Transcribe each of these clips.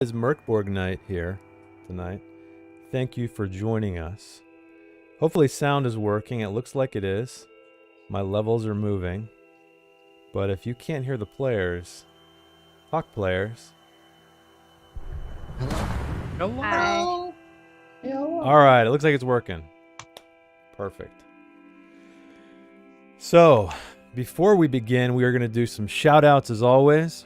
It's Mork Borg night here tonight. Thank you for joining us. Hopefully sound is working. It looks like it is. My levels are moving. But if you can't hear the players, talk players. Hello. Hi. All right, it looks like it's working. Perfect. So, before we begin, we are going to do some shout outs as always.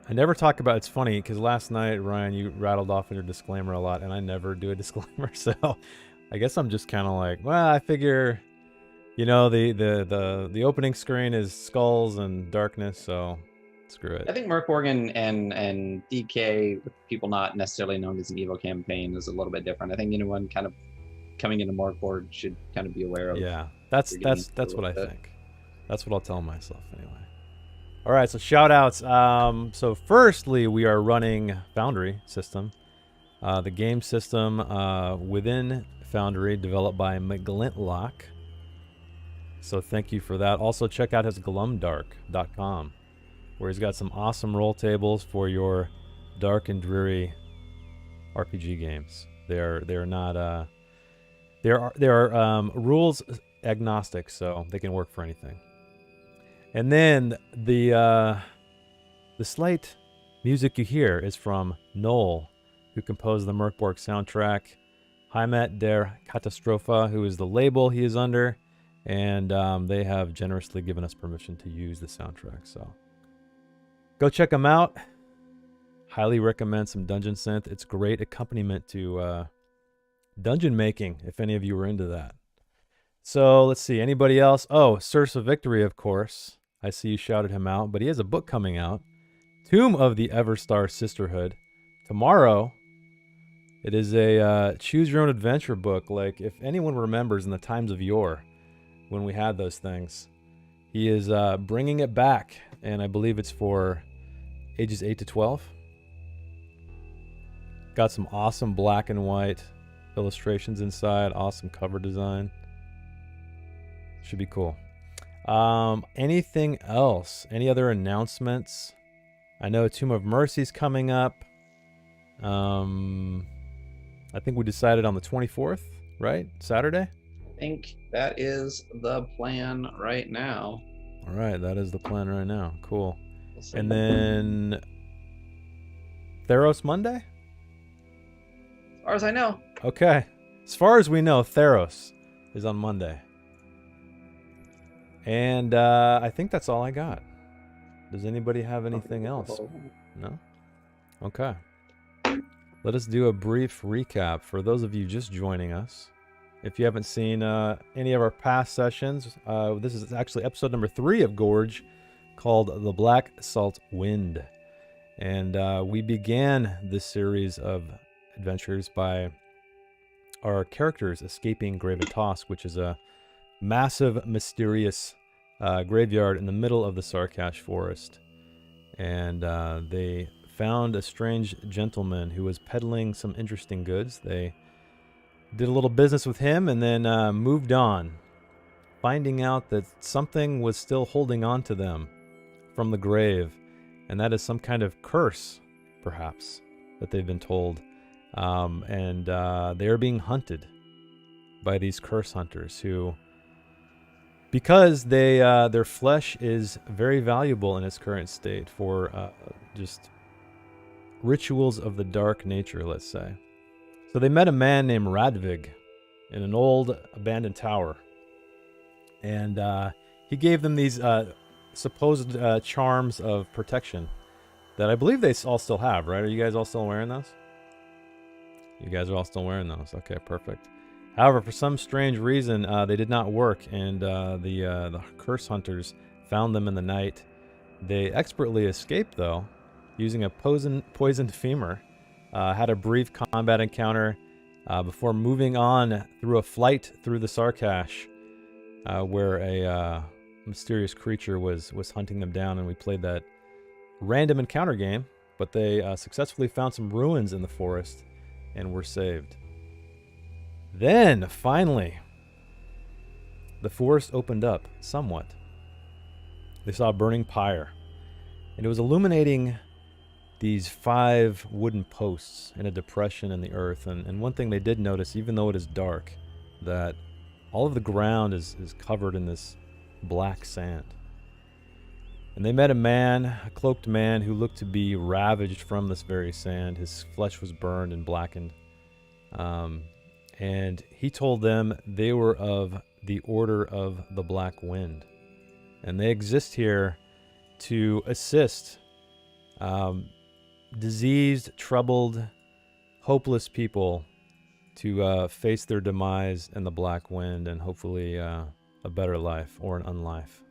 I never talk about, it's funny because last night, Ryan, you rattled off in your disclaimer a lot, and I never do a disclaimer. So I guess I'm just kind of like, well, I figure, you know, the opening screen is skulls and darkness, so screw it. I think Mork Borg and DK, with people not necessarily known as an Evo campaign, is a little bit different. I think anyone kind of coming into Mork Borg should kind of be aware of. Yeah, that's what I think. That's what I'll tell myself anyway. All right, so shout outs. So firstly, we are running Foundry system, the game system within Foundry developed by McGlintlock. So thank you for that. Also check out his glumdark.com, where he's got some awesome roll tables for your dark and dreary RPG games. They're not rules agnostic, so they can work for anything. And then the slight music you hear is from Noel, who composed the Mork Borg soundtrack, Heimat der Katastrophe, who is the label he is under, and they have generously given us permission to use the soundtrack. So go check them out. Highly recommend some Dungeon Synth. It's great accompaniment to dungeon making, if any of you were into that. So let's see, anybody else? Oh, Source of Victory, of course. I see you shouted him out, but he has a book coming out, Tomb of the Everstar Sisterhood. Tomorrow, it is a choose your own adventure book. Like, if anyone remembers in the times of yore, when we had those things, he is bringing it back, and I believe it's for ages 8 to 12. Got some awesome black and white illustrations inside, awesome cover design. Should be cool. Anything else? Any other announcements? I know Tomb of Mercy's coming up. I think we decided on the 24th, right? Saturday? I think that is the plan right now. All right, that is the plan right now. Cool. And then Theros Monday? As far as I know. Okay. As far as we know, Theros is on Monday. And I think that's all I got. Does anybody have anything else? No? Okay. Let us do a brief recap for those of you just joining us. If you haven't seen any of our past sessions, this is actually episode number 3 of Gorge, called The Black Salt Wind. And we began this series of adventures by our characters escaping Gravitas, which is a massive, mysterious graveyard in the middle of the Sarkash forest. And they found a strange gentleman who was peddling some interesting goods. They did a little business with him and then moved on, finding out that something was still holding on to them from the grave, and that is some kind of curse, perhaps, that they've been told. And they are being hunted by these curse hunters who, because they their flesh is very valuable in its current state for just rituals of the dark nature, let's say. So they met a man named Radvig in an old abandoned tower, and he gave them these supposed charms of protection that I believe they all still have, right? Are you guys all still wearing those? You guys are all still wearing those. Okay, perfect. However, for some strange reason, they did not work, and the curse hunters found them in the night. They expertly escaped, though, using a poisoned femur. Had a brief combat encounter before moving on through a flight through the Sarkash, where a mysterious creature was hunting them down, and we played that random encounter game, but they successfully found some ruins in the forest and were saved. Then, finally, the forest opened up somewhat. They saw a burning pyre, and it was illuminating these 5 wooden posts in a depression in the earth. And one thing they did notice, even though it is dark, that all of the ground is covered in this black sand. And they met a cloaked man, who looked to be ravaged from this very sand. His flesh was burned and blackened. And he told them they were of the Order of the Black Wind. And they exist here to assist diseased, troubled, hopeless people to face their demise in the Black Wind and hopefully a better life or an unlife.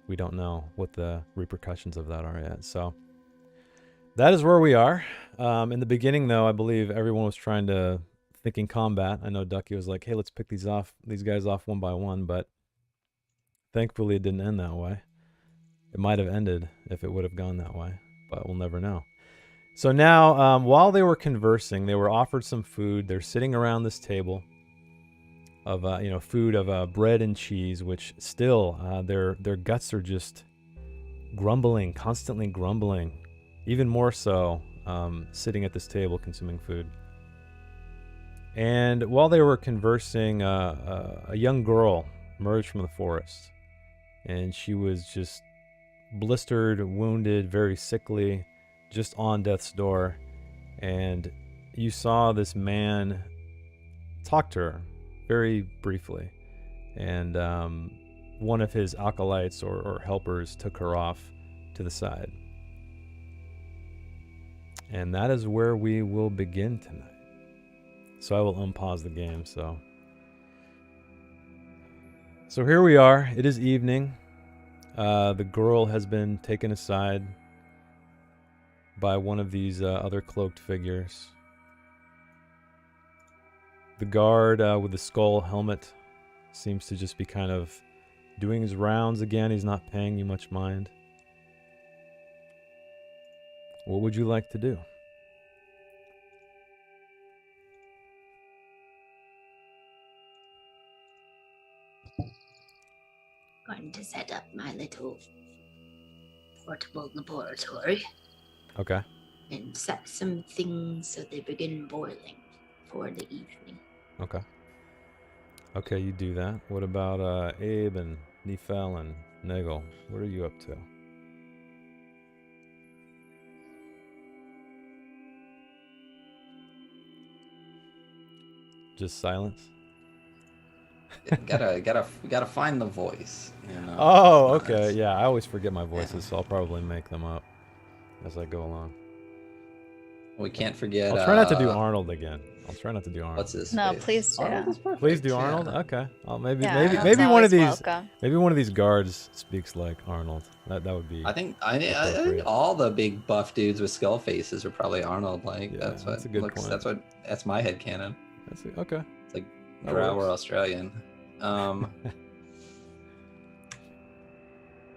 We don't know what the repercussions of that are yet. So that is where we are. In the beginning, though, I believe everyone was thinking combat. I know Ducky was like, hey, let's pick these guys off one by one, but thankfully it didn't end that way. It might have ended if it would have gone that way, but we'll never know. So now, while they were conversing, they were offered some food. They're sitting around this table of food of bread and cheese, which still their guts are just grumbling, constantly grumbling, even more so sitting at this table consuming food. And while they were conversing, a young girl emerged from the forest, and she was just blistered, wounded, very sickly, just on death's door. And you saw this man talk to her very briefly, and one of his acolytes or helpers took her off to the side. And that is where we will begin tonight. So I will unpause the game. So here we are. It is evening. The girl has been taken aside by one of these other cloaked figures. The guard with the skull helmet seems to just be kind of doing his rounds again. He's not paying you much mind. What would you like to do? Going to set up my little portable laboratory. Okay. And set some things so they begin boiling for the evening. Okay. Okay, you do that. What about Abe and Nefel and Nagel? What are you up to? Just silence? gotta find the voice. You know? Oh, okay. Yeah, I always forget my voices, so I'll probably make them up as I go along. We can't forget. I'll try not to do Arnold again. What's this? No, face? please do. Arnold is perfect, Please do yeah. Arnold. Okay. Maybe Arnold's one of always these. welcome. Maybe one of these guards speaks like Arnold. That would be. I think all the big buff dudes with skull faces are probably Arnold. Like Yeah, that's what that's a good looks. point. That's my headcanon. Okay. It's like That Drow works. or Australian.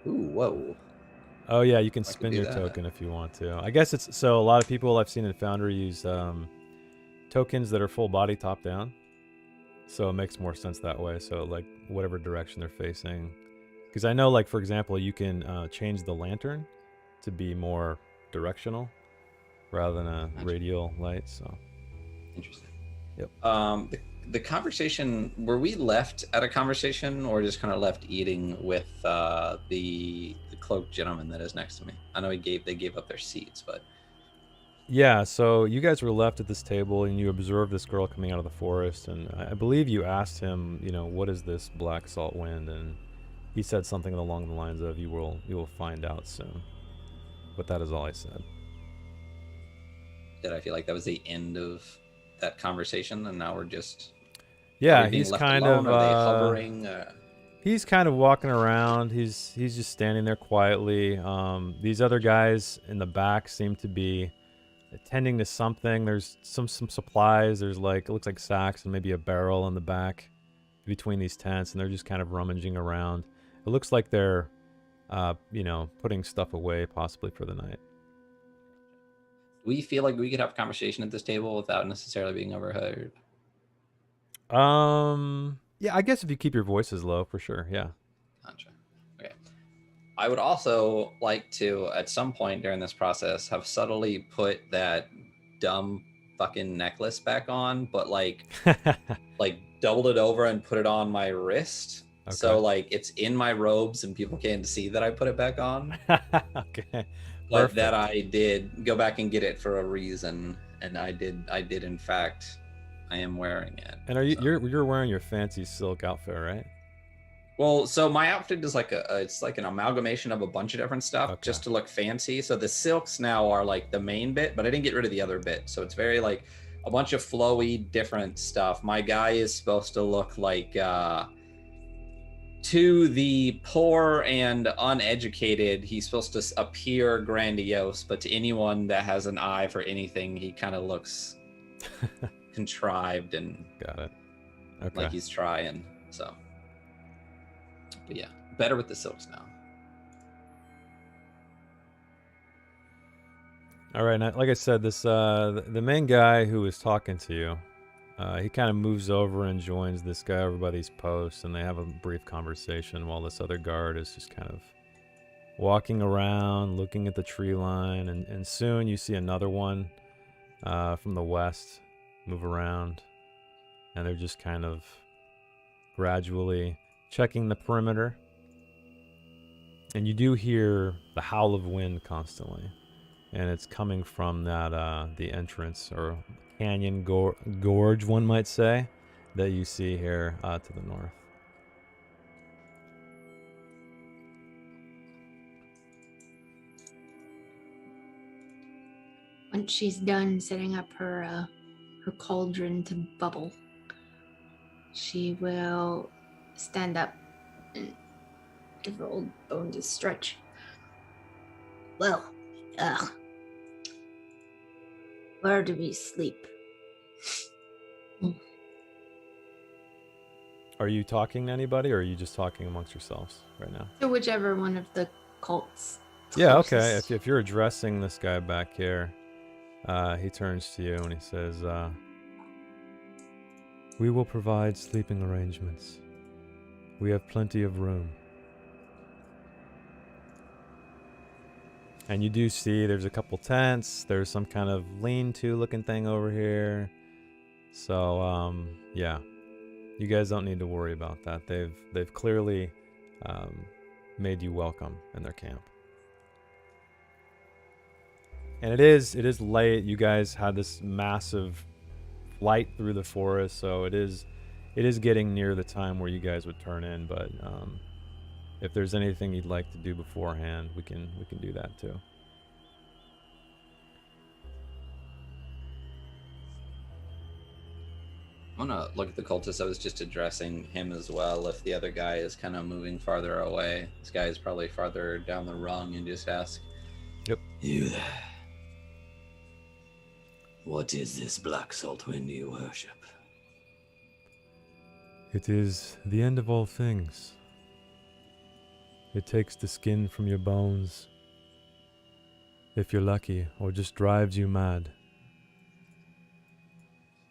Ooh, whoa. Oh yeah, you can I could spin do your that. token if you want to. I guess it's so. A lot of people I've seen in Foundry use tokens that are full body top down, so it makes more sense that way. So like whatever direction they're facing, because I know, like for example, you can change the lantern to be more directional rather than a radial light. So Interesting. Yep. The conversation, were we left at a conversation or just kind of left eating with the cloaked gentleman that is next to me? I know they gave up their seats, but yeah, so you guys were left at this table and you observed this girl coming out of the forest, and I believe you asked him, what is this black salt wind? And he said something along the lines of, you will find out soon. But that is all I said. did I feel like that was the end of that conversation, and now we're just Yeah, are we being he's left kind alone? of Are they hovering? he's kind of walking around. He's just standing there quietly. These other guys in the back seem to be attending to something. There's some supplies. There's it looks like sacks and maybe a barrel in the back between these tents, and they're just kind of rummaging around. It looks like they're putting stuff away possibly for the night. We feel like we could have a conversation at this table without necessarily being overheard. Yeah, I guess if you keep your voices low, for sure. Yeah. Gotcha. Okay. I would also like to, at some point during this process, have subtly put that dumb fucking necklace back on, but like doubled it over and put it on my wrist. Okay. So like it's in my robes and people can't see that I put it back on. Okay. But Perfect. that I did go back and get it for a reason, and I did in fact, I am wearing it. And are you you're wearing your fancy silk outfit, right? Well, so my outfit is like it's like an amalgamation of a bunch of different stuff Okay. just to look fancy. So the silks now are like the main bit, but I didn't get rid of the other bit. So it's very like a bunch of flowy different stuff. My guy is supposed to look like to the poor and uneducated, he's supposed to appear grandiose, but to anyone that has an eye for anything, he kind of looks contrived and Got it. Okay. like he's trying. So, but yeah, better with the silks now. All right. Now, like I said, this the main guy who was talking to you, he kind of moves over and joins this guy over by these posts, and they have a brief conversation while this other guard is just kind of walking around, looking at the tree line, and soon you see another one from the west move around, and they're just kind of gradually checking the perimeter. And you do hear the howl of wind constantly, and it's coming from that the entrance or canyon gorge, one might say, that you see here to the north. Once she's done setting up her cauldron to bubble, she will stand up and give her old bones a stretch. Well, where do we sleep? Are you talking to anybody, or are you just talking amongst yourselves right now? To whichever one of the cults. Yeah, okay. closest. If you're addressing this guy back here, he turns to you and he says, "We will provide sleeping arrangements. We have plenty of room." And you do see there's a couple tents. There's some kind of lean-to looking thing over here. So, yeah. You guys don't need to worry about that. They've clearly made you welcome in their camp. And it is late. You guys had this massive flight through the forest, so it is getting near the time where you guys would turn in. But if there's anything you'd like to do beforehand, we can do that too. I want to look at the cultist. I was just addressing him as well. If the other guy is kind of moving farther away, this guy is probably farther down the rung, and just ask, Yep. You there? What is this black salt wind you worship? It is the end of all things. It takes the skin from your bones, if you're lucky, or just drives you mad.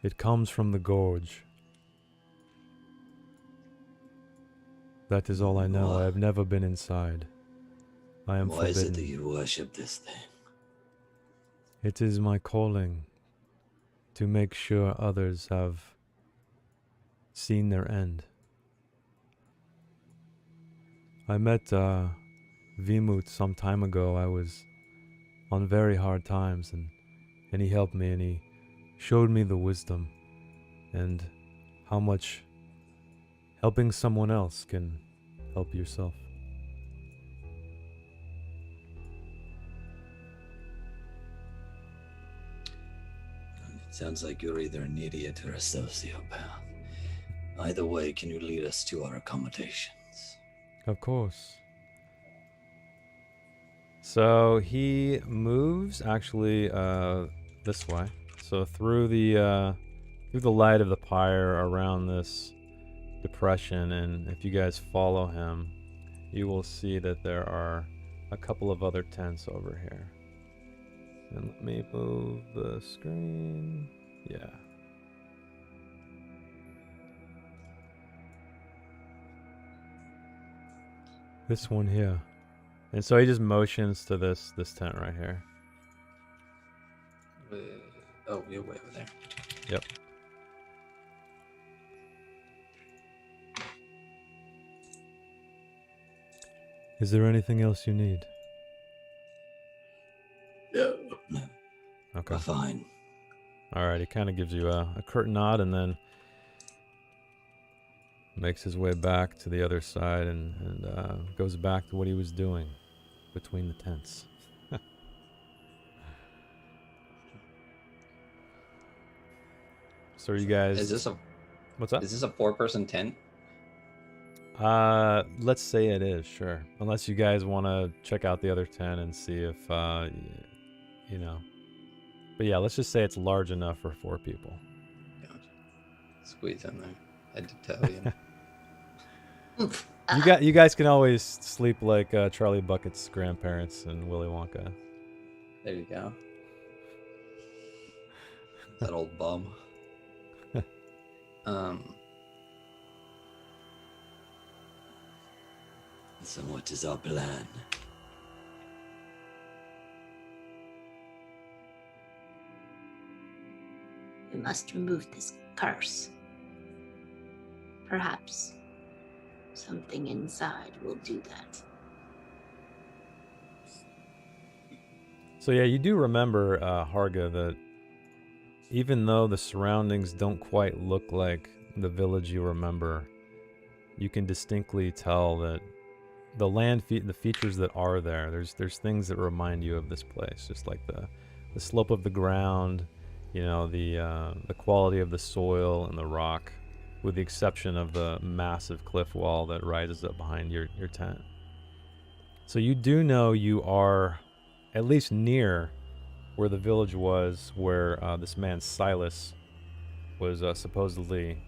It comes from the gorge. That is all I know. I have never been inside. I am Why is it that forbidden. you worship this thing? It is my calling to make sure others have seen their end. I met Vimut some time ago. I was on very hard times, and he helped me, and he showed me the wisdom and how much helping someone else can help yourself. It sounds like you're either an idiot or a sociopath. Either way, can you lead us to our accommodations? Of course. So he moves actually this way. So through the light of the pyre around this depression, and if you guys follow him, you will see that there are a couple of other tents over here. And let me move the screen. Yeah. This one here. And so he just motions to this tent right here. Oh, you're way over there. Yep. Is there anything else you need? No. Okay. We're fine. All right. He kind of gives you a curt nod and then makes his way back to the other side and goes back to what he was doing between the tents. So are you guys... Is this a What's up? Is this a 4-person tent? Let's say it is, sure. Unless you guys want to check out the other 10 and see if, you know. But yeah, let's just say it's large enough for 4 people. Gotcha. Squeeze in there. I did tell you. You guys can always sleep like Charlie Bucket's grandparents and Willy Wonka. There you go. That old bum. So what is our plan? We must remove this curse. Perhaps something inside will do that. So yeah, you do remember, Harga, that even though the surroundings don't quite look like the village you remember, you can distinctly tell that the the features that are there, there's things that remind you of this place, just like the slope of the ground, you know, the quality of the soil and the rock, with the exception of the massive cliff wall that rises up behind your tent. So you do know you are at least near where the village was, where this man Silas was supposedly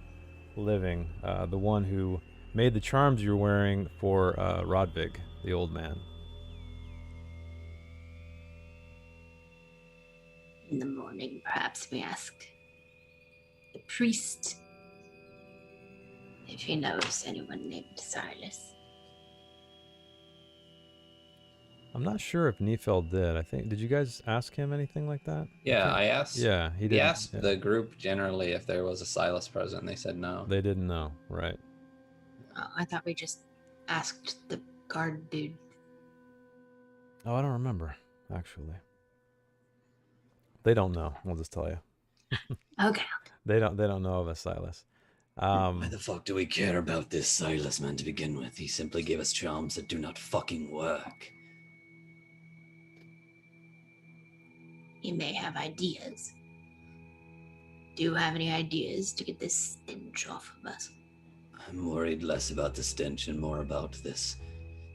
living, the one who made the charms you're wearing for Rodvig, the old man. In the morning, perhaps we ask the priest if he knows anyone named Silas. I'm not sure if Neefeld did. I think, did you guys ask him anything like that? Yeah, I asked. Yeah, he did. He asked the group generally if there was a Silas present, and they said no. They didn't know, right? Oh, I thought we just asked the guard dude. Oh, I don't remember, actually. They don't know. We'll just tell you. Okay. They don't know of a Silas. Why the fuck do we care about this Silas man to begin with? He simply gave us charms that do not fucking work. He may have ideas. Do you have any ideas to get this stench off of us? I'm worried less about the stench and more about this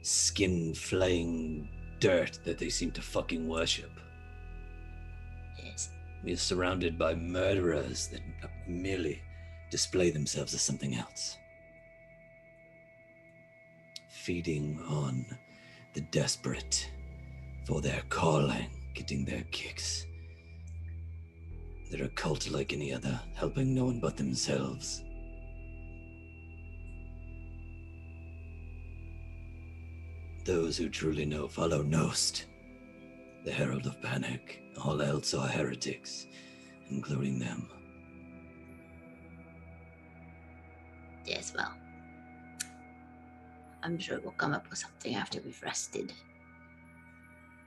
skin-flaying dirt that they seem to fucking worship. Yes. We are surrounded by murderers that merely display themselves as something else. Feeding on the desperate for their calling, getting their kicks. They're a cult like any other, helping no one but themselves. Those who truly know follow Nost, the herald of panic. All else are heretics, including them. Yes, well. I'm sure we'll come up with something after we've rested.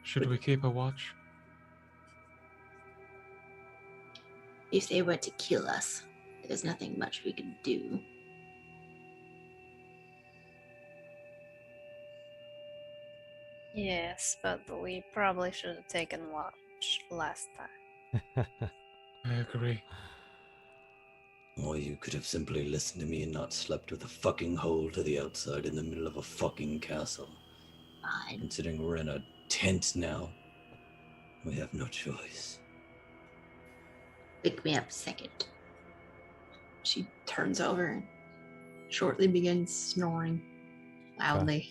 Should we keep a watch? If they were to kill us, there's nothing much we can do. Yes, but we probably should have taken watch last time. I agree. Or you could have simply listened to me and not slept with a fucking hole to the outside in the middle of a fucking castle. Fine. Considering we're in a tent now, we have no choice. Pick me up a second. She turns over and shortly begins snoring loudly.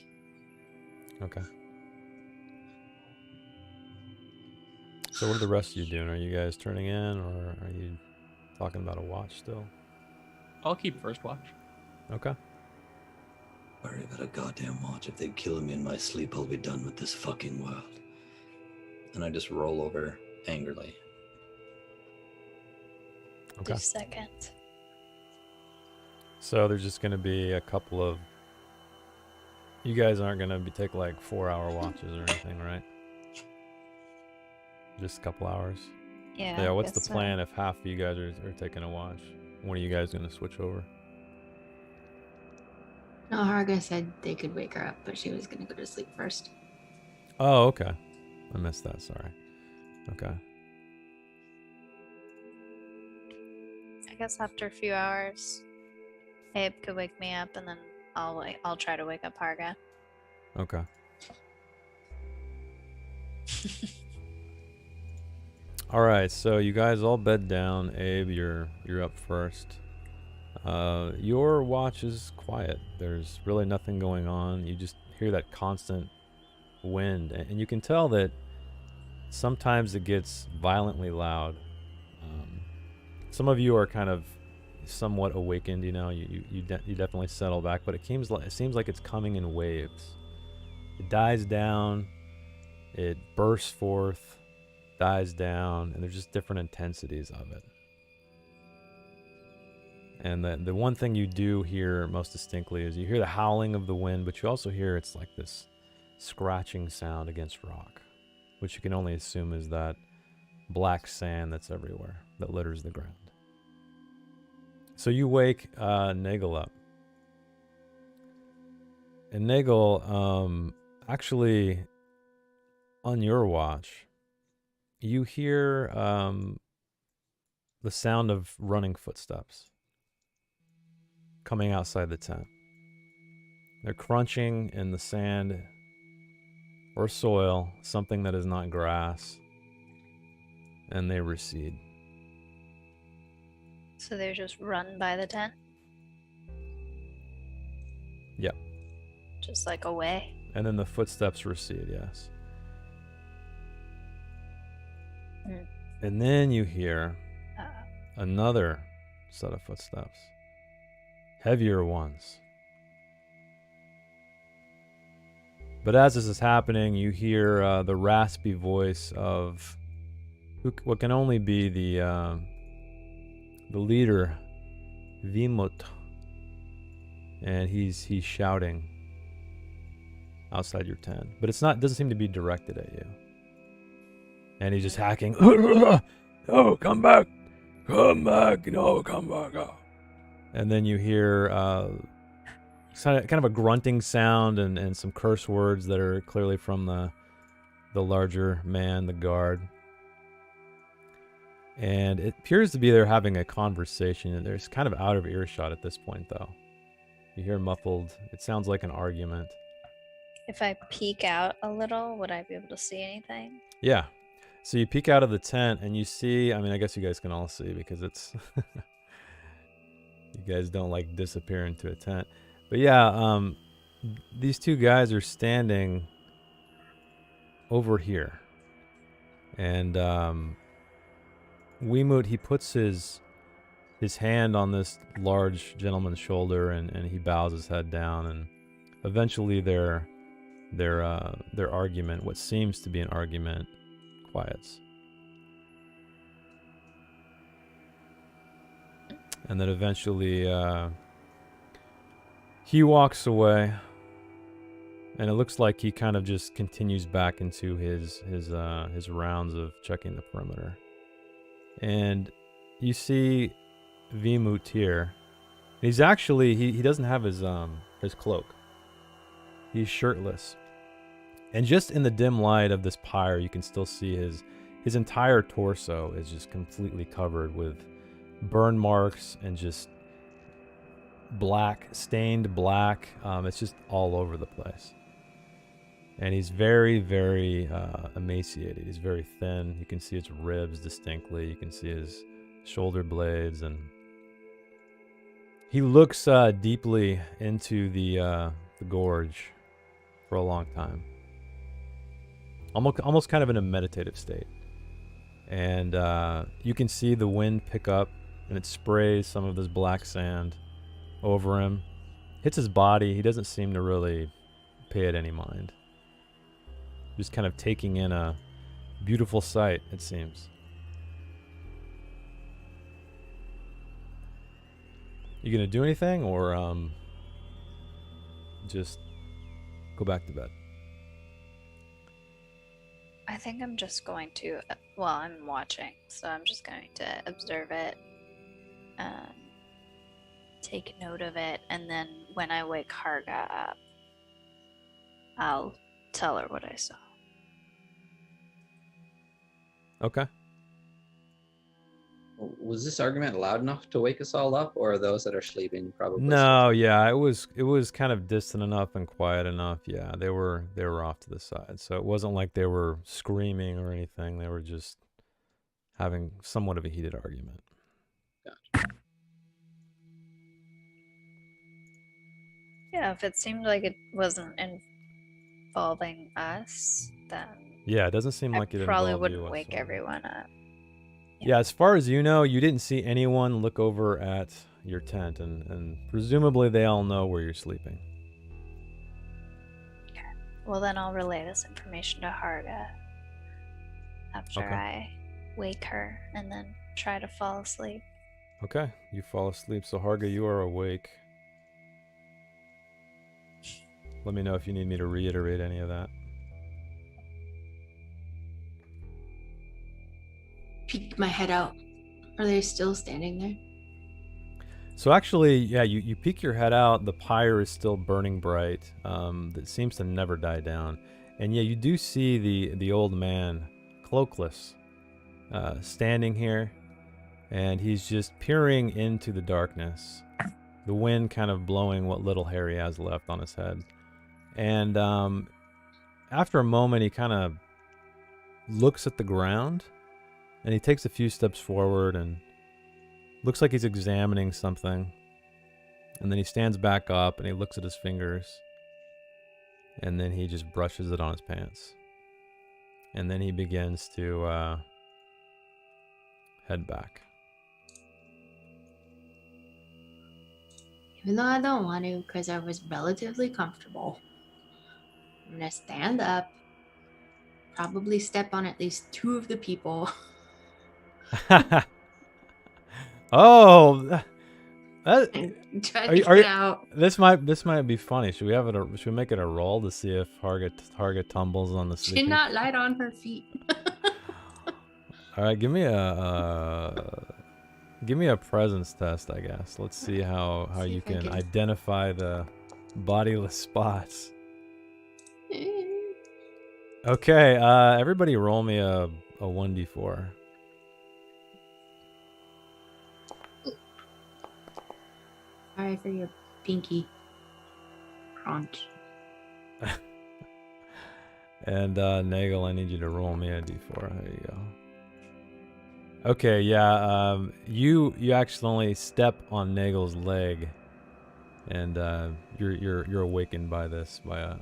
Okay. So what are the rest of you doing? Are you guys turning in, or are you talking about a watch still? I'll keep first watch. Okay. Worry about a goddamn watch. If they kill me in my sleep, I'll be done with this fucking world. And I just roll over angrily. Okay. 2 seconds. So there's just going to be a couple of... You guys aren't going to be take like 4-hour watches or anything, right? Just a couple hours? Yeah. Yeah, I what's the guess so. plan if half of you guys are taking a watch? When are you guys going to switch over? No, Harga said they could wake her up, but she was gonna go to sleep first. Oh, okay. I missed that, sorry. Okay. I guess after a few hours, Abe could wake me up, and then I'll try to wake up Harga. Okay. All right, so you guys all bed down. Abe, you're up first. Your watch is quiet. There's really nothing going on. You just hear that constant wind, and you can tell that sometimes it gets violently loud. Some of you are kind of somewhat awakened. You know, you definitely settle back, but it seems like it's coming in waves. It dies down, it bursts forth, dies down, and there's just different intensities of it. And the one thing you do hear most distinctly is you hear the howling of the wind, but you also hear it's like this scratching sound against rock, which you can only assume is that black sand that's everywhere, that litters the ground. So you wake Nagel up. And Nagel, actually, on your watch, you hear the sound of running footsteps coming outside the tent. They're crunching in the sand or soil, something that is not grass, and they recede. So they're just run by the tent? Yep. Just like away? And then the footsteps recede, yes. Mm. And then you hear Uh, another set of footsteps. Heavier ones. But as this is happening, you hear the raspy voice of what can only be the leader, Vimut, and he's shouting outside your tent. But doesn't seem to be directed at you. And he's just hacking. Oh, come back, no, come back. Oh. And then you hear kind of a grunting sound and some curse words that are clearly from the larger man, the guard. And it appears to be they're having a conversation, and they're kind of out of earshot at this point, though. You hear muffled. It sounds like an argument. if I peek out a little, would I be able to see anything? Yeah. So you peek out of the tent and you see, I mean, I guess you guys can all see because it's... You guys don't like disappear into a tent. But yeah, these two guys are standing over here. And Weemoot, he puts his hand on this large gentleman's shoulder and he bows his head down, and eventually their argument, what seems to be an argument, quiets. And then eventually he walks away, and it looks like he kind of just continues back into his rounds of checking the perimeter. And you see Vimut here. He's actually he doesn't have his cloak. He's shirtless. And just in the dim light of this pyre, you can still see his entire torso is just completely covered with burn marks and just stained black. It's just all over the place. And he's very, very emaciated. He's very thin. You can see his ribs distinctly. You can see his shoulder blades, and he looks deeply into the gorge for a long time. Almost kind of in a meditative state. And you can see the wind pick up, and it sprays some of this black sand over him. hits his body. He doesn't seem to really pay it any mind. Just kind of taking in a beautiful sight, it seems. You gonna do anything, or just go back to bed? I think I'm just going to, well, I'm watching, so I'm just going to observe it, take note of it, and then when I wake Harga up, I'll tell her what I saw. Okay. Was this argument loud enough to wake us all up, or are those that are sleeping probably? No, yeah, it was kind of distant enough and quiet enough. Yeah, they were off to the side, so it wasn't like they were screaming or anything. They were just having somewhat of a heated argument. Gotcha. Yeah, if it seemed like it wasn't involving us, then Yeah, it doesn't seem like I it probably involved you wouldn't wake whatsoever. everyone up. Yeah, as far as you know, you didn't see anyone look over at your tent, and presumably they all know where you're sleeping. Well, then I'll relay this information to Harga after Okay. I wake her and then try to fall asleep. Okay, you fall asleep. So Harga, you are awake. Let me know if you need me to reiterate any of that. Peek my head out. Are they still standing there? So actually, yeah, you peek your head out. The pyre is still burning bright. That seems to never die down. And yeah, you do see the old man, cloakless, standing here, and he's just peering into the darkness. The wind kind of blowing what little hair he has left on his head. And after a moment, he kind of looks at the ground, and he takes a few steps forward and looks like he's examining something. And then he stands back up and he looks at his fingers. And then he just brushes it on his pants. And then he begins to head back. Even though I don't want to, because I was relatively comfortable. I'm gonna stand up, probably step on at least 2 of the people. Oh, that, and try to get out. This might be funny. Should we make it a roll to see if Harga tumbles on the She's sleeping? not light on her feet. All right, give me a presence test, I guess. Let's see how See you if I can can- identify the bodiless spots. Okay, everybody roll me a 1d4. Sorry for your pinky crunch. And Nagel, I need you to roll me a d4. There you go. Okay, yeah, you accidentally step on Nagel's leg, and you're awakened by this, by a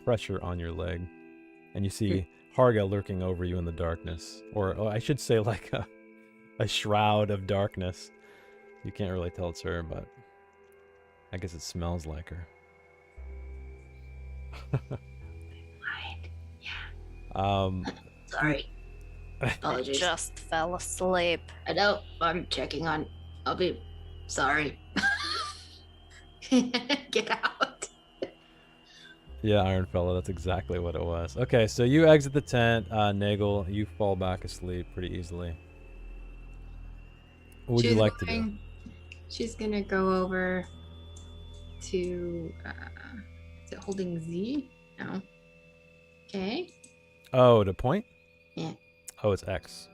pressure on your leg, and you see Harga lurking over you in the darkness, or I should say like a shroud of darkness. You can't really tell it's her, but I guess it smells like her. Fine. Yeah. Sorry. I Apologies. just fell asleep. I know. I'm checking on. I'll be sorry. Get out. Yeah, Iron Fella, that's exactly what it was. Okay, so you exit the tent, Nagel, you fall back asleep pretty easily. What would you like to do? She's gonna go over to is it holding Z? No. Okay. Oh, to point? Yeah. Oh, it's X.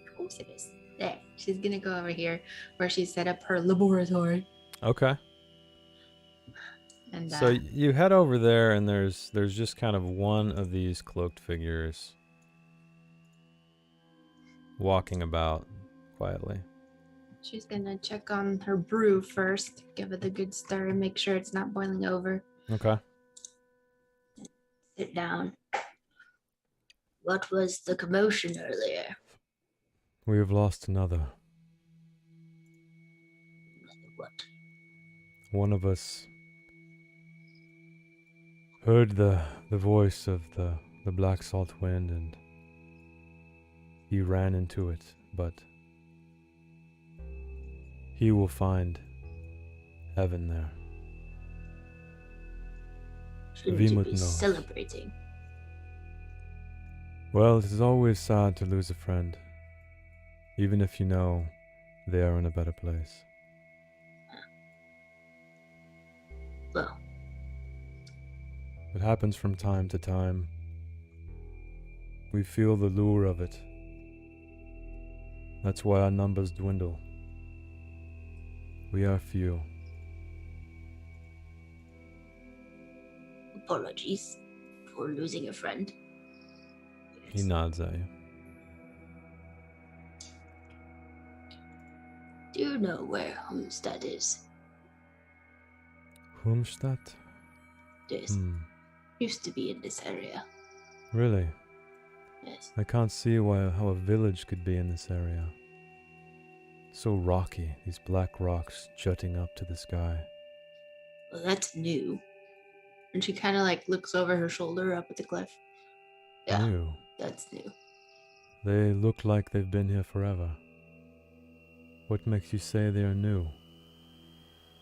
Of course it is. There. She's gonna go over here where she set up her laboratory. Okay. And So you head over there, and there's just kind of one of these cloaked figures walking about quietly. she's gonna check on her brew first, give it a good stir, and make sure it's not boiling over. Okay. Sit down. What was the commotion earlier? We have lost another. What? one of us heard the voice of the black salt wind, and he ran into it, but he will find heaven there. Shouldn't you Vimut be knows. celebrating? Well, it is always sad to lose a friend, even if you know they are in a better place. Well, It happens from time to time. We feel the lure of it. That's why our numbers dwindle. We are few. apologies for losing a friend. He nods at you. Do you know where Homestead is? Hulmstadt? This used to be in this area. Really? Yes. I can't see how a village could be in this area. So rocky, these black rocks jutting up to the sky. Well, that's new. And she kind of like looks over her shoulder up at the cliff. Yeah, New. that's new. They look like they've been here forever. What makes you say they are new?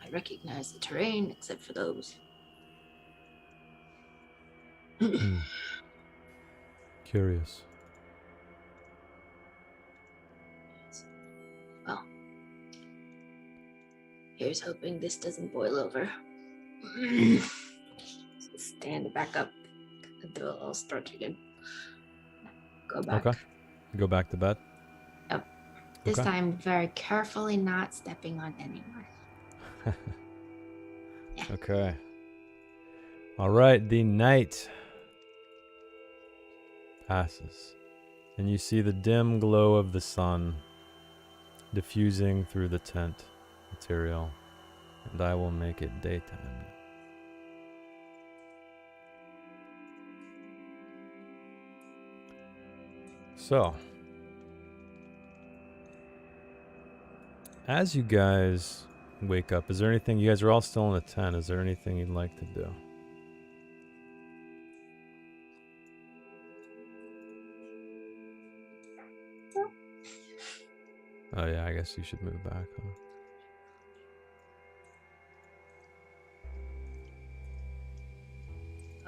I recognize the terrain except for those. Curious. Well, here's hoping this doesn't boil over. Stand back up. Do a little stretch again. Go back. Okay. Go back to bed. Yep. This Okay. time, very carefully, not stepping on anyone. Okay. All right, the night passes, and you see the dim glow of the sun diffusing through the tent material, and I will make it daytime. So, as you guys wake up, is there anything, you guys are all still in the tent, is there anything you'd like to do? Oh yeah, I guess you should move back,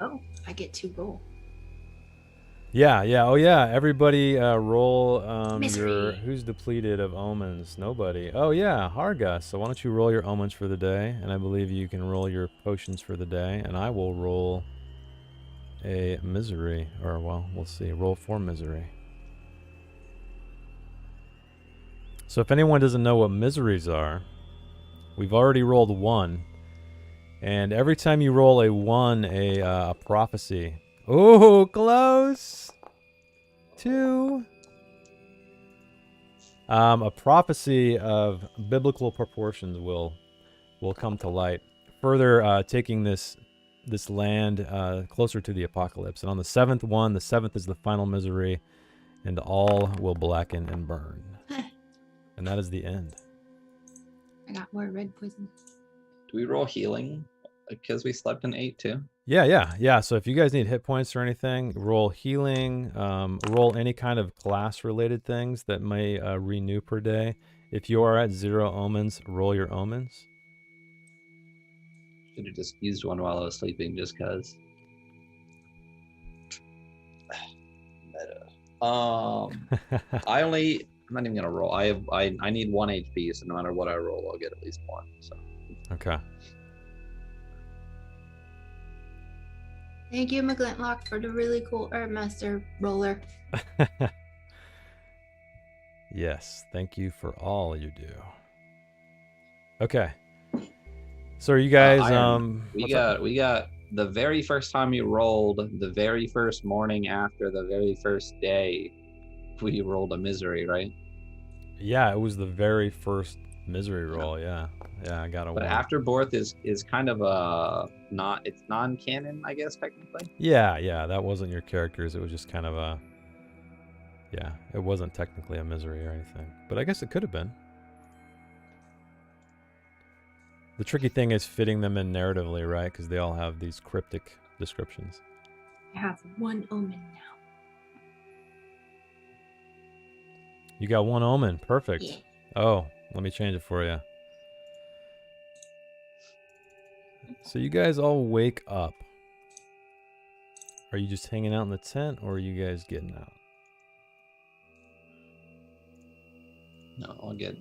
huh? Oh, I get to roll. Yeah, oh yeah, everybody roll your, Misery. who's depleted of omens? Nobody. Oh yeah, Harga, so why don't you roll your omens for the day, and I believe you can roll your potions for the day, and I will roll a misery, or well, we'll see, roll for misery. So if anyone doesn't know what miseries are, we've already rolled 1, and every time you roll a 1, a prophecy. Oh, close. 2. A prophecy of biblical proportions will come to light, further taking this land closer to the apocalypse. And on the 7th one, the 7th is the final misery, and all will blacken and burn. And that is the end. I got more red poison. Do we roll healing? Because we slept in 8 too. Yeah. So if you guys need hit points or anything, roll healing, roll any kind of class-related things that may renew per day. If you are at 0 omens, roll your omens. Should have just used one while I was sleeping, just cause. Meta. I'm not even gonna roll. I need 1 HP, so no matter what I roll, I'll get at least 1. So. Okay. Thank you, McGlintlock, for the really cool Master roller. Yes, thank you for all you do. Okay. So are you guys we what's up? got the very first time you rolled, the very first morning after the very first day, we rolled a misery, right? Yeah, it was the very first misery roll, yeah. Yeah, I got a But 1. Afterbirth is kind of it's non-canon, I guess, technically. Yeah, that wasn't your characters. It was just kind of a, yeah, it wasn't technically a misery or anything. But I guess it could have been. The tricky thing is fitting them in narratively, right? Because they all have these cryptic descriptions. I have one omen now. You got one omen. Perfect. Yeah. Oh, let me change it for you. So you guys all wake up. Are you just hanging out in the tent, or are you guys getting out? No, I'll get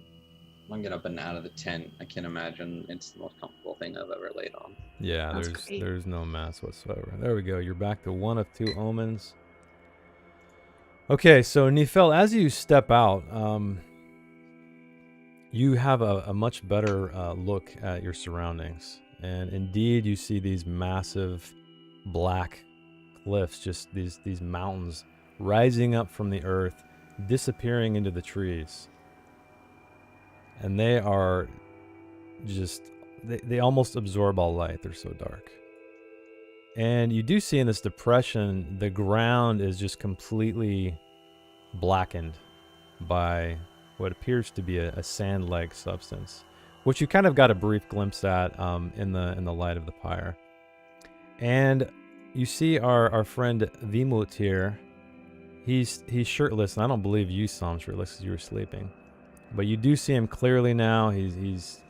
up and out of the tent. I can imagine it's the most comfortable thing I've ever laid on. Yeah, That's great. there's no mess whatsoever. There we go. You're back to one of two omens. Okay, so Nifel, as you step out, you have a much better look at your surroundings. And indeed, you see these massive black cliffs, just these mountains rising up from the earth, disappearing into the trees. And they are just, they almost absorb all light. They're so dark. And you do see in this depression, the ground is just completely blackened by what appears to be a sand-like substance, which you kind of got a brief glimpse at in the light of the pyre. And you see our friend Vimut here. He's shirtless, and I don't believe you saw him shirtless because you were sleeping. But you do see him clearly now. He's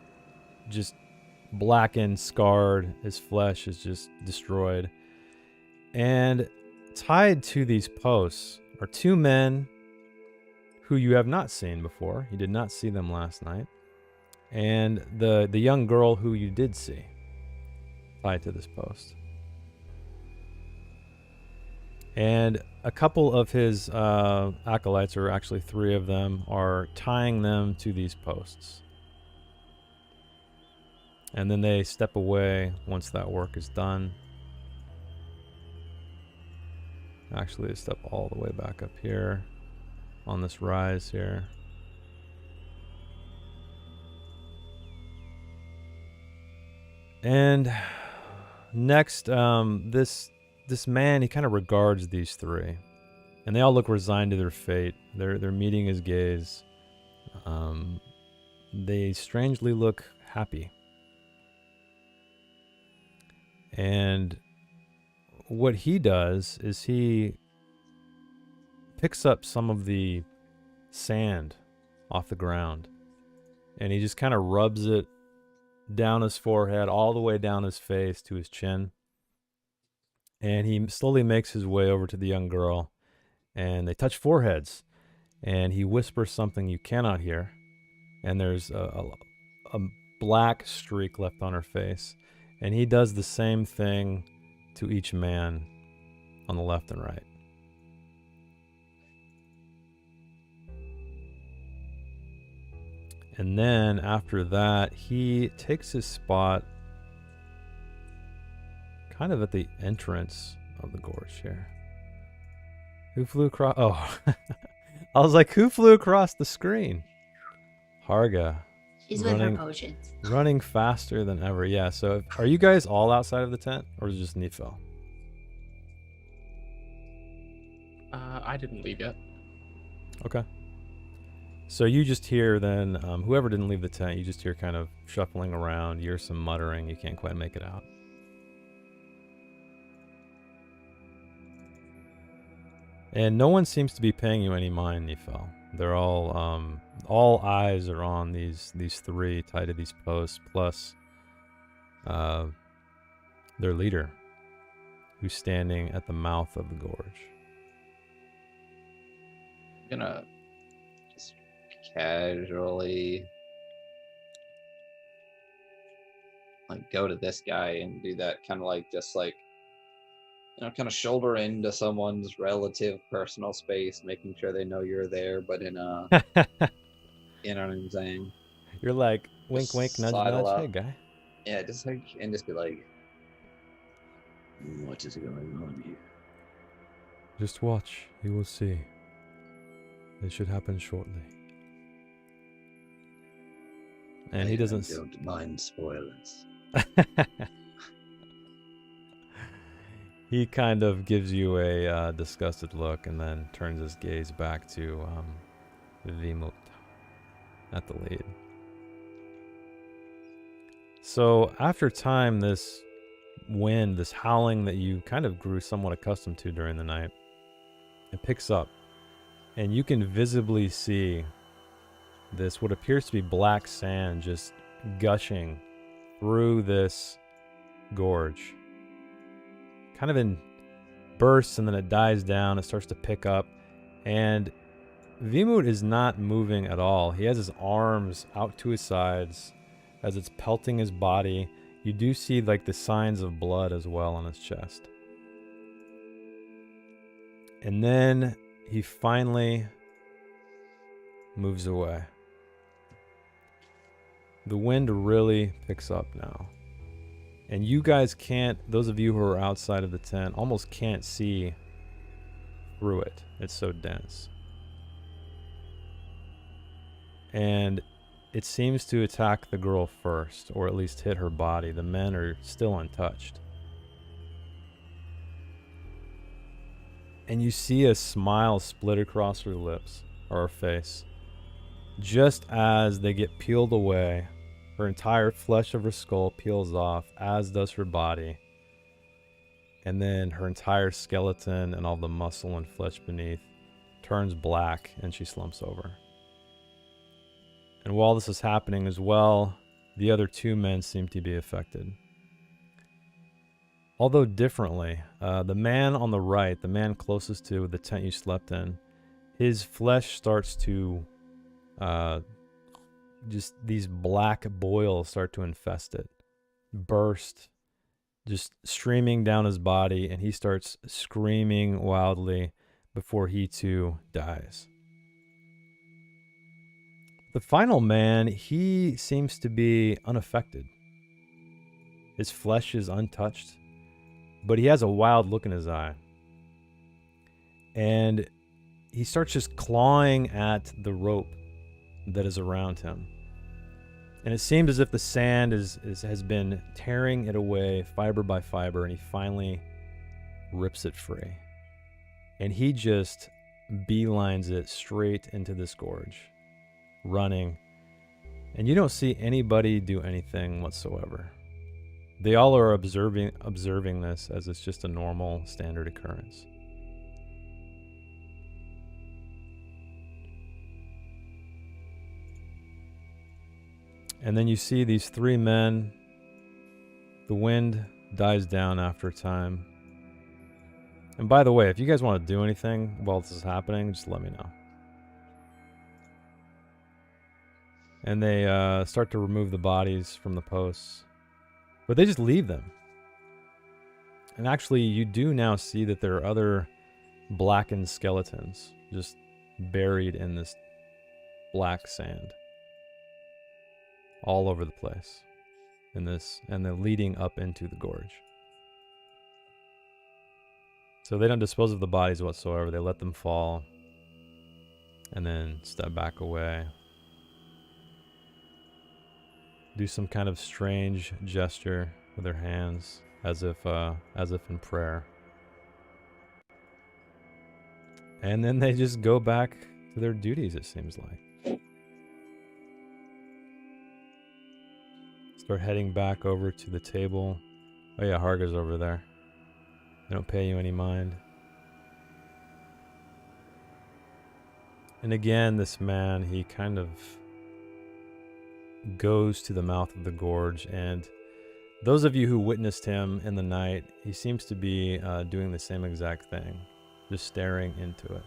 just blackened, scarred. His flesh is just destroyed. And tied to these posts are two men who you have not seen before. You did not see them last night. And the young girl who you did see tied to this post. And a couple of his acolytes, or actually three of them, are tying them to these posts. And then they step away once that work is done. Actually, they step all the way back up here on this rise here. And next, this man, he kind of regards these three, and they all look resigned to their fate. They're meeting his gaze. They strangely look happy. And what he does is he picks up some of the sand off the ground, and he just kind of rubs it down his forehead, all the way down his face to his chin. And he slowly makes his way over to the young girl, and they touch foreheads, and he whispers something you cannot hear, and there's a black streak left on her face. And he does the same thing to each man on the left and right. And then after that, he takes his spot kind of at the entrance of the gorge here. Who flew across? Oh, I was like, who flew across the screen? Harga. She's with her potions. Running faster than ever. Yeah, so are you guys all outside of the tent, or is it just Nifel? I didn't leave yet. Okay. So you just hear then, whoever didn't leave the tent, you just hear kind of shuffling around. You hear some muttering. You can't quite make it out. And no one seems to be paying you any mind, Nifel. They're all eyes are on these three tied to these posts, plus their leader, who's standing at the mouth of the gorge. I'm gonna just casually go to this guy and do that kind of just kind of shoulder into someone's relative personal space, making sure they know you're there, but in a, you know what I'm saying? You're like, wink, Just wink, nudge, sidle nudge, up. hey, guy. Yeah, just be like, What is going on here? Just watch, you will see. It should happen shortly. And he doesn't. I don't mind spoilers. He kind of gives you a disgusted look and then turns his gaze back to Vimut at the lead. So after time, this wind, this howling that you kind of grew somewhat accustomed to during the night, it picks up, and you can visibly see this, what appears to be black sand, just gushing through this gorge, kind of in bursts, and then it dies down. It starts to pick up, and Vimut is not moving at all. He has his arms out to his sides as it's pelting his body. You do see like the signs of blood as well on his chest. And then he finally moves away. The wind really picks up now. And you guys can't, those of you who are outside of the tent, almost can't see through it. It's so dense. And it seems to attack the girl first, or at least hit her body. The men are still untouched. And you see a smile split across her lips, or her face. Just as they get peeled away, her entire flesh of her skull peels off, as does her body. And then her entire skeleton and all the muscle and flesh beneath turns black, and she slumps over. And while this is happening as well, the other two men seem to be affected. Although differently. The man on the right, the man closest to the tent you slept in, his flesh starts to, just these black boils start to infest it, burst, just streaming down his body, and he starts screaming wildly before he too dies. The final man, he seems to be unaffected. His flesh is untouched, but he has a wild look in his eye. And he starts just clawing at the rope that is around him. And it seems as if the sand has been tearing it away fiber by fiber, and he finally rips it free. And he just beelines it straight into this gorge, running. And you don't see anybody do anything whatsoever. They all are observing this as it's just a normal, standard occurrence. And then you see these three men. The wind dies down after a time. And by the way, if you guys want to do anything while this is happening, just let me know. And they start to remove the bodies from the posts. But they just leave them. And actually, you do now see that there are other blackened skeletons just buried in this black sand all over the place in this, and then leading up into the gorge. So they don't dispose of the bodies whatsoever. They let them fall and then step back away. Do some kind of strange gesture with their hands, as if in prayer. And then they just go back to their duties, it seems like. Start heading back over to the table. Oh yeah, Harga's over there. They don't pay you any mind. And again, this man, he kind of goes to the mouth of the gorge, and those of you who witnessed him in the night, he seems to be doing the same exact thing, just staring into it.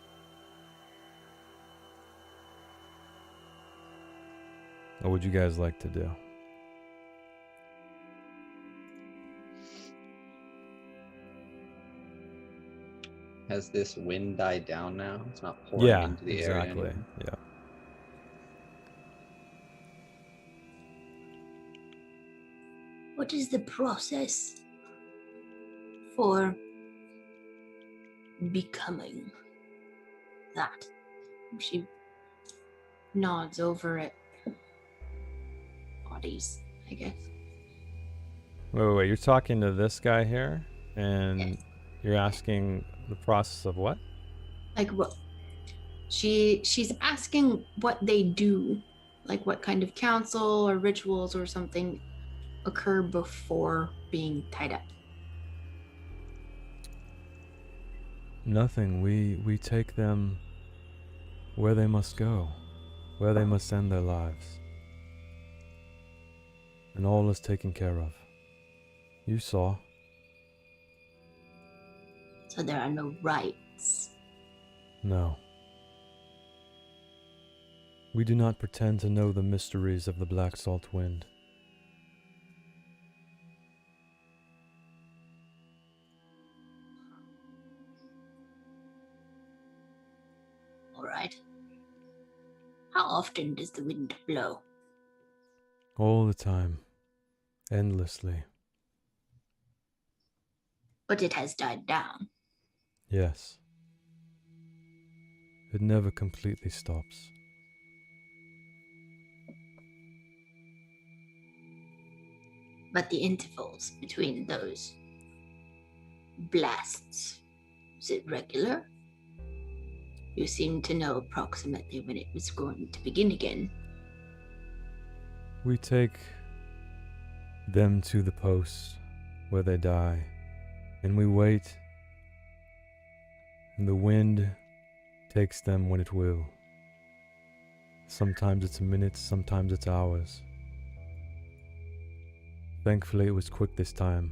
What would you guys like to do? Has this wind died down now? It's not pouring into the area anymore. Yeah. What is the process for becoming that? She nods over at bodies, I guess. Wait. You're talking to this guy here, and you're asking the process of what? Like what? She's asking what they do, like what kind of council or rituals or something occur before being tied up? Nothing. We take them where they must go, where they must end their lives. And all is taken care of. You saw. So there are no rights. No. We do not pretend to know the mysteries of the Black Salt Wind. All right. How often does the wind blow? All the time. Endlessly. But it has died down. Yes. It never completely stops. But the intervals between those blasts, is it regular? You seem to know approximately when it was going to begin again. We take them to the post where they die, and we wait, and the wind takes them when it will. Sometimes it's minutes, sometimes it's hours. Thankfully, it was quick this time.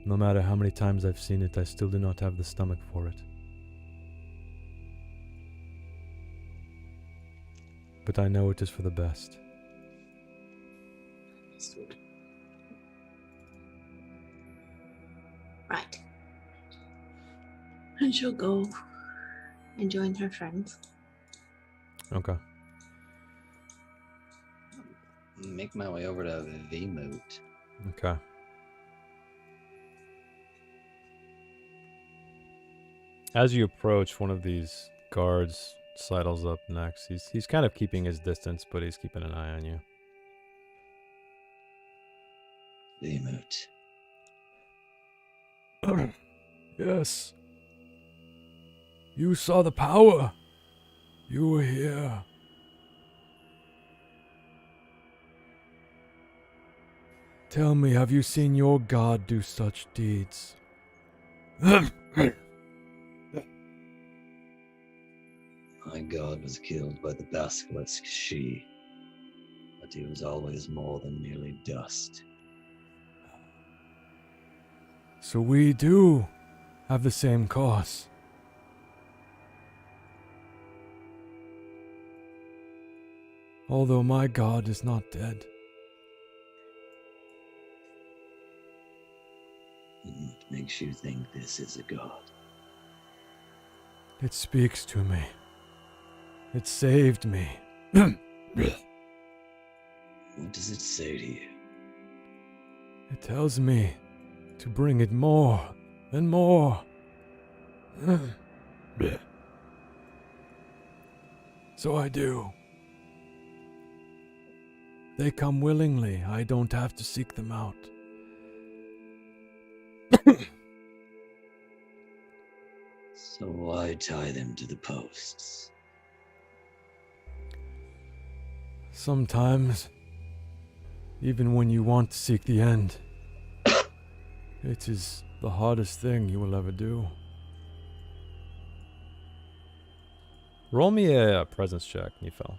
No matter how many times I've seen it, I still do not have the stomach for it. But I know it is for the best. Understood. Right. And she'll go and join her friends. Okay. Make my way over to Vmoot. Okay. As you approach, one of these guards sidles up next. He's kind of keeping his distance, but he's keeping an eye on you. Vmoot. Yes. You saw the power. You were here. Tell me, have you seen your god do such deeds? My god was killed by the basilisk she, but he was always more than merely dust. So we do have the same cause. Although my god is not dead. What makes you think this is a god? It speaks to me. It saved me. What does it say to you? It tells me to bring it more and more. So I do. They come willingly. I don't have to seek them out. So why tie them to the posts? Sometimes, even when you want to seek the end, it is the hardest thing you will ever do. Roll me a presence check, Nifel.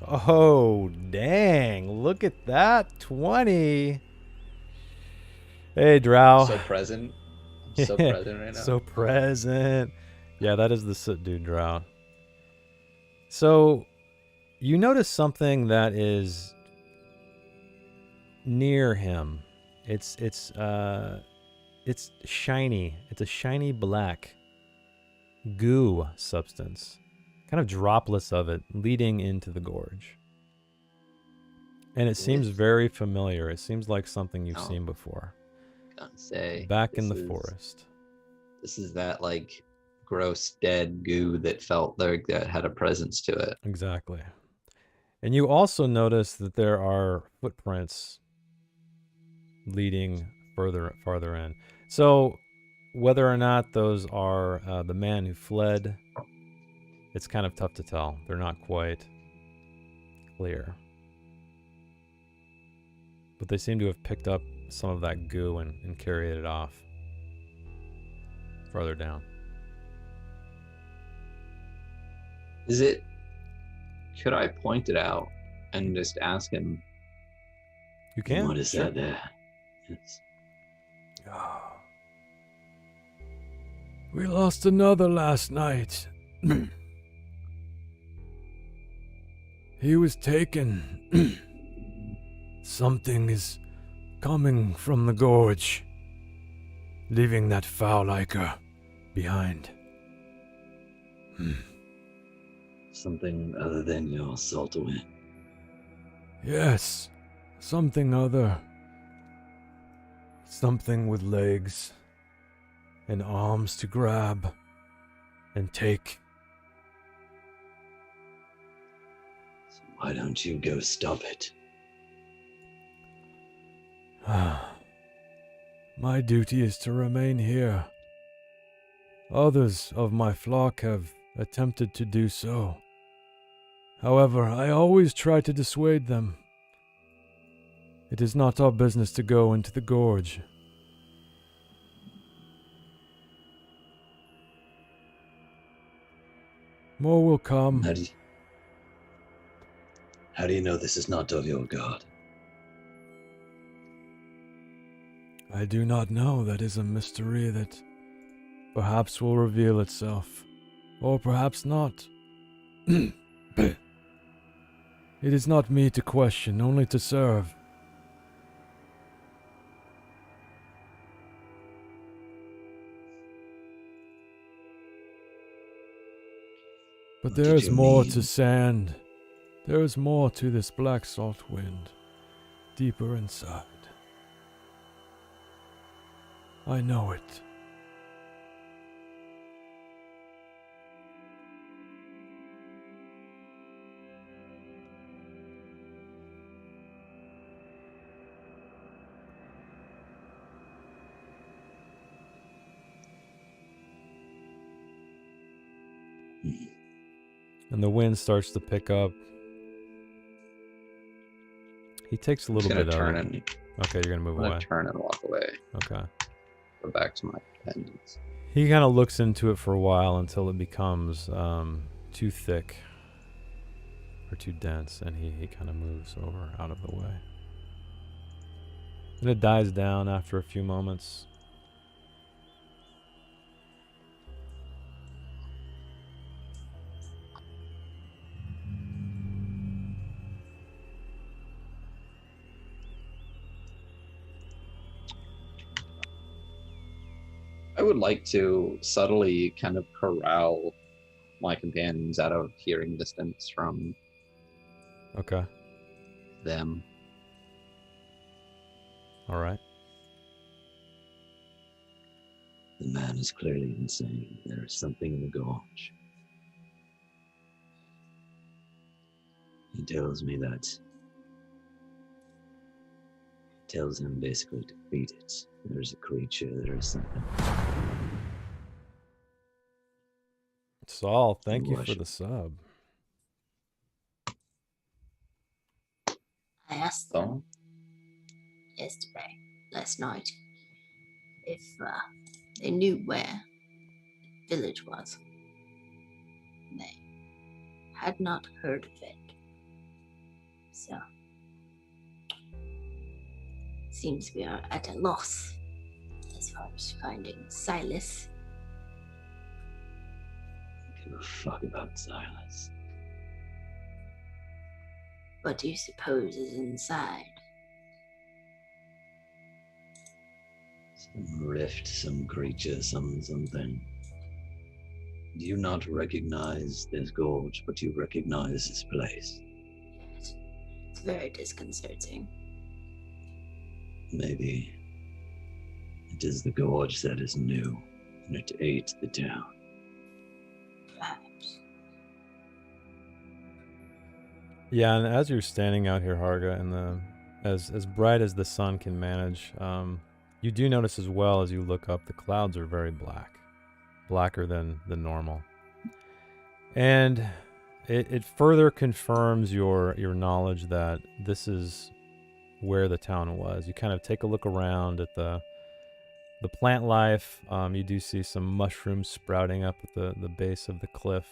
Oh, dang. Look at that. 20. Hey, Drow. So present. I'm so present right now. So present. Yeah, that is the soot dude Drow. So, you notice something that is near him. It's shiny. It's a shiny black goo substance. Kind of droplets of it leading into the gorge. And it seems very familiar. It seems like something you've seen before. Can't say. Back in the forest. This is that like gross dead goo that felt like that had a presence to it. Exactly. And you also notice that there are footprints leading farther in. So whether or not those are the man who fled It's kind of tough to tell. They're not quite clear. But they seem to have picked up some of that goo and carried it off farther down. Is it? Could I point it out and just ask him? You can. What is that there? Yes. Ah. We lost another last night. He was taken. Something is coming from the gorge, leaving that foul ichor behind. Something other than your salt wind. Yes, something other. Something with legs and arms to grab and take. So why don't you go stop it? My duty is to remain here. Others of my flock have attempted to do so. However, I always try to dissuade them. It is not our business to go into the gorge. More will come. How do you know this is not of your god? I do not know. That is a mystery that perhaps will reveal itself, or perhaps not. It is not me to question, only to serve. But there is more to sand. There is more to this black salt wind, deeper inside. I know it. And the wind starts to pick up. He takes a little bit of it. Okay, you're gonna move away. Turn and walk away. Okay. Go back to my pendants. He kind of looks into it for a while until it becomes too thick or too dense, and he kind of moves over out of the way. And it dies down after a few moments. I would like to subtly kind of corral my companions out of hearing distance from Okay. them. All right. The man is clearly insane. There is something in the gorge. He tells me that. Tells him basically to feed it. There's a creature, there is something. Saul, thank you for the sub. I asked them yesterday, last night, if they knew where the village was. They had not heard of it. So, seems we are at a loss as far as finding Silas. I don't give a fuck about Silas. What do you suppose is inside? Some rift, some creature, something. Do you not recognize this gorge, but you recognize this place? Yes, it's very disconcerting. Maybe it is the gorge that is new, and it ate the town. Perhaps. Yeah, and as you're standing out here, Harga, and as bright as the sun can manage, you do notice as well as you look up, the clouds are very black, blacker than normal. And it further confirms your knowledge that this is where the town was. You kind of take a look around at the plant life. You do see some mushrooms sprouting up at the base of the cliff.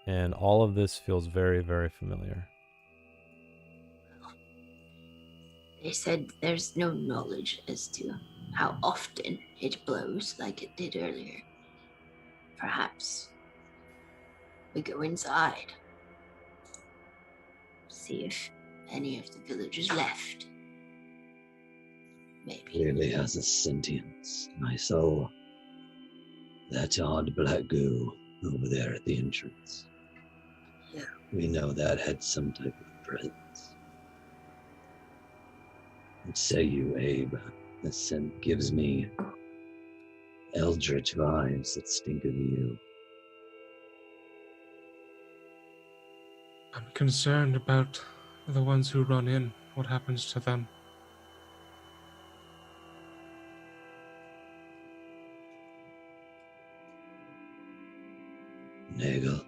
And all of this feels very, very familiar. They said there's no knowledge as to how often it blows like it did earlier. Perhaps we go inside, see if any of the villagers left. Maybe. Clearly has a sentience. I saw that odd black goo over there at the entrance. Yeah. We know that had some type of presence. What say you, Abe? This scent gives me eldritch vibes that stink of you. I'm concerned about the ones who run in. What happens to them? Nagel.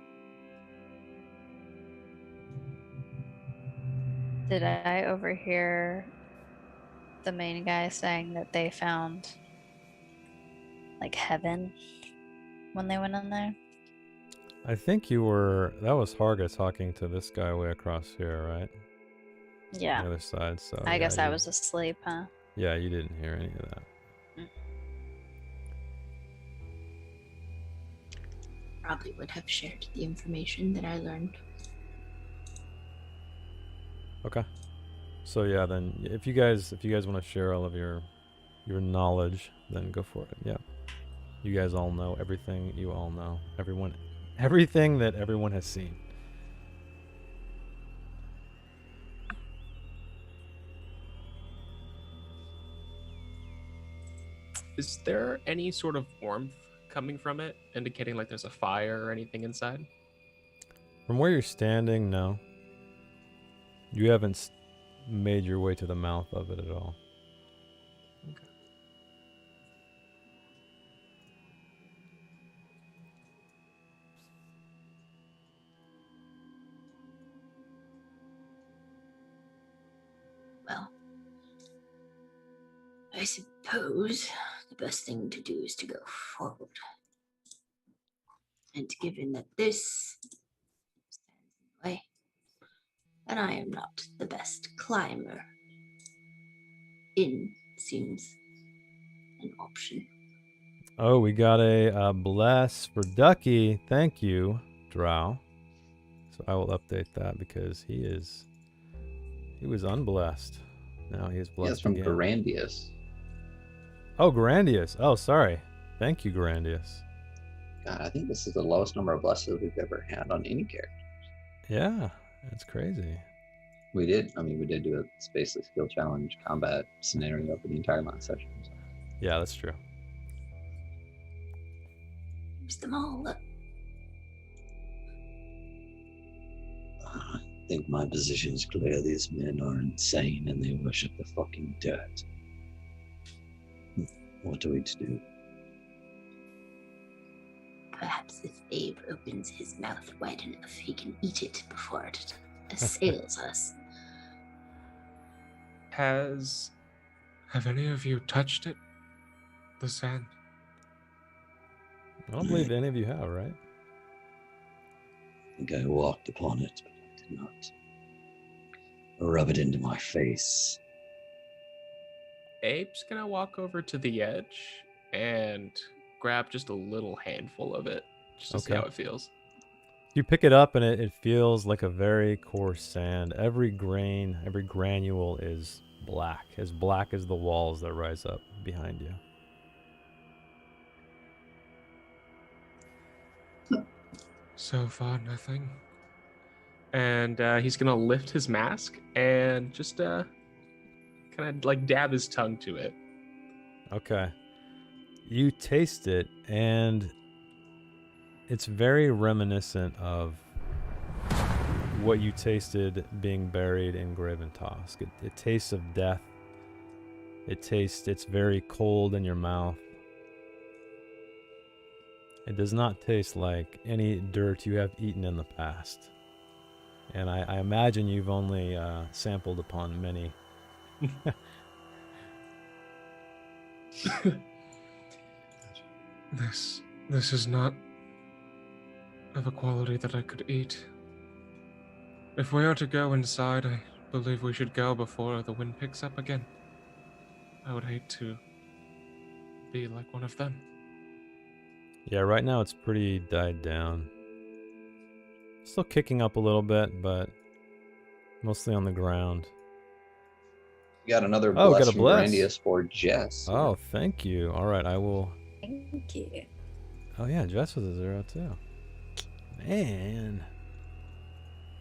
Did I overhear the main guy saying that they found like heaven when they went in there? I think that was Harga talking to this guy way across here, right? On Yeah. the other side, so I yeah, guess I was asleep, huh? Yeah, you didn't hear any of that. Probably would have shared the information that I learned. Okay. So yeah, then if you guys want to share all of your knowledge, then go for it. Yeah. You guys all know everything you all know. Everything that everyone has seen. Is there any sort of warmth coming from it, indicating like there's a fire or anything inside? From where you're standing, no. You haven't made your way to the mouth of it at all. Okay. Well, I suppose the best thing to do is to go forward. And given that this stands in the way, and I am not the best climber, in seems an option. Oh, we got a bless for Ducky. Thank you, Drow. So I will update that because he was unblessed. Now he is blessed Yes, from again. Grandius. Oh, Grandius. Oh, sorry. Thank you, Grandius. God, I think this is the lowest number of blesses we've ever had on any character. Yeah, that's crazy. We did do a space skill challenge combat scenario for the entire last session. So. Yeah, that's true. Use them all up. I think my position is clear. These men are insane and they worship the fucking dirt. What are we to do? Perhaps if Abe opens his mouth wide enough, he can eat it before it assails us. Have any of you touched it? The sand? I don't believe any of you have, right? I think I walked upon it, but I did not rub it into my face. Abe's gonna walk over to the edge and grab just a little handful of it, just to see how it feels. You pick it up and it feels like a very coarse sand. Every grain, every granule is black as the walls that rise up behind you. So far, nothing. And he's gonna lift his mask and just kind of like dab his tongue to it. Okay. You taste it, and it's very reminiscent of what you tasted being buried in Graven Tusk. It tastes of death. It's very cold in your mouth. It does not taste like any dirt you have eaten in the past. And I imagine you've only sampled upon many. This is not of a quality that I could eat. If we are to go inside, I believe we should go before the wind picks up again. I would hate to be like one of them. Yeah, right now it's pretty died down. Still kicking up a little bit, but mostly on the ground. We got another Oh, bless got a from bless. Grandius for Jess. Oh, thank you. All right, I will. Thank you. Oh yeah, Jess was a 0 too. Man,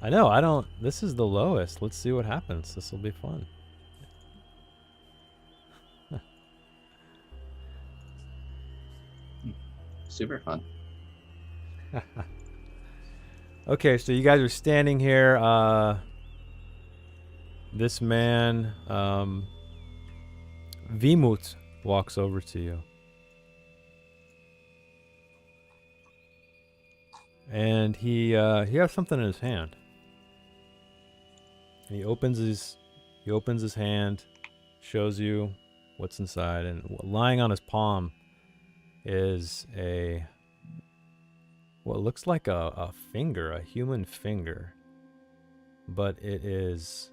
I know. I don't. This is the lowest. Let's see what happens. This will be fun. Super fun. Okay, so you guys are standing here. This man, Vimut, walks over to you. And he has something in his hand. And he opens his hand, shows you what's inside, and lying on his palm is what looks like a finger, a human finger, but it is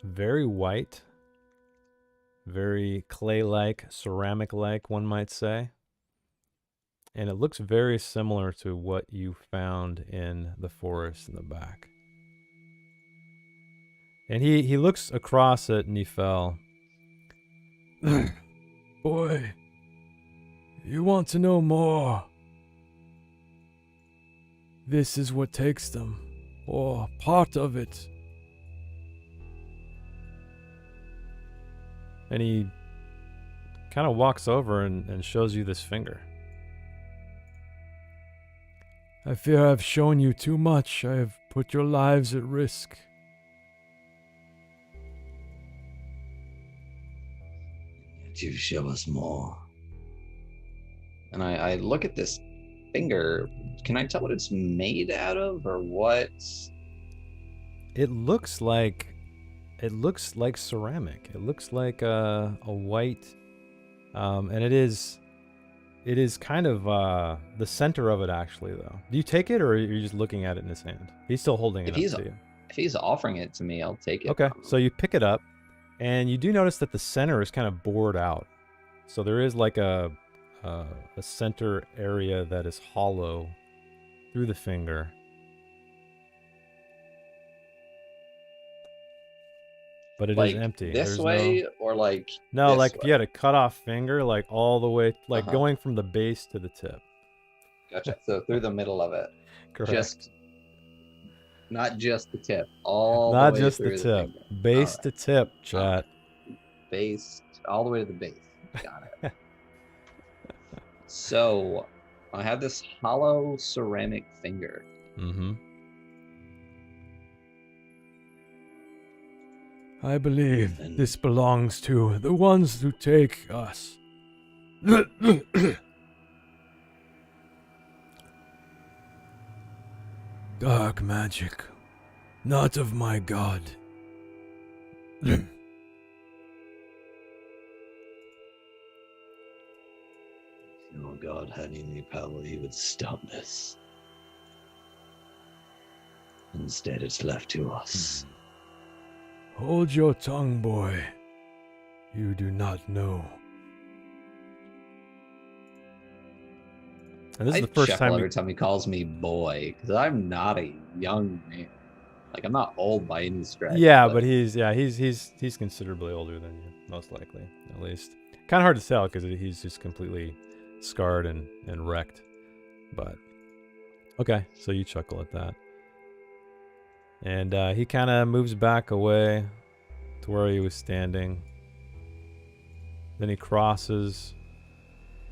very white, very clay-like, ceramic-like, one might say. And it looks very similar to what you found in the forest in the back. And he looks across at Nifel. Boy, you want to know more? This is what takes them, or part of it. And he kind of walks over and shows you this finger. I fear I've shown you too much. I have put your lives at risk. Yet you show us more. And I look at this finger. Can I tell what it's made out of, or what? It looks like ceramic. It looks like a white, and it is kind of the center of it actually though. Do you take it, or are you just looking at it in his hand? He's still holding it up to you. If he's offering it to me, I'll take it. Okay, so you pick it up, and you do notice that the center is kind of bored out. So there is like a center area that is hollow through the finger. But it is empty. This There's way, or like no, this like way? if you had a cut off finger, like all the way, like Uh-huh. going from the base to the tip. Gotcha. So through the middle of it. Correct. Not just the tip. All Not the way just the through tip. finger. Base All to tip, chat. Alright. Base all the way to the base. Got it. So I have this hollow ceramic finger. Mm-hmm. I believe this belongs to the ones who take us. Dark magic, not of my god. If your god had any power, he would stop this. Instead, it's left to us. Hold your tongue, boy. You do not know. And this is I the first chuckle time every time he calls me boy, because I'm not a young man. Like, I'm not old by any stretch. Yeah, but he's considerably older than you, most likely, at least. Kind of hard to tell because he's just completely scarred and wrecked. But okay, so you chuckle at that, and he kind of moves back away to where he was standing. Then he crosses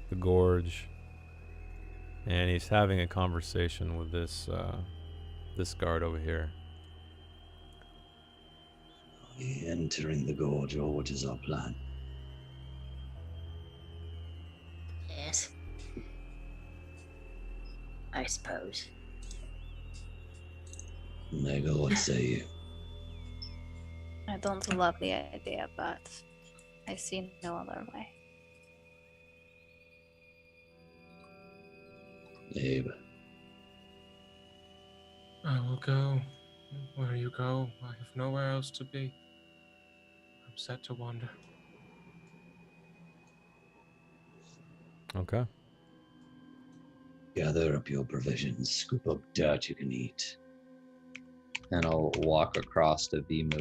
the gorge, and he's having a conversation with this guard over here. Are we entering the gorge, or what is our plan? Yes. I suppose. Mega, what say you? I don't love the idea, but I see no other way. Abe, I will go where you go. I have nowhere else to be. I'm set to wander. Okay. gather up your provisions, scoop up dirt you can eat. And I'll walk across to Vimu.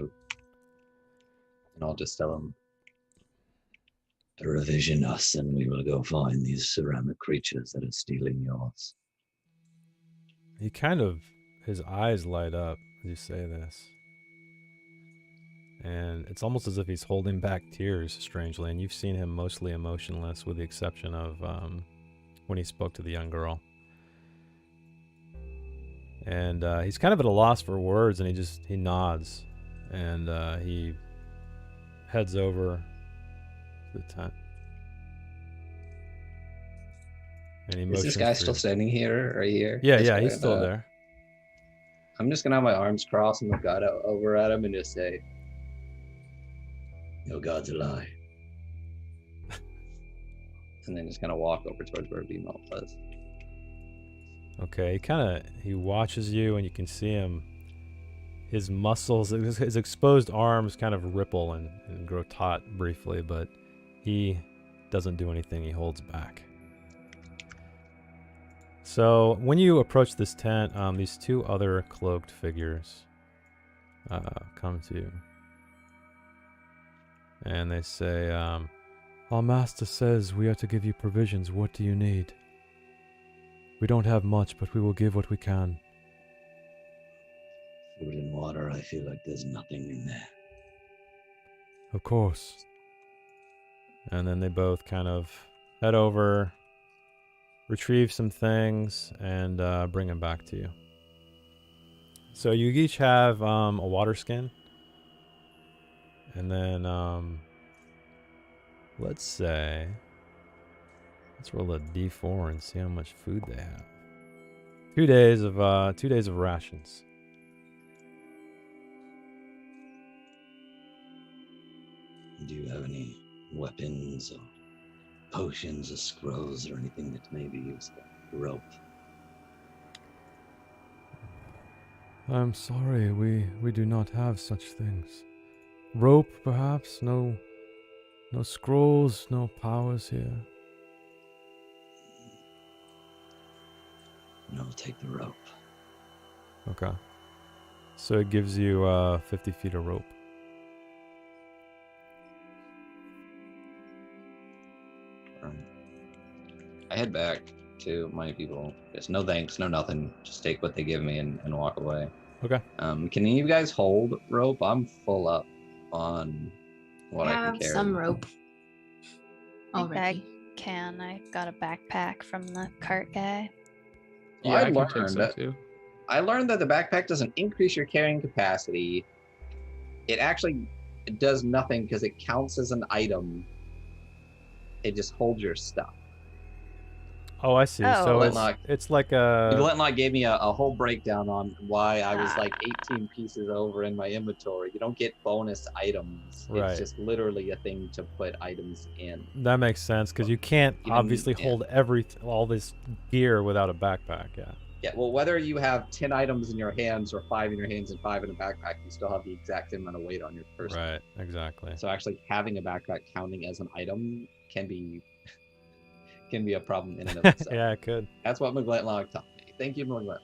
And I'll just tell him, Provision us, and we will go find these ceramic creatures that are stealing yours. He kind of, his eyes light up as you say this. And it's almost as if he's holding back tears, strangely. And you've seen him mostly emotionless, with the exception of when he spoke to the young girl. And he's kind of at a loss for words, and he nods. And he heads over to the tent. And he is this motions guy for still you. standing here or here? Yeah, This yeah, guy, he's still there. I'm just gonna have my arms crossed and look out over at him and just say, Your God's a lie. and then just kind of walk over towards where Vimu was. Okay, he watches you, and you can see him, his muscles, his exposed arms kind of ripple and grow taut briefly, but he doesn't do anything. He holds back. So when you approach this tent, these two other cloaked figures come to you. And they say, our master says we are to give you provisions. What do you need? We don't have much, but we will give what we can. Food and water, I feel like there's nothing in there. Of course. And then they both kind of head over, retrieve some things, and bring them back to you. So you each have a water skin. And then, let's roll a d4 and see how much food they have. 2 days of rations. Do you have any weapons or potions or scrolls or anything that may be useful? Rope. I'm sorry, we do not have such things. Rope, perhaps? No scrolls, no powers here. And I'll take the rope. Okay. So it gives you 50 feet of rope. I head back to my people. Just no thanks, no nothing. Just take what they give me and walk away. Okay. Can you guys hold rope? I'm full up on what I can have carry. some rope I think already. I can. I got a backpack from the cart guy. Well, Yeah, I I can learned take some that- too. I learned that the backpack doesn't increase your carrying capacity. It actually does nothing because it counts as an item. It just holds your stuff. Oh, I see. Oh. So Glintlock. it's like Glintlock gave me a whole breakdown on why I was like Ah. 18 pieces over in my inventory. You don't get bonus items. Right. It's just literally a thing to put items in. that makes sense because you can't Even- obviously yeah. hold all this gear without a backpack. Yeah. Yeah, well, whether you have 10 items in your hands or 5 in your hands and 5 in a backpack, you still have the exact same amount of weight on your person. Right. Exactly. So actually having a backpack counting as an item can be a problem in and of itself. Yeah, it could. That's what McGlintlock taught me. Thank you, McGlintlock.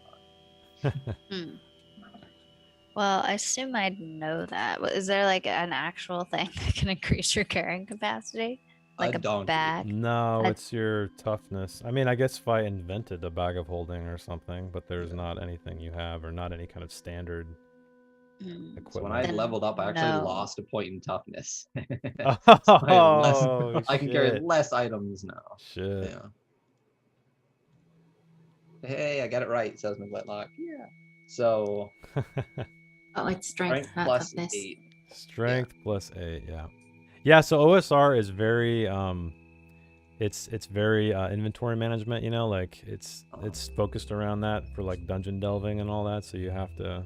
Well, I assume I'd know that. Is there like an actual thing that can increase your carrying capacity? Like a donkey. bag? No, I- it's your toughness. I mean, I guess if I invented a bag of holding or something, but there's not anything you have, or not any kind of standard Hmm. equipment. So when I Then leveled up, I actually no. lost a point in toughness. Oh, I can carry shit. less items now. Shit. Yeah. Hey, I got it right, says McGlintlock. Yeah. So Oh, it's strength, not plus toughness. 8. Strength plus 8, yeah. Yeah, so OSR is very it's very inventory management, you know, like it's focused around that for like dungeon delving and all that, so you have to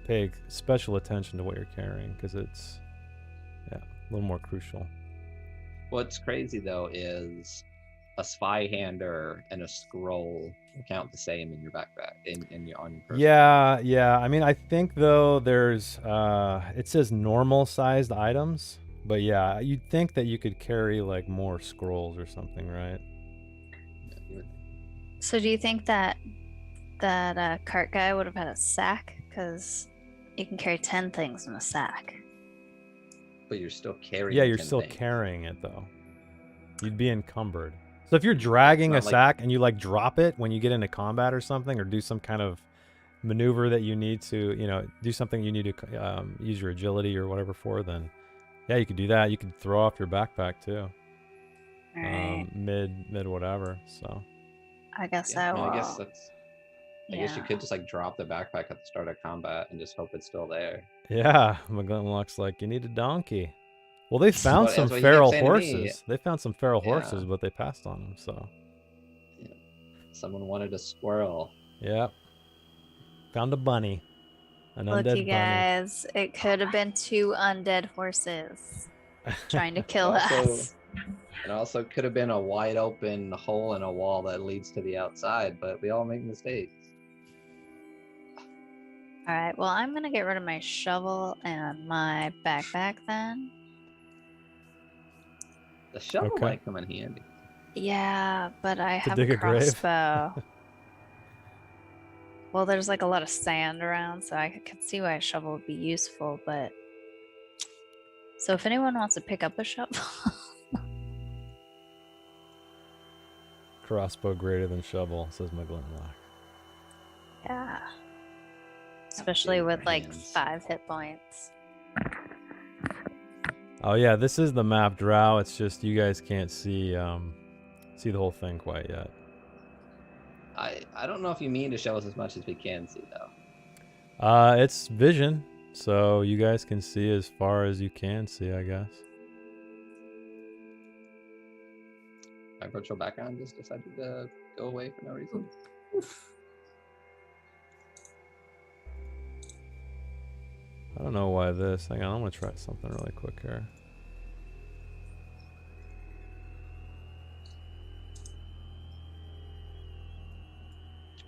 pay special attention to what you're carrying because it's a little more crucial. What's crazy though is a spy hander and a scroll count the same in your backpack in your on your person. Yeah. I mean, I think though there's it says normal sized items, but yeah, you'd think that you could carry like more scrolls or something, right? So do you think that cart guy would have had a sack? Because you can carry 10 things in a sack. But you're still carrying. Yeah, you're 10 still things. carrying it though. You'd be encumbered. So if you're dragging a sack and you like drop it when you get into combat or something, or do some kind of maneuver that you need to, you know, do something you need to use your agility or whatever for, then yeah, you could do that. You could throw off your backpack too. Right. Mid whatever. So I guess I I will. guess that's. I guess you could just like drop the backpack at the start of combat and just hope it's still there. yeah, McGlinlock's like, you need a donkey. Well, they found Well, some that's what he kept feral saying to me. horses. They found some feral Yeah. horses, but they passed on them. So Yeah. Someone wanted a squirrel. yeah, found a bunny, an Look, undead you guys, it could have been 2 undead horses trying to kill us. It also could have been a wide open hole in a wall that leads to the outside, but we all make mistakes. All right, well, I'm going to get rid of my shovel and my backpack then. The shovel Okay. might come in handy. Yeah, but I have dig a a grave? crossbow. Well, there's like a lot of sand around, so I could see why a shovel would be useful, but... So if anyone wants to pick up a shovel... Crossbow greater than shovel, says McGlinlock. Yeah. Especially with like hands. 5 hit points. Oh yeah, this is the map Drow. It's just you guys can't see the whole thing quite yet. I don't know if you mean to show us as much as we can see though. It's vision, so you guys can see as far as you can see, I guess. My virtual background just decided to go away for no reason. I don't know why this. Hang on, I'm gonna try something really quick here.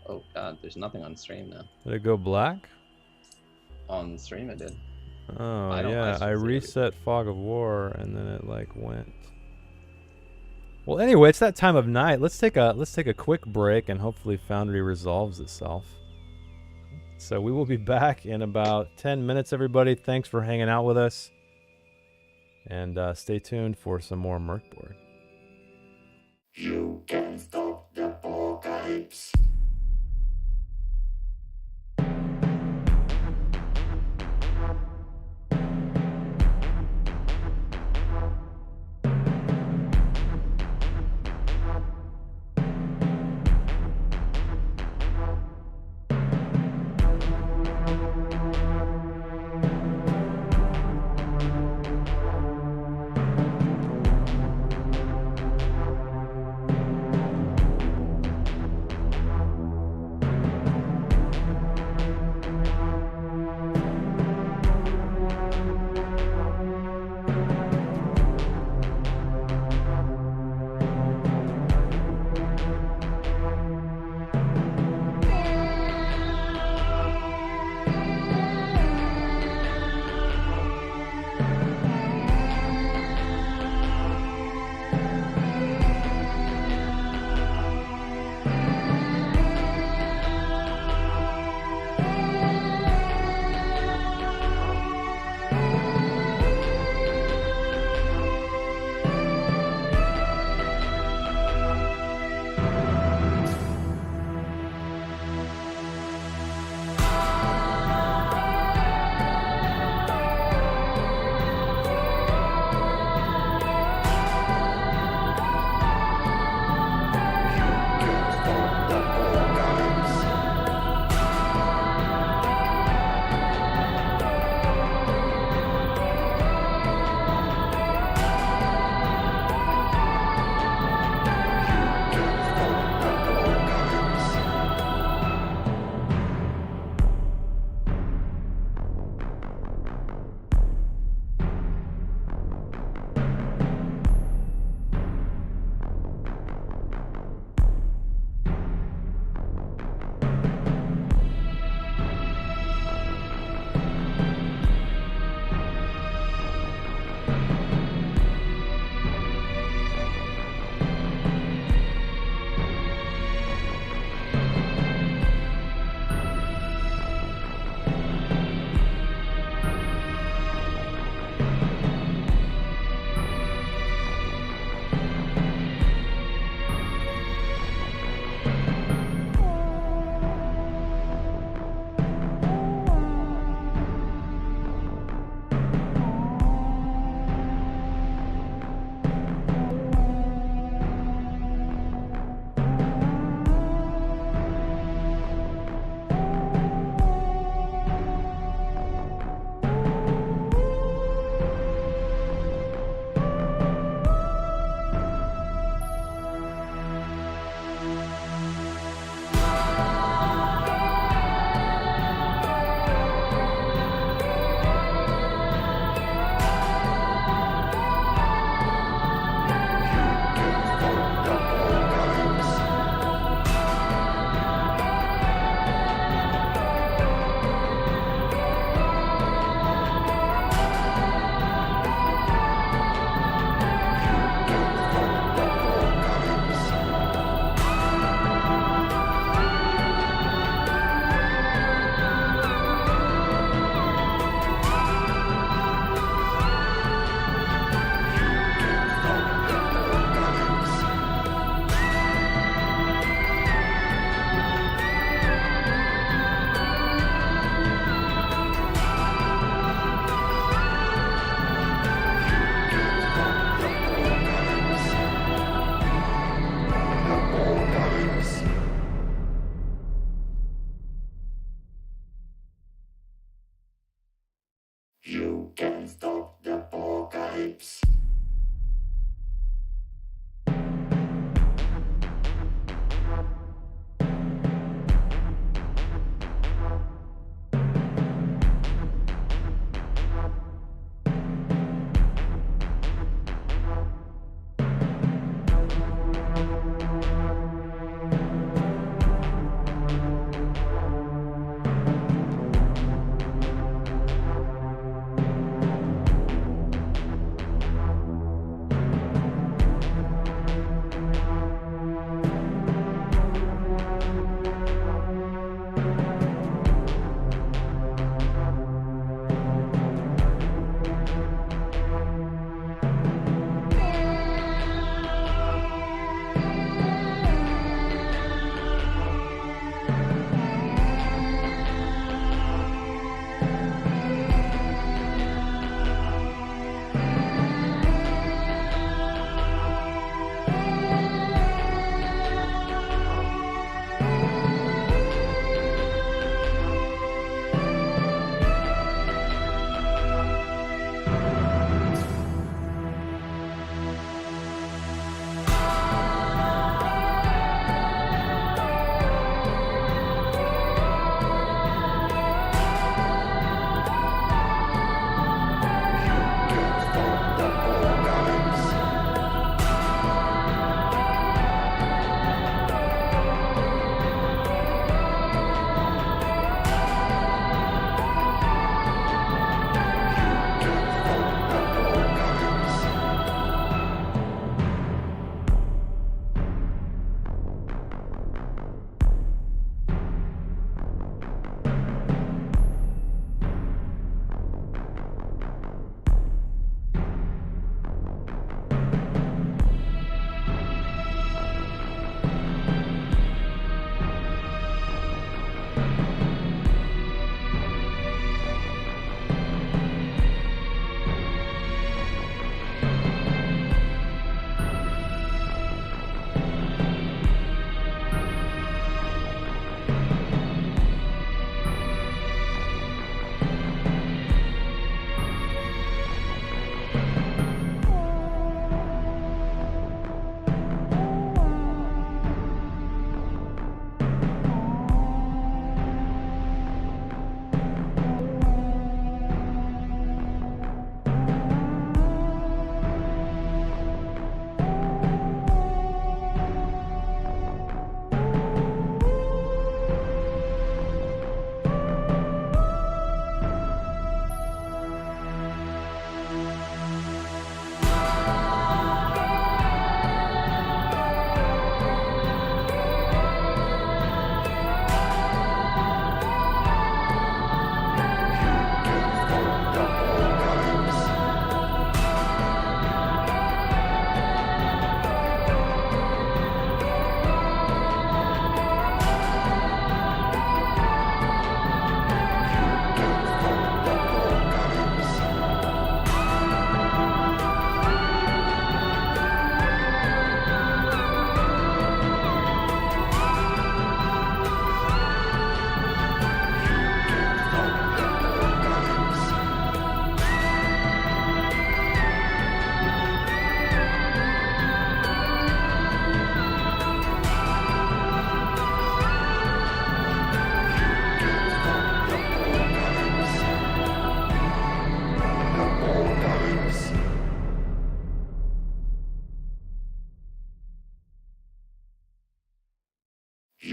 Oh god, there's nothing on stream now. Did it go black? On stream it did. Oh I don't yeah, actually I see it. reset Fog of War and then it like went. Well, anyway, it's that time of night. Let's take a quick break and hopefully Foundry resolves itself. So we will be back in about 10 minutes, everybody. Thanks for hanging out with us. And stay tuned for some more Mork Borg. You can stop the apocalypse.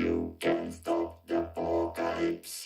You can stop the apocalypse.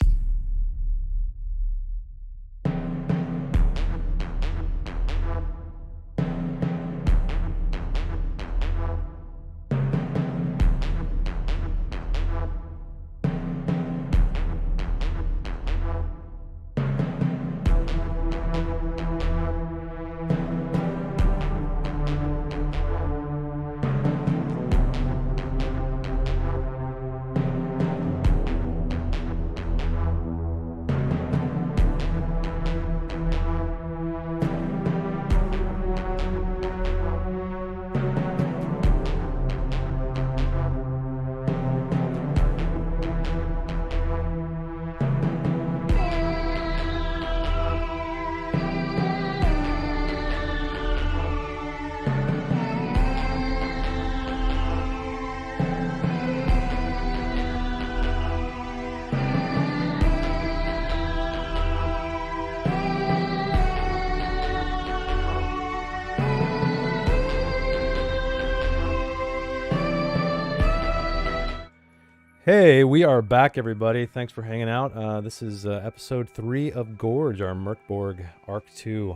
Hey, we are back, everybody. Thanks for hanging out. This is episode 3 of Gorge, our Mork Borg Arc 2.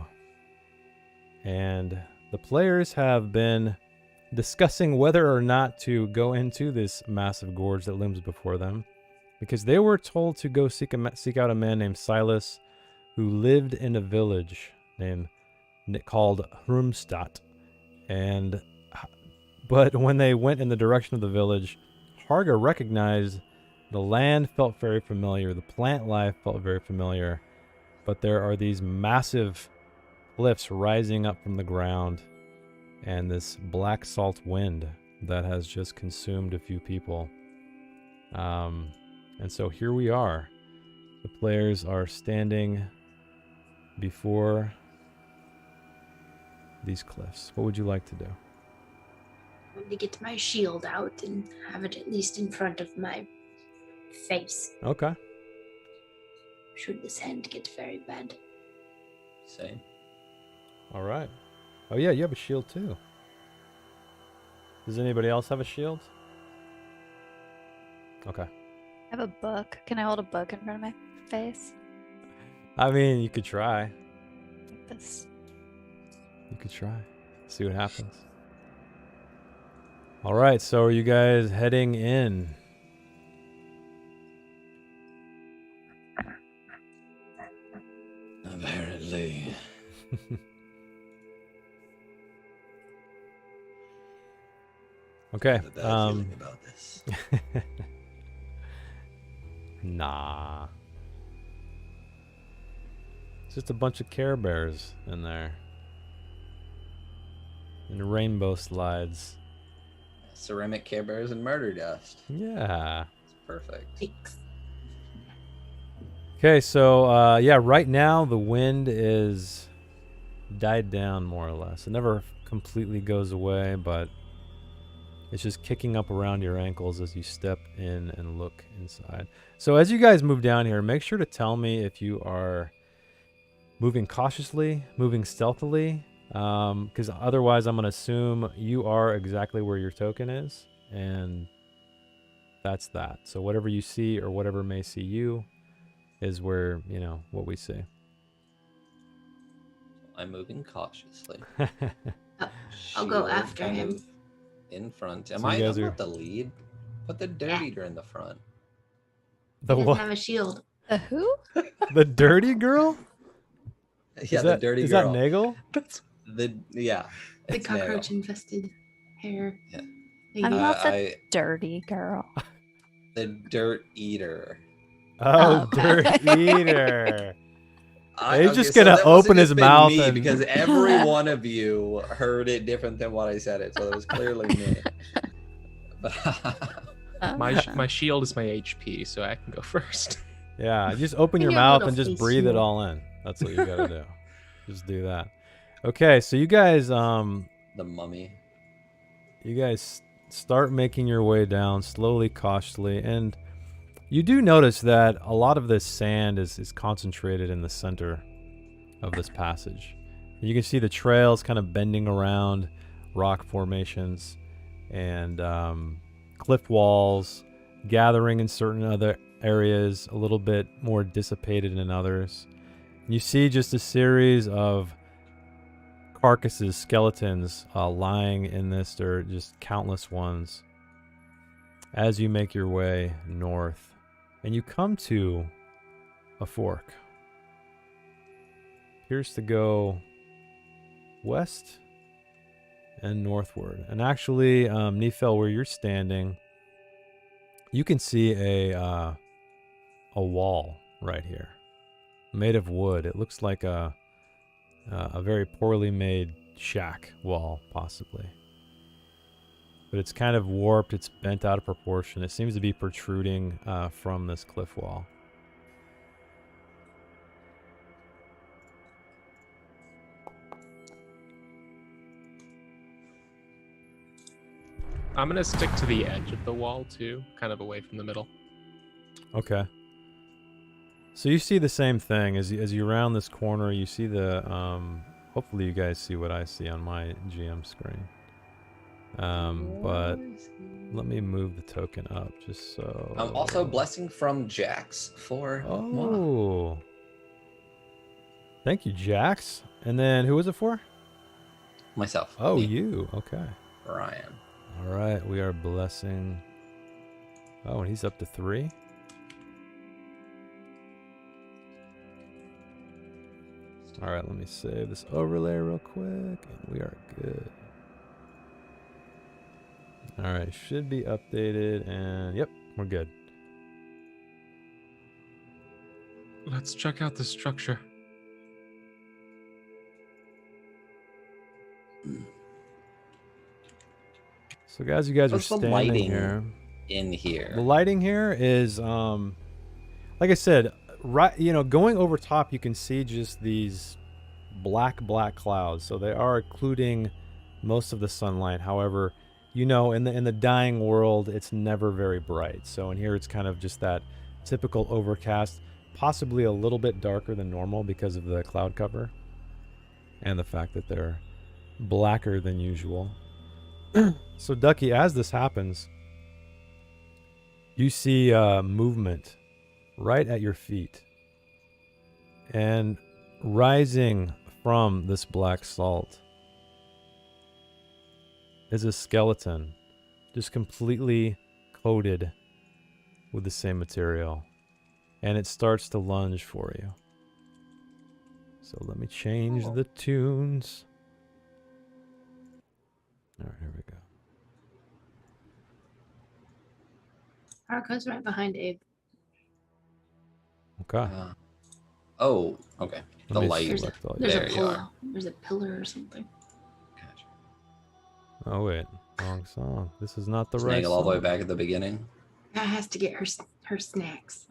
And the players have been discussing whether or not to go into this massive gorge that looms before them, because they were told to go seek out a man named Silas, who lived in a village called Hrumstadt. But when they went in the direction of the village, Harga recognized the land felt very familiar, the plant life felt very familiar, but there are these massive cliffs rising up from the ground and this black salt wind that has just consumed a few people. And so here we are. The players are standing before these cliffs. What would you like to do? I'm going to get my shield out and have it at least in front of my face. Okay. Should this hand get very bad. Same. All right. Oh yeah, you have a shield too. Does anybody else have a shield? Okay. I have a book. Can I hold a book in front of my face? I mean, you could try. Like this. You could try. See what happens. All right, so are you guys heading in? Apparently. Okay. I have a bad feeling about this. Nah. It's just a bunch of Care Bears in there. And rainbow slides. Ceramic Care Bears and murder dust. Yeah. It's perfect. Thanks. Okay, so yeah, right now the wind is died down more or less. It never completely goes away, but it's just kicking up around your ankles as you step in and look inside. So as you guys move down here, make sure to tell me if you are moving cautiously, moving stealthily, because otherwise I'm going to assume you are exactly where your token is, and that's that. So whatever you see or whatever may see you is where, you know, what we see. I'm moving cautiously. I'll go Shield after kind him. of in front. Am So you I guys I'm are- not the lead? Put the dirt eater in the front. The He doesn't what? have a shield. The who? The dirty girl? Yeah, Is the that, dirty is girl. that Nagel? Yeah. The it's Nagel. cockroach infested hair. Yeah. Lady. I'm not the I- dirty girl. The dirt eater. Oh, Oh. dirt eater. He's okay, just so gonna that wasn't open his just been mouth me, and- because every one of you heard it different than what I said it, so it was clearly me. My shield is my HP, so I can go first. Yeah, just open your And your mouth little and just face breathe it shield. all in. That's what you gotta do. Just do that. Okay, so you guys The mummy. start making your way down slowly, cautiously, and you do notice that a lot of this sand is concentrated in the center of this passage. You can see the trails kind of bending around rock formations and cliff walls gathering in certain other areas, a little bit more dissipated in others. You see just a series of carcasses, skeletons lying in this dirt, just countless ones, as you make your way north. And you come to a fork. Appears to go west and northward. And actually, Nefel, where you're standing, you can see a wall right here, made of wood. It looks like a very poorly made shack wall, possibly. But it's kind of warped. It's bent out of proportion. It seems to be protruding from this cliff wall. I'm gonna stick to the edge of the wall too, kind of away from the middle. Okay. So you see the same thing as you round this corner. You see the hopefully you guys see what I see on my GM screen. But let me move the token up just so. Also blessing from Jax for. Oh. Thank you, Jax. And then who was it for? Myself. Oh, Me. you. Okay. Ryan. All right, we are blessing. Oh, and he's up to 3. All right, let me save this overlay real quick, and we are good. All right, should be updated, and yep, we're good. Let's check out the structure. So guys, you guys What's are the standing lighting here. in here? The lighting here is, like I said, right. Going over top, you can see just these black clouds. So they are occluding most of the sunlight. However, in the dying world, it's never very bright. So in here, it's kind of just that typical overcast, possibly a little bit darker than normal because of the cloud cover and the fact that they're blacker than usual. So Ducky, as this happens, you see movement right at your feet, and rising from this black salt is a skeleton, just completely coated with the same material, and it starts to lunge for you. So let me change the tunes. All right, here we go. Arco's right behind Abe. Okay. Oh, okay. Let The me light. select all There's There a you pillar. are. There's a pillar or something. Gotcha. Oh wait, wrong song. This is not the right Snaggle all the way song. back at the beginning. That has to get her snacks.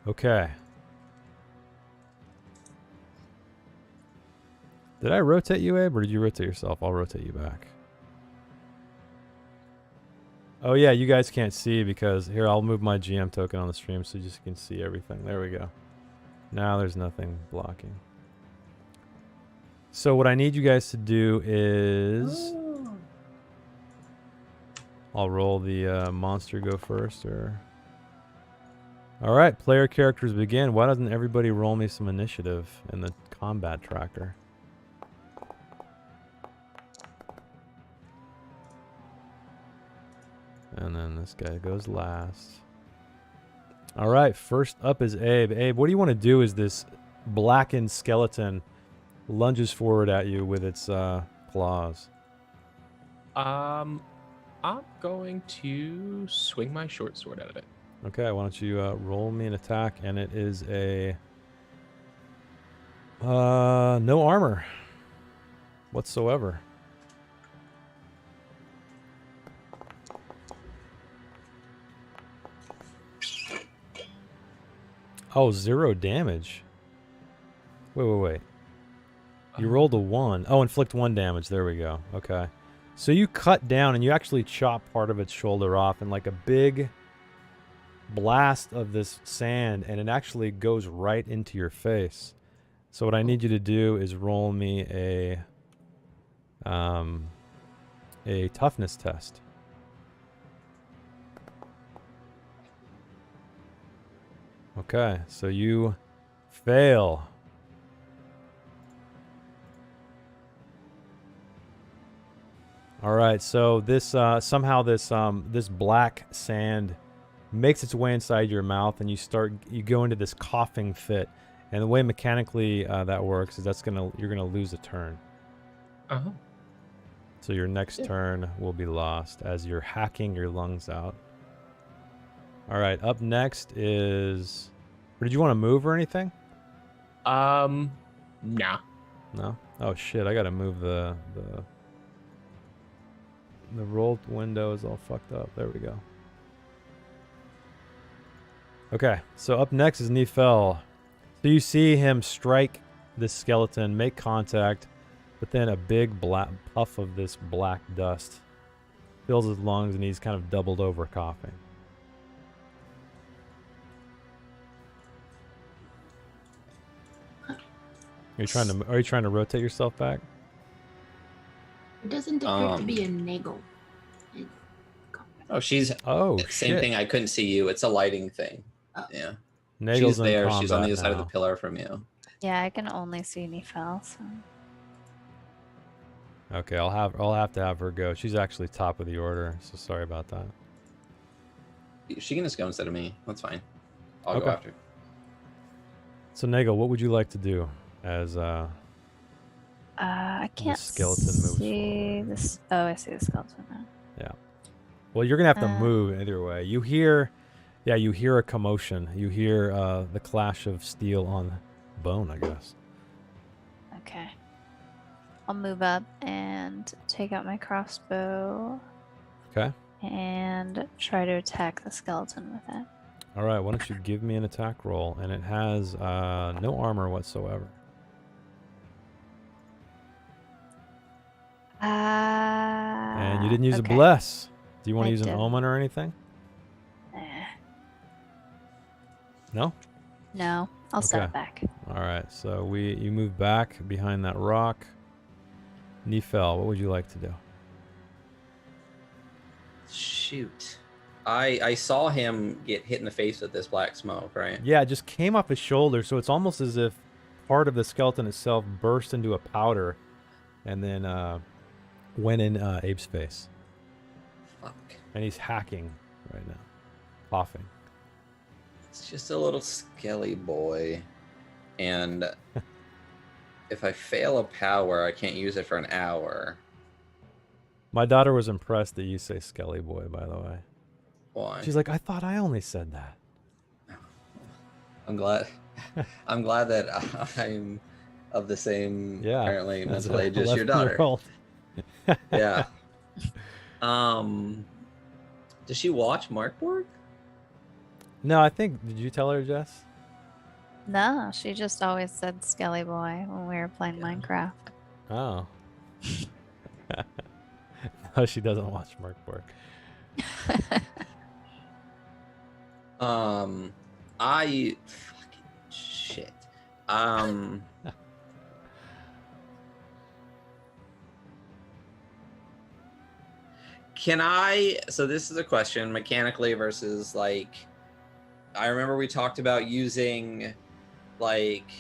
Okay. Did I rotate you, Abe, or did you rotate yourself? I'll rotate you back. Oh yeah, you guys can't see because here, I'll move my GM token on the stream so you just can see everything. There we go. Now there's nothing blocking. So what I need you guys to do is... I'll roll the monster go first, or... Alright, player characters begin. Why doesn't everybody roll me some initiative in the combat tracker? And then this guy goes last. Alright, first up is Abe. Abe, what do you want to do as this blackened skeleton lunges forward at you with its claws? I'm going to swing my short sword at it. Okay, why don't you roll me an attack, and it is a... no armor whatsoever. Oh, 0 damage. Wait. You rolled a 1. Oh, inflict 1 damage. There we go. Okay. So you cut down and you actually chop part of its shoulder off, and like a big blast of this sand, and it actually goes right into your face. So what I need you to do is roll me a a toughness test. Okay, so you fail. All right, so this somehow this black sand makes its way inside your mouth, and you go into this coughing fit. And the way mechanically that works is you're gonna lose a turn. Oh. So your next turn will be lost as you're hacking your lungs out. All right, up next is. Did you want to move or anything? Nah. No. Oh shit! I gotta move the rolled window is all fucked up. There we go. Okay, so up next is Nephel. So you see him strike this skeleton, make contact, but then a big black puff of this black dust fills his lungs, and he's kind of doubled over, coughing. Are you trying to rotate yourself back? It doesn't appear to be a nagel. Oh, she's Oh, same shit. thing. I couldn't see you. It's a lighting thing. Oh. Yeah. Nagel's She's in there. She's on the combat other side of the now. pillar from you. Yeah, I can only see Nephel, so. Okay, I'll have to have her go. She's actually top of the order, so sorry about that. She can just go instead of me. That's fine. I'll Okay. go after. So Nagel, what would you like to do as I can't skeleton moves see forward. this. Oh, I see the skeleton now. Yeah. Well, you're gonna have to move either way. You hear a commotion. You hear the clash of steel on bone, I guess. Okay. I'll move up and take out my crossbow Okay. and try to attack the skeleton with it. All right. Why don't you give me an attack roll? And it has no armor whatsoever. And you didn't use okay. a bless. Do you want to I use an didn't. omen or anything? No? No, I'll Okay. step back. All right. So you move back behind that rock. Nephel, what would you like to do? Shoot. I saw him get hit in the face with this black smoke, right? Yeah, it just came off his shoulder, so it's almost as if part of the skeleton itself burst into a powder and then went in Abe's face. Fuck. And he's hacking right now, coughing. It's just a little skelly boy. And if I fail a power, I can't use it for an hour. My daughter was impressed that you say Skelly Boy, by the way. Why? She's like, I thought I only said that. I'm glad. I'm glad that I'm of the same apparently as mental a age as your daughter. 11-year-old. Yeah. Does she watch Mork Borg? No, I think, did you tell her, Jess? No, she just always said Skelly Boy when we were playing Minecraft. Oh. No, she doesn't watch Mork Borg. I fucking shit. Can I? So this is a question mechanically versus like. I remember we talked about using, like,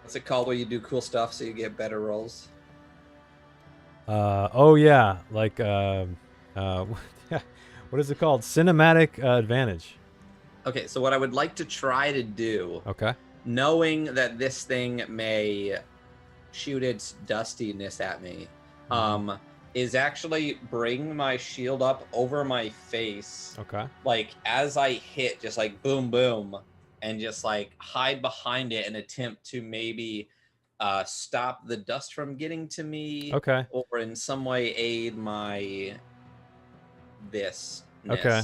what's it called where you do cool stuff so you get better rolls? Oh yeah, like what is it called? Cinematic advantage. Okay, so what I would like to try to do, Okay. knowing that this thing may shoot its dustiness at me, is actually bring my shield up over my face. Okay. Like as I hit, just like boom, boom, and just like hide behind it and attempt to maybe stop the dust from getting to me. Okay. Or in some way aid my this. Okay.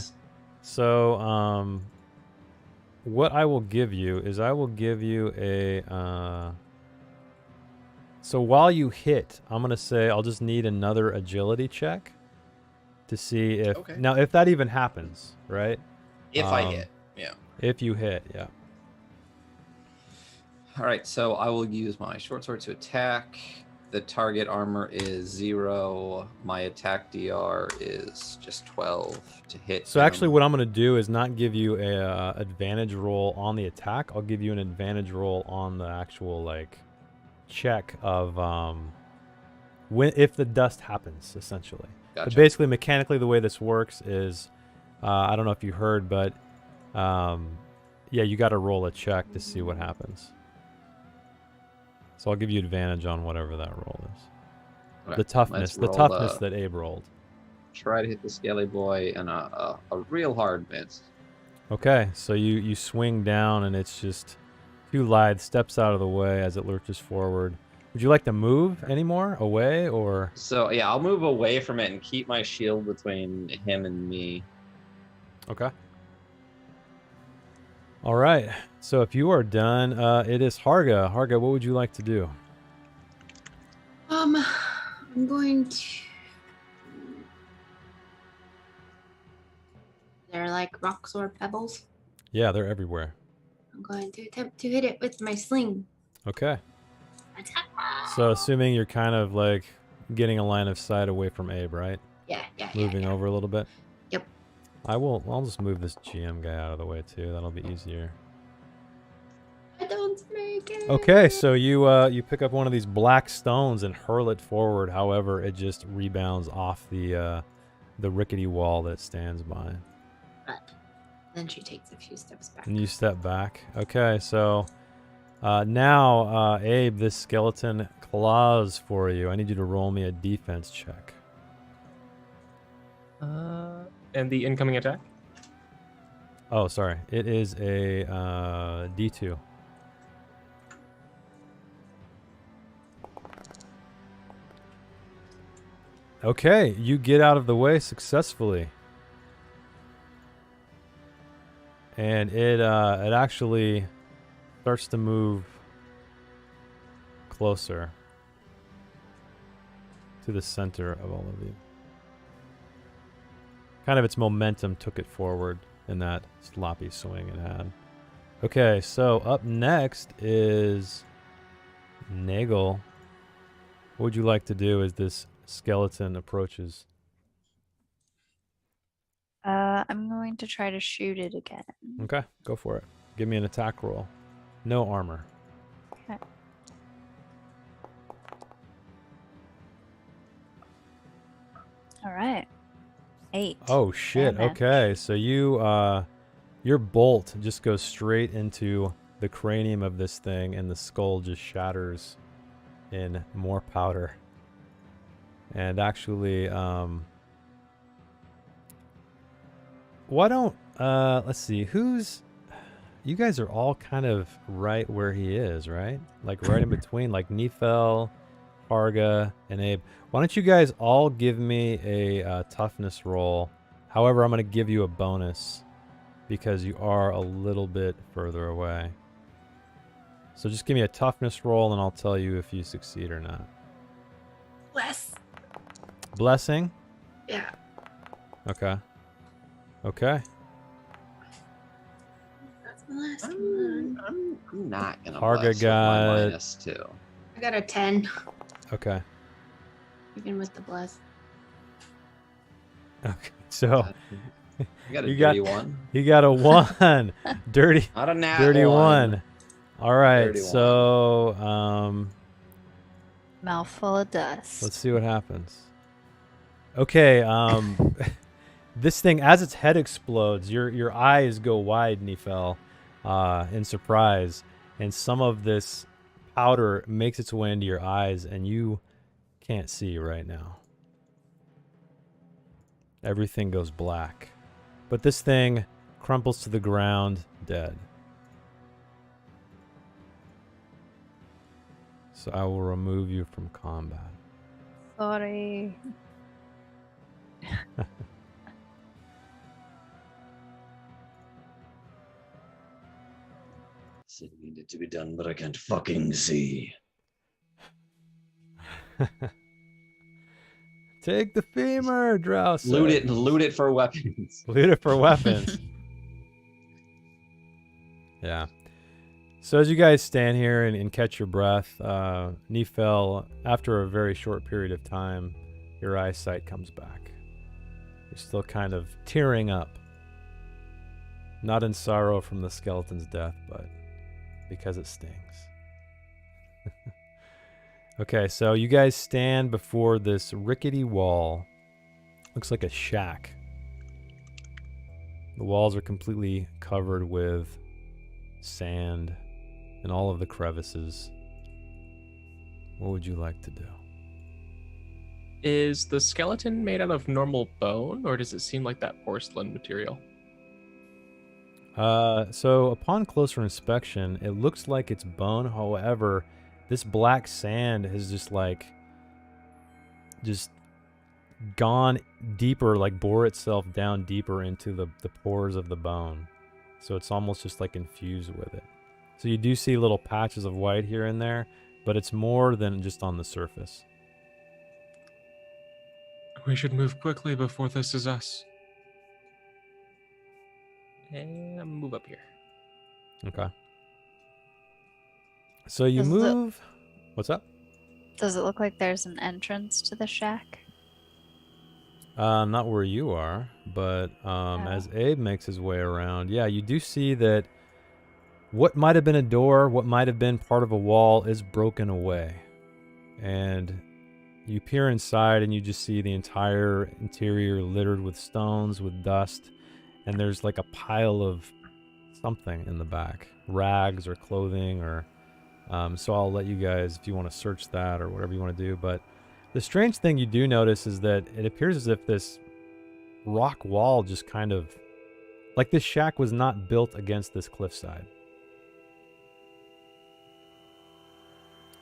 So what I will give you is I will give you a so while you hit, I'm going to say I'll just need another agility check to see if now if that even happens, right? If I hit. Yeah. If you hit, yeah. All right, so I will use my short sword to attack. the target armor is 0. My attack DR is just 12 to hit. So him. actually what I'm going to do is not give you a advantage roll on the attack. I'll give you an advantage roll on the actual like check of if the dust happens, essentially. Gotcha. But basically mechanically the way this works is I don't know if you heard, but yeah, you got to roll a check to see what happens. So I'll give you advantage on whatever that roll is. Okay, The toughness let's roll, that Abe rolled. Try to hit the scaly boy and a real hard miss. Okay, so you swing down and it's just too lithe, steps out of the way as it lurches forward. Would you like to move anymore away or? So yeah, I'll move away from it and keep my shield between him and me. Okay. All right. So if you are done, it is Harga. Harga, what would you like to do? I'm going to. They're like rocks or pebbles. Yeah, they're everywhere. I'm going to attempt to hit it with my sling. Okay. Attack! So assuming you're kind of like getting a line of sight away from Abe, right? Yeah. Moving over a little bit. Yep. I'll just move this GM guy out of the way too. That'll be easier. I don't make it. Okay, so you pick up one of these black stones and hurl it forward. However, it just rebounds off the rickety wall that it stands by. Then she takes a few steps back. And you step back. Okay, so now Abe, this skeleton claws for you. I need you to roll me a defense check. And the incoming attack? Oh, sorry. It is a D2. Okay, you get out of the way successfully. And it actually starts to move closer to the center of all of you. Kind of its momentum took it forward in that sloppy swing it had. Okay, so up next is Nagel. What would you like to do as this skeleton approaches? I'm going to try to shoot it again. Okay, go for it. Give me an attack roll. No armor. Okay. All right. 8. Oh shit. Damage. Okay, so your bolt just goes straight into the cranium of this thing and the skull just shatters in more powder. And actually why don't let's see, you guys are all kind of right where he is, right? Like right in between, like Nephel, Harga, and Abe. Why don't you guys all give me a toughness roll? However, I'm going to give you a bonus because you are a little bit further away. So just give me a toughness roll and I'll tell you if you succeed or not. Bless. Blessing? Yeah. Okay. Okay. That's the last one. I'm not gonna Harga bless with my -2. I got a 10, Okay. even with the bless. Okay. So I got a You got- dirty one. you got a 1. Dirty. Not a nat Dirty one. 1. All right. Dirty one. So Mouthful of dust. let's see what happens. Okay, this thing, as its head explodes, your eyes go wide, Nephel, in surprise, and some of this powder makes its way into your eyes, and you can't see right now. Everything goes black. But this thing crumples to the ground, dead. So I will remove you from combat. Sorry. Said it needed to be done, but I can't fucking see. Take the femur, Drow. Loot it for weapons. Loot it for weapons. Yeah. So as you guys stand here and catch your breath, Nephel, after a very short period of time, your eyesight comes back. You're still kind of tearing up. Not in sorrow from the skeleton's death, but because it stings. Okay, so you guys stand before this rickety wall. Looks like a shack. The walls are completely covered with sand and all of the crevices. What would you like to do? Is the skeleton made out of normal bone, or does it seem like that porcelain material? So upon closer inspection, it looks like it's bone. However, this black sand has just gone deeper, like bore itself down deeper into the pores of the bone. So it's almost just like infused with it. So you do see little patches of white here and there, but it's more than just on the surface. We should move quickly before this is us. And move up here. Okay. So you Does it- move. What's up? Does it look like there's an entrance to the shack? Not where you are, but as Abe makes his way around, yeah, you do see that what might have been a door, what might have been part of a wall, is broken away. And you peer inside and you just see the entire interior littered with stones, with dust, and there's like a pile of something in the back, rags or clothing, or so I'll let you guys, if you want to search that or whatever you want to do. But the strange thing you do notice is that it appears as if this rock wall just kind of, like this shack was not built against this cliffside.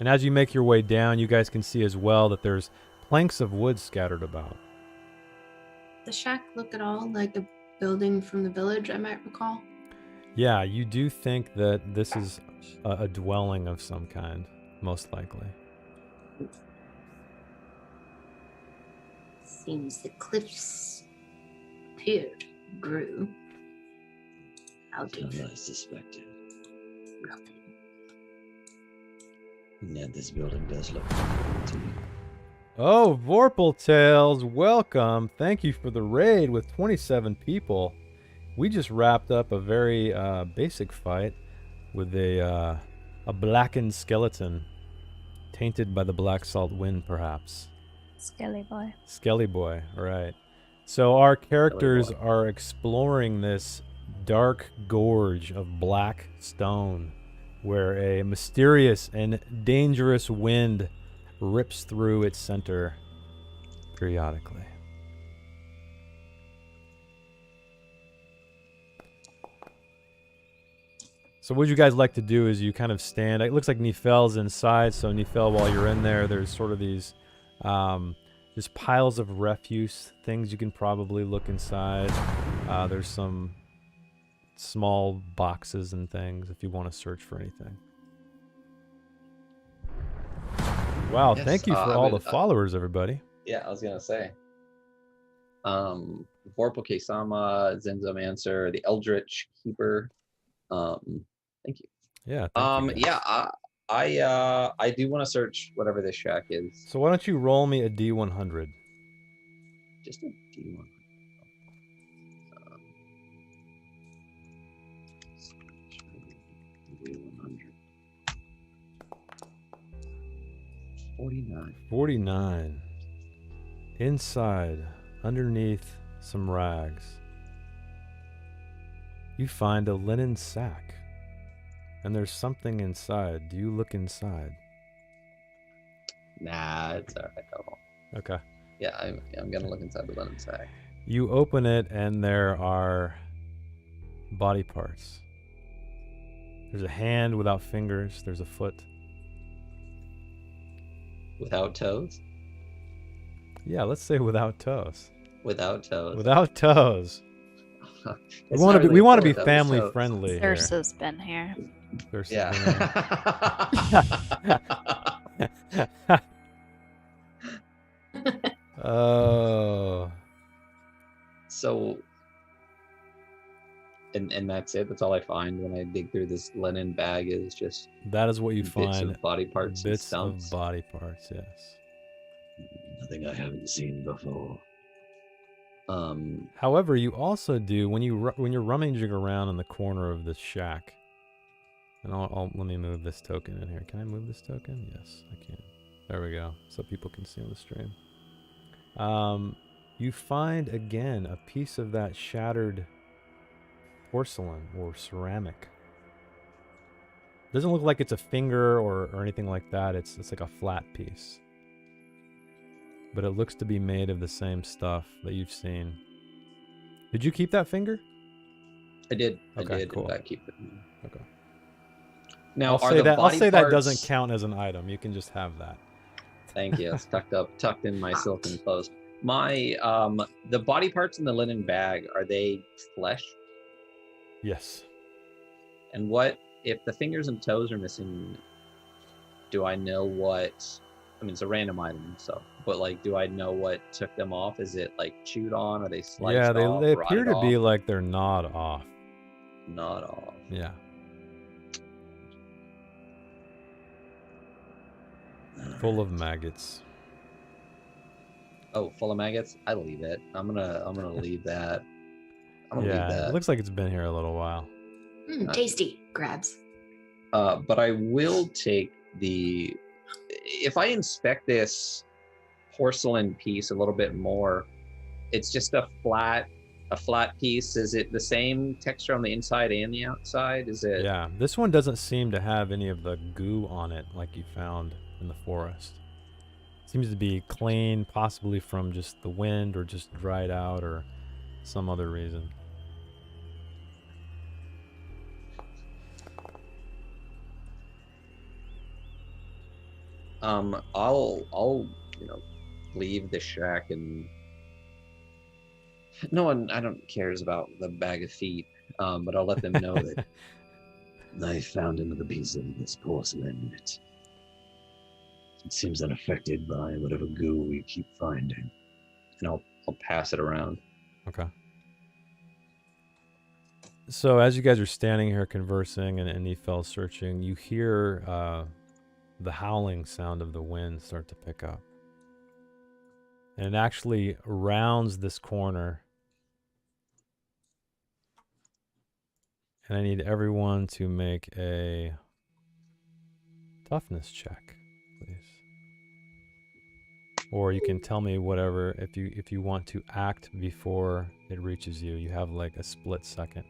And as you make your way down, you guys can see as well that there's planks of wood scattered about. The shack look at all like a building from the village, I might recall. Yeah, you do think that this is a dwelling of some kind, most likely. Seems the cliffs appeared, grew out Not of what I suspected. nothing. Yeah, this building does look familiar to me. Oh, Vorpal Tales, welcome. Thank you for the raid with 27 people. We just wrapped up a very basic fight with a blackened skeleton, tainted by the black salt wind, perhaps. Skelly boy. Skelly boy, right. So our characters are exploring this dark gorge of black stone, where a mysterious and dangerous wind rips through its center periodically. So what you guys like to do is you kind of stand. It looks like Nephel's inside, so Nephel, while you're in there, there's sort of these just piles of refuse, things you can probably look inside. There's some small boxes and things if you want to search for anything. Wow, Yes, thank you for all the followers, everybody. Yeah, I was gonna say. Vorpal Kesama, Zenzomancer, the Eldritch Keeper. Thank you. Yeah. Thank you guys. Yeah, I do want to search whatever this shack is. So why don't you roll me a D100? Just a D1. D100. 49. 49. Inside, underneath some rags, you find a linen sack. And there's something inside. Do you look inside? Nah, it's alright. Okay. Yeah, I'm gonna look inside the linen sack. You open it and there are body parts. There's a hand without fingers. There's a foot. Without toes? Yeah, let's say without toes. Without toes. Without toes. It's We want not to be, really we want to cool be without family toes. friendly here. Thursa's been here. Thursa's Yeah. been here. Oh. So, in And that's it. That's all I find when I dig through this linen bag is just That is what you bits find. of body parts and Bits stumps. of body parts, yes. Nothing I haven't seen before. However, you also do when you're rummaging around in the corner of this shack. And let me move this token in here. Can I move this token? Yes, I can. There we go. So people can see on the stream. You find again a piece of that shattered porcelain or ceramic. Doesn't look like it's a finger or anything like that. It's like a flat piece. But it looks to be made of the same stuff that you've seen. Did you keep that finger? I did. Okay, I did. cool. In fact, keep it. Okay. Now, I'll say that parts... that doesn't count as an item. You can just have that. Thank you. It's tucked in my silken clothes. My the body parts in the linen bag, are they flesh? Yes. And what if the fingers and toes are missing? Do I know what? I mean, it's a random item, so. But like, do I know what took them off? Is it like chewed on? Are they sliced Yeah, off? they appear rotted to be off? like they're gnawed off. Not off. Yeah. Full of maggots. Oh, full of maggots. I leave it. I'm gonna leave that. I'm gonna leave Yeah, that. it looks like it's been here a little while. Tasty. Grabs. But I will take the. If I inspect this porcelain piece a little bit more, it's just a flat piece. Is it the same texture on the inside and the outside? Is it? Yeah, this one doesn't seem to have any of the goo on it like you found in the forest. Seems to be clean, possibly from just the wind or just dried out or some other reason. I'll leave the shack, and no one I don't cares about the bag of feet. But I'll let them know that I found another piece of this porcelain. It seems unaffected by whatever goo we keep finding. and I'll pass it around. Okay. So as you guys are standing here conversing and Nephel searching, you hear the howling sound of the wind start to pick up. And it actually rounds this corner. And I need everyone to make a toughness check, please. Or you can tell me whatever if you want to act before it reaches you. You have like a split second.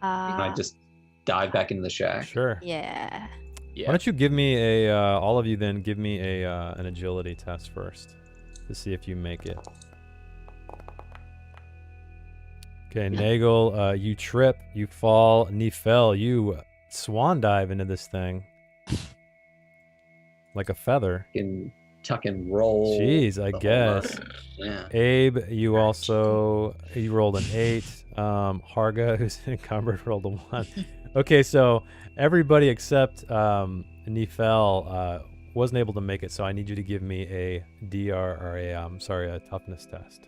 Can I just dive back into the shack? Sure. Yeah. Why don't you give me a all of you then give me a an agility test first to see if you make it. Okay, Nagel, you trip, you fall. Nephel, you swan dive into this thing like a feather. Can tuck and roll. Jeez, I guess. Yeah. Abe, you rolled an 8. Harga, who's encumbered, rolled a 1. Okay, so everybody except Nephel wasn't able to make it, so I need you to give me a a toughness test.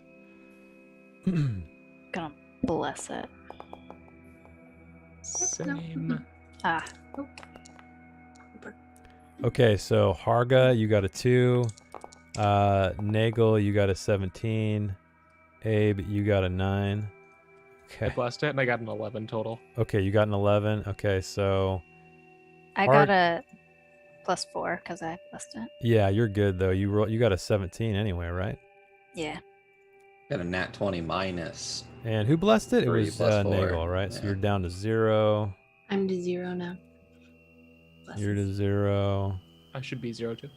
Gonna bless it. Same. Ah. Okay, so Harga, you got a 2. Nagel, you got a 17. Abe, you got a 9. I Okay. blessed it and I got an 11 total. Okay, you got an 11. Okay, so I got a +4 because I blessed it. yeah, you're good though. You got a 17 anyway, right? Yeah. Got a nat 20 minus. And who blessed it? It 3 was plus 4. Nagel, right? So Yeah. you're down to 0. I'm to 0 now. You're to 0. I should be 0 too.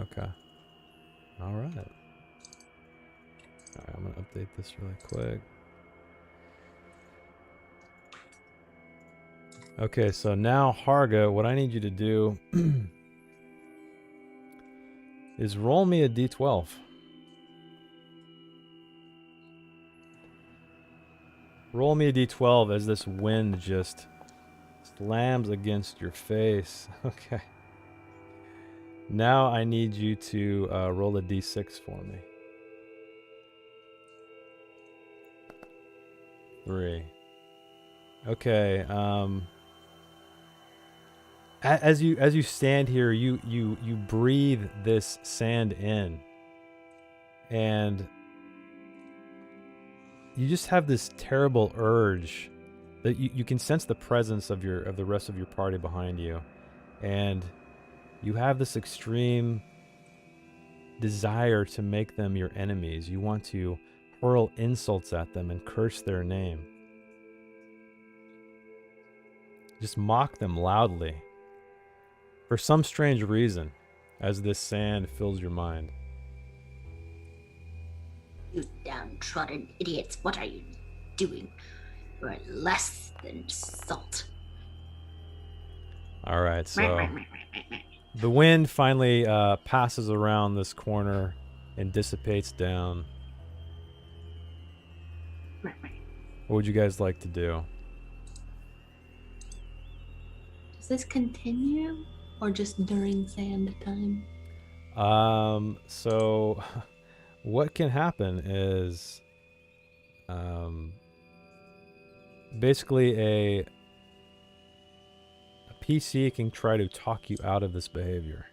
Okay. All right. All right, I'm gonna update this really quick. Okay, so now Harga, what I need you to do is roll me a d12. Roll me a d12 as this wind just slams against your face. Okay. Now I need you to roll a d6 for me. 3. Okay. As you stand here, you breathe this sand in, and you just have this terrible urge that you can sense the presence of the rest of your party behind you, and you have this extreme desire to make them your enemies. You want to hurl insults at them and curse their name. Just mock them loudly. For some strange reason, as this sand fills your mind. You downtrodden idiots, what are you doing? You're less than salt. All right, so the wind finally passes around this corner and dissipates down. What would you guys like to do? Does this continue or just during sand time? So what can happen is basically a PC can try to talk you out of this behavior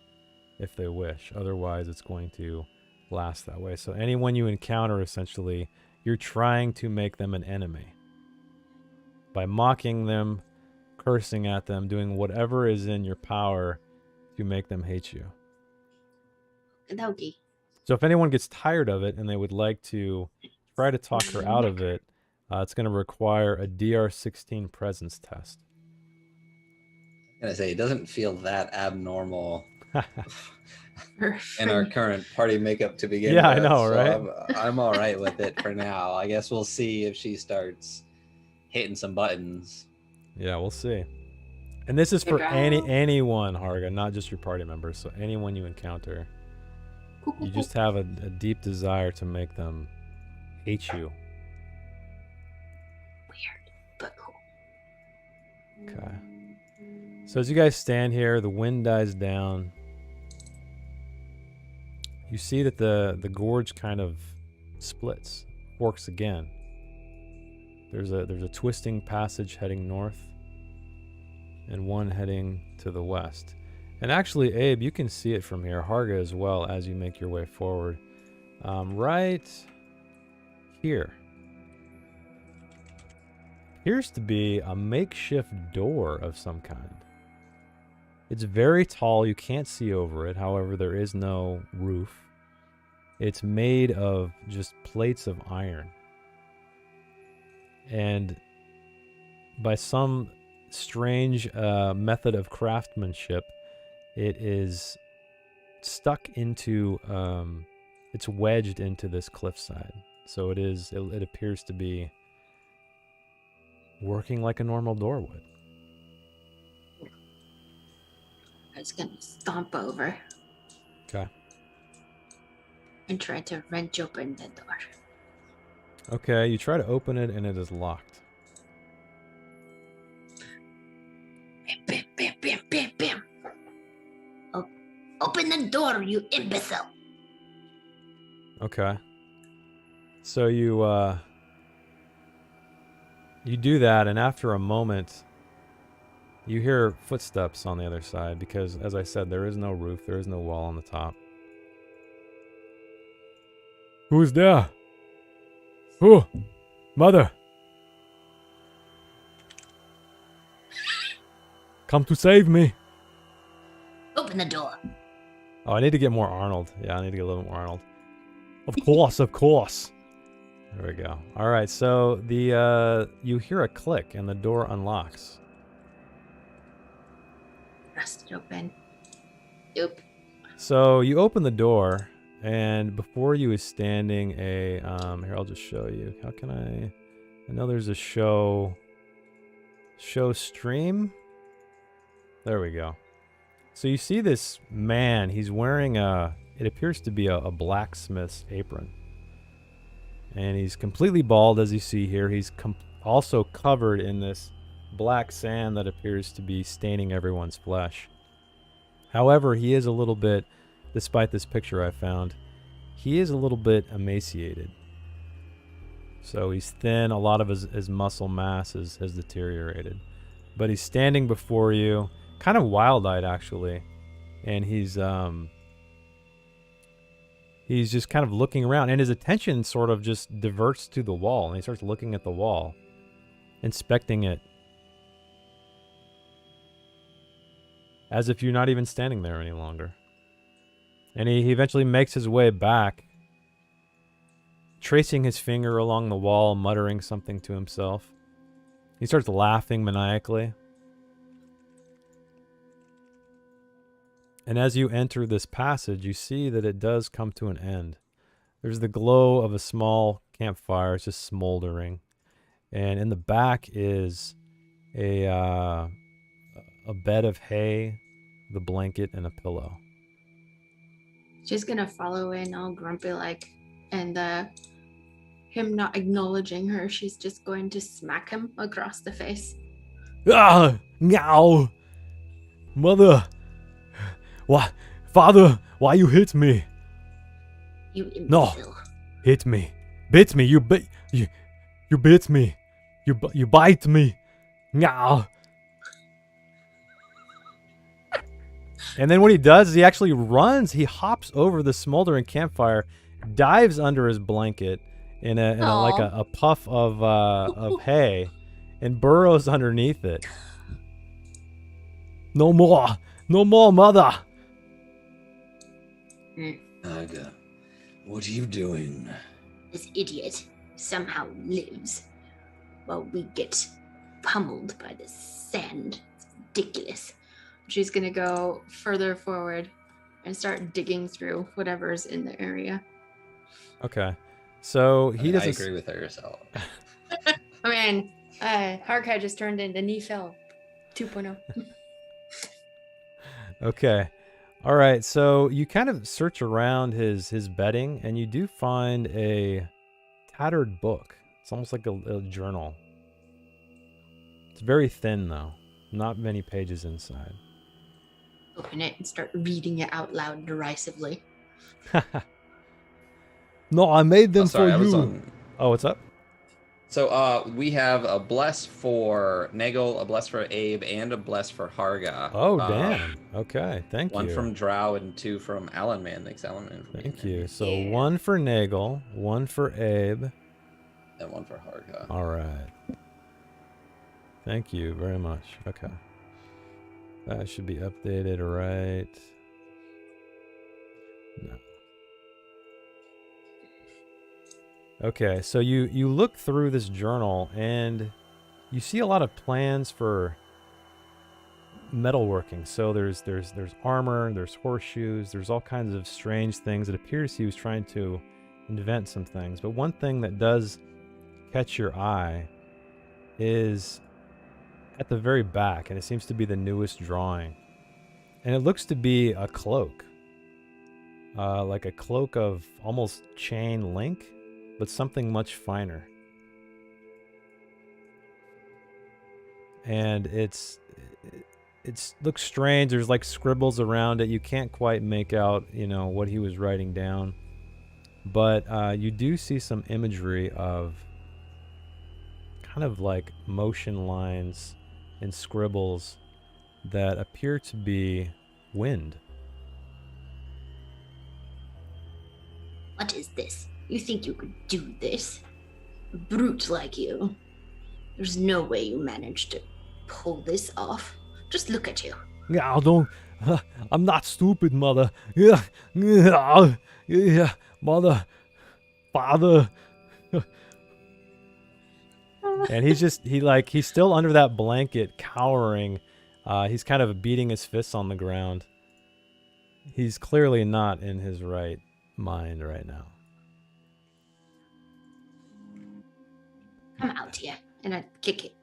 if they wish. Otherwise, it's going to last that way. So anyone you encounter, essentially, you're trying to make them an enemy by mocking them, cursing at them, doing whatever is in your power to make them hate you. Okay. So if anyone gets tired of it and they would like to try to talk her out of it, it's going to require a DR16 presence test. I'm gonna say it doesn't feel that abnormal in our current party makeup to begin with. Yeah, I know, so right? I'm all right with it for now. I guess we'll see if she starts hitting some buttons. Yeah, we'll see. And this is for anyone, Harga, not just your party members. So anyone you encounter, you just have a deep desire to make them hate you. Weird, but cool. Okay. So as you guys stand here, the wind dies down. You see that the gorge kind of splits, forks again. There's a twisting passage heading north and one heading to the west. And actually, Abe, you can see it from here, Harga as well, as you make your way forward. Right here appears to be a makeshift door of some kind. It's very tall, you can't see over it, however there is no roof. It's made of just plates of iron. And by some strange method of craftsmanship, it is stuck into, it's wedged into this cliffside. So it appears to be working like a normal door would. I was gonna stomp over Okay. and try to wrench open the door. Okay, you try to open it and it is locked. Bam, bam, bam, bam, bam. Open the door, you imbecile. Okay. So you do that, and after a moment, you hear footsteps on the other side because, as I said, there is no roof, there is no wall on the top. Who's there? Who? Mother. Come to save me. Open the door. Oh, I need to get more Arnold. Yeah, I need to get a little more Arnold. Of course, of course. There we go. All right, so you hear a click and the door unlocks. Rust it open. Nope. So you open the door, and before you is standing a here, I'll just show you. How can I know there's a show stream. There we go. So you see this man, he's wearing it appears to be a blacksmith's apron. And he's completely bald, as you see here. He's also covered in this black sand that appears to be staining everyone's flesh. However, he is a little bit, despite this picture I found, he is a little bit emaciated. So he's thin. A lot of his muscle mass has deteriorated. But he's standing before you, kind of wild-eyed actually, and he's just kind of looking around, and his attention sort of just diverts to the wall, and he starts looking at the wall, inspecting it, as if you're not even standing there any longer. And he eventually makes his way back, tracing his finger along the wall, muttering something to himself. He starts laughing maniacally. And as you enter this passage, you see that it does come to an end. There's the glow of a small campfire. It's just smoldering. And in the back is a bed of hay, the blanket, and a pillow. She's gonna follow in all grumpy like, and him not acknowledging her, she's just going to smack him across the face. Ah! Now! Mother! Why? Father! Why you hit me? You No. imbecile. Hit me. Bit me. You bit me. You bite me. Now! And then what he does is he actually runs. He hops over the smoldering campfire, dives under his blanket in a puff of hay, and burrows underneath it. No more, mother. Aga, what are you doing? This idiot somehow lives while we get pummeled by the sand. It's ridiculous. She's gonna go further forward and start digging through whatever's in the area. Okay, so he I doesn't. agree with her. So I mean, Harkai just turned into Nefel 2.0. Okay. All right. So you kind of search around his bedding, and you do find a tattered book. It's almost like a journal. It's very thin, though. Not many pages inside. Open it and start reading it out loud derisively. No, I made them sorry, for I was you. on. Oh, what's up? So we have a bless for Nagel, a bless for Abe, and a bless for Harga. Oh, damn. Okay. Thank you. One from Drow and two from Alan Man. Thanks, Alan Man. Thank you. So one for Nagel, one for Abe, And one for Harga. all right. Thank you very much. Okay. That should be updated right. No. Okay, so you look through this journal and you see a lot of plans for metalworking. So there's armor, there's horseshoes, there's all kinds of strange things. It appears he was trying to invent some things. But one thing that does catch your eye is at the very back, and it seems to be the newest drawing. And it looks to be a cloak. Like a cloak of almost chain link, but something much finer. And it looks strange. There's like scribbles around it. You can't quite make out, what he was writing down. But you do see some imagery of kind of like motion lines and scribbles that appear to be wind. What is this? You think you could do this? A brute like you. There's no way you managed to pull this off. Just look at you. Yeah, I'm not stupid, mother. Yeah, mother, father. And he's still under that blanket, cowering. He's kind of beating his fists on the ground. He's clearly not in his right mind right now. Come out here. And I kick it.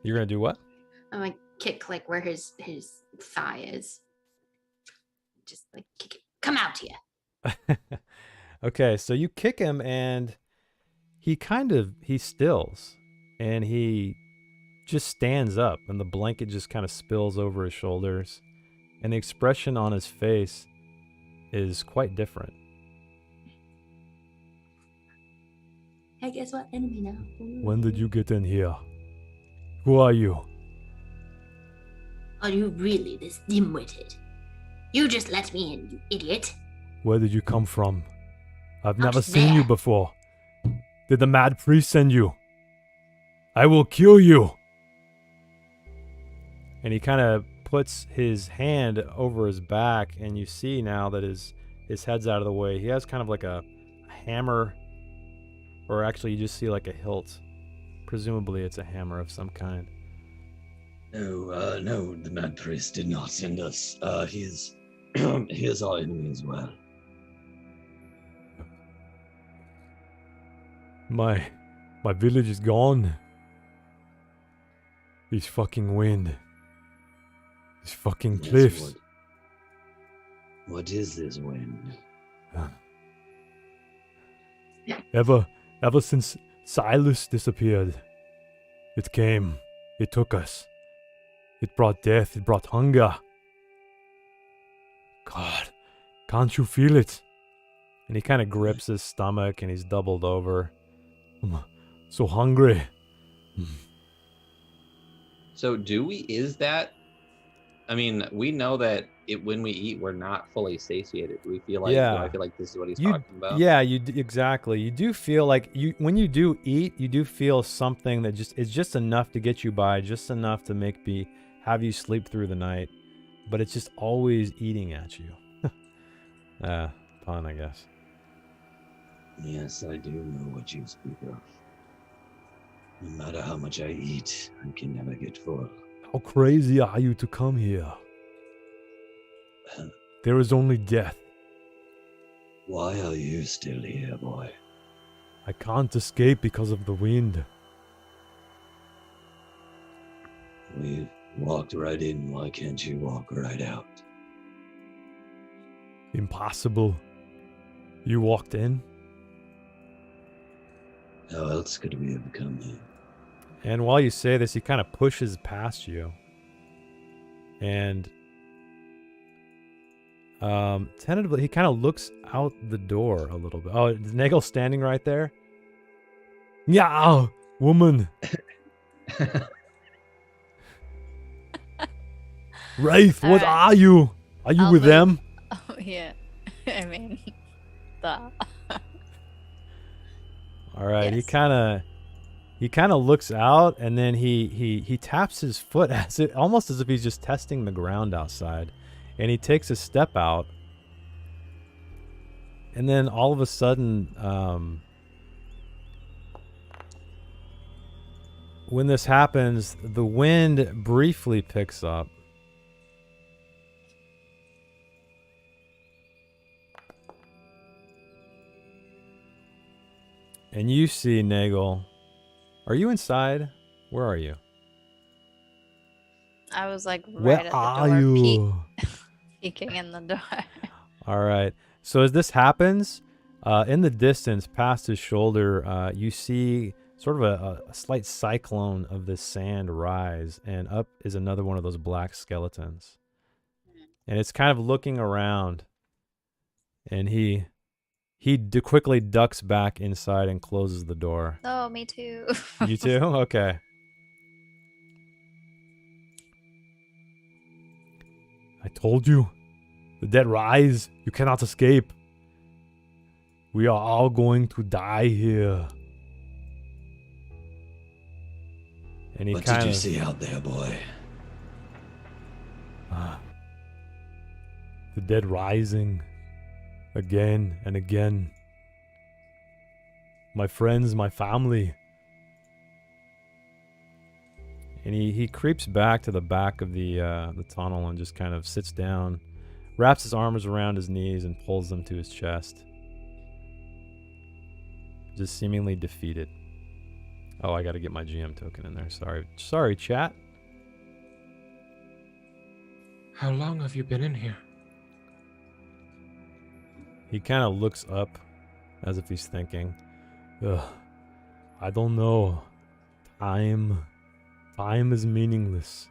You're gonna do what? I'm like kick like where his thigh is. Just like kick it. Come out here. Okay, so you kick him and he stills and he just stands up and the blanket just kind of spills over his shoulders and the expression on his face is quite different. Hey, guess what? Enemy now. When did you get in here? Who are you? Are you really this dim-witted? You just let me in, you idiot. Where did you come from? I've Out never seen you there. before. Did the mad priest send you? I will kill you. And he kind of puts his hand over his back, and you see now that his head's out of the way. He has kind of like a hammer, or actually you just see like a hilt. Presumably it's a hammer of some kind. No, the mad priest did not send us. He is, he is our enemy as well. My village is gone. This fucking wind. This fucking Yes, cliffs. What is this wind? Ever since Silas disappeared, it came. It took us. It brought death. It brought hunger. God, can't you feel it? And he kind of grips his stomach and he's doubled over. I'm so hungry. So is that, I mean, we know that when we eat, we're not fully satiated. Do we feel like, do I feel like this is what he's talking about? Yeah, exactly. You do feel like when you do eat, you do feel something that is just enough to get you by, just enough to have you sleep through the night. But it's just always eating at you. Pun, I guess. Yes, I do know what you speak of. No matter how much I eat, I can never get full. How crazy are you to come here? There is only death. Why are you still here, boy? I can't escape because of the wind. We walked right in. Why can't you walk right out? Impossible. You walked in? How else could we have come here? And while you say this, he kind of pushes past you. And tentatively, he kind of looks out the door a little bit. Oh, is Nagel standing right there? Yeah, woman. Wraith, what are you? Are you with them? Oh, yeah. I mean, the. All right, Yes. he kind of looks out, and then he taps his foot almost as if he's just testing the ground outside, and he takes a step out, and then all of a sudden, when this happens, the wind briefly picks up. And you see Nagel. Are you inside? Where are you? I was like right Where at the are door, you? peeking in the door. All right. So as this happens, in the distance, past his shoulder, you see sort of a slight cyclone of this sand rise, and up is another one of those black skeletons. And it's kind of looking around, and he quickly ducks back inside and closes the door. Oh, me too. You too? Okay. I told you. The dead rise. You cannot escape. We are all going to die here. And he What kind did of... you see out there, boy? The dead rising. Again and again. My friends, my family. And he creeps back to the back of the tunnel and just kind of sits down, wraps his arms around his knees and pulls them to his chest. Just seemingly defeated. Oh, I gotta get my GM token in there. Sorry, chat. How long have you been in here? He kind of looks up as if he's thinking. I don't know. Time is meaningless.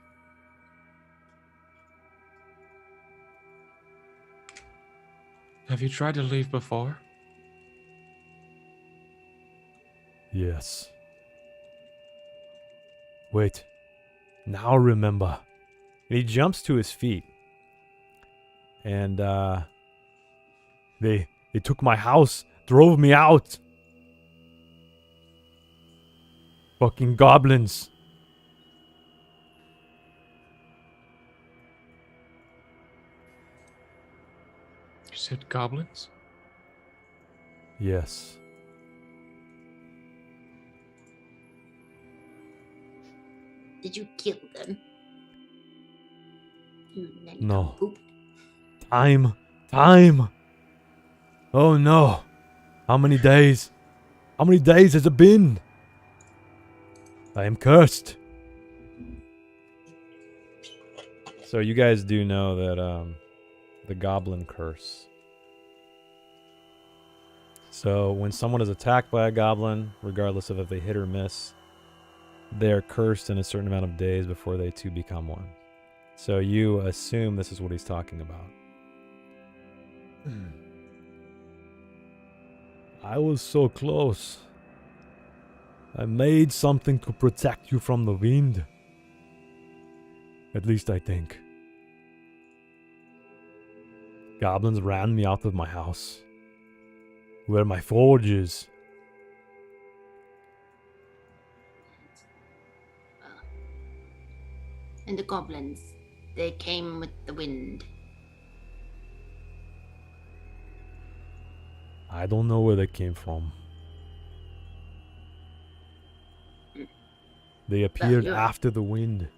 Have you tried to leave before? Yes. Wait. Now remember. And he jumps to his feet. And they took my house, drove me out. Fucking goblins. You said goblins? Yes. Did you kill them? You No. nincompoop. Time. Oh no. How many days? How many days has it been? I am cursed. So you guys do know that the goblin curse. So when someone is attacked by a goblin, regardless of if they hit or miss, they're cursed in a certain amount of days before they too become one. So you assume this is what he's talking about. I was so close. I made something to protect you from the wind. At least I think. Goblins ran me out of my house. Where my forge is. And the goblins, they came with the wind. I don't know where they came from. They appeared you're- after the wind.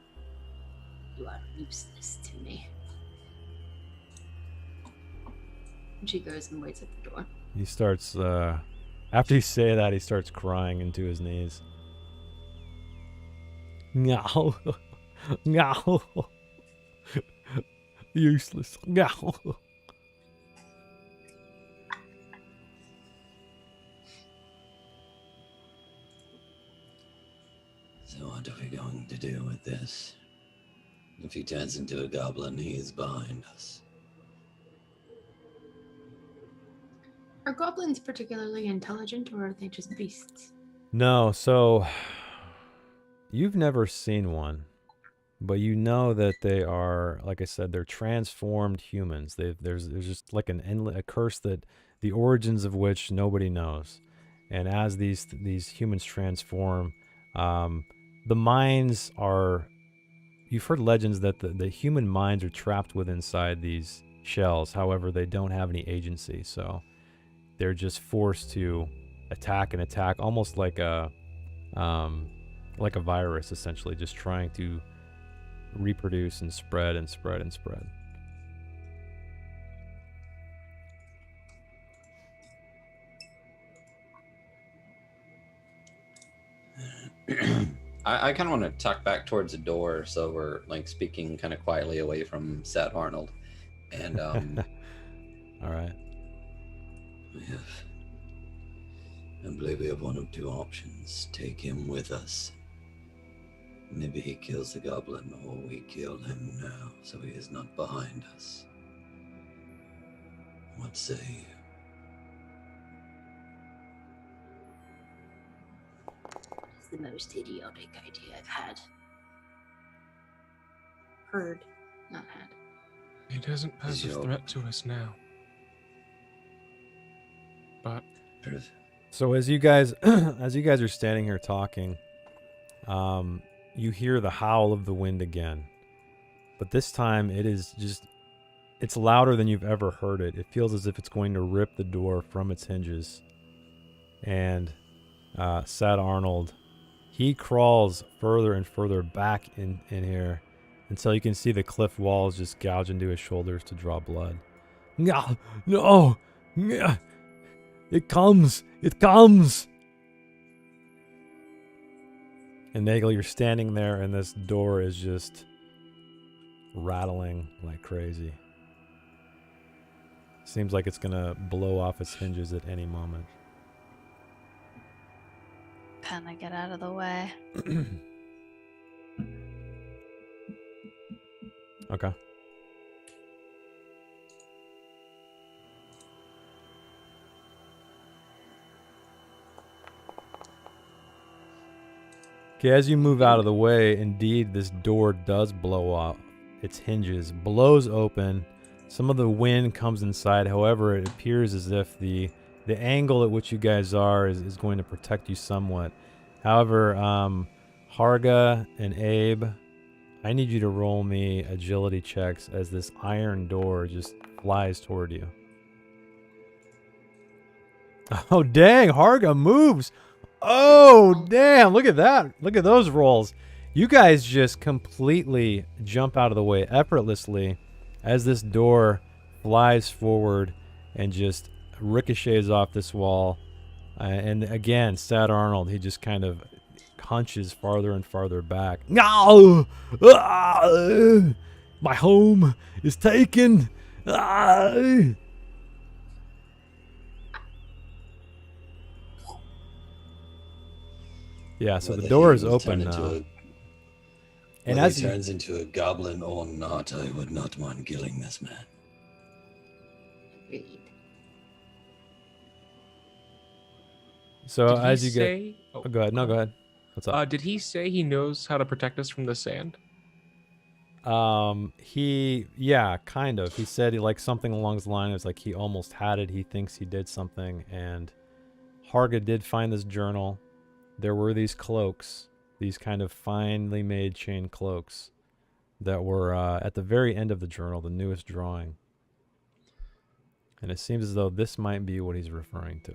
You are useless to me. And she goes and waits at the door. He starts, after you say that, he starts crying into his knees. No. No. Useless. No. So what are we going to do with this? If he turns into a goblin, he is behind us. Are goblins particularly intelligent, or are they just beasts? No, so you've never seen one, but you know that they are, like I said, they're transformed humans. There's just like a curse that the origins of which nobody knows, and as these humans transform, the minds are. You've heard legends that the human minds are trapped within inside these shells. However, they don't have any agency, so they're just forced to attack and attack, almost like a virus, essentially, just trying to reproduce and spread and spread and spread. I kind of want to tuck back towards the door, so we're like speaking kind of quietly away from Sad Arnold. And All right. I believe we have one of two options. Take him with us. Maybe he kills the goblin, or we kill him now, so he is not behind us. What say you? It's the most idiotic idea I've had. Heard, not had. He doesn't pose a threat to us now. But So as you guys are standing here talking, you hear the howl of the wind again. But this time it's louder than you've ever heard it. It feels as if it's going to rip the door from its hinges. And Sad Arnold, he crawls further and further back in here until you can see the cliff walls just gouge into his shoulders to draw blood. No! It comes! It comes! And Nagel, you're standing there and this door is just rattling like crazy. Seems like it's gonna blow off its hinges at any moment. Kind of get out of the way. Okay. Okay, as you move out of the way, indeed, this door does blow off its hinges, blows open. Some of the wind comes inside. However, it appears as if the angle at which you guys are is going to protect you somewhat. However, Harga and Abe, I need you to roll me agility checks as this iron door just flies toward you. Oh, dang, Harga moves. Oh, damn, look at that. Look at those rolls. You guys just completely jump out of the way effortlessly as this door flies forward and just ricochets off this wall. And again, Sad Arnold, he just kind of hunches farther and farther back. No! Ah! My home is taken. Ah! Yeah, so the Whether door he is will open turn into now. a- And Whether as he you, turns into a goblin or not, I would not mind killing this man. Agreed. so Did as he you get, say? oh, go ahead. No, go ahead. What's up? Did he say he knows how to protect us from the sand? Yeah, kind of. He said he like something along the line. It was like he almost had it. He thinks he did something, and Harga did find this journal. There were these cloaks, these kind of finely made chain cloaks that were at the very end of the journal, the newest drawing. And it seems as though this might be what he's referring to.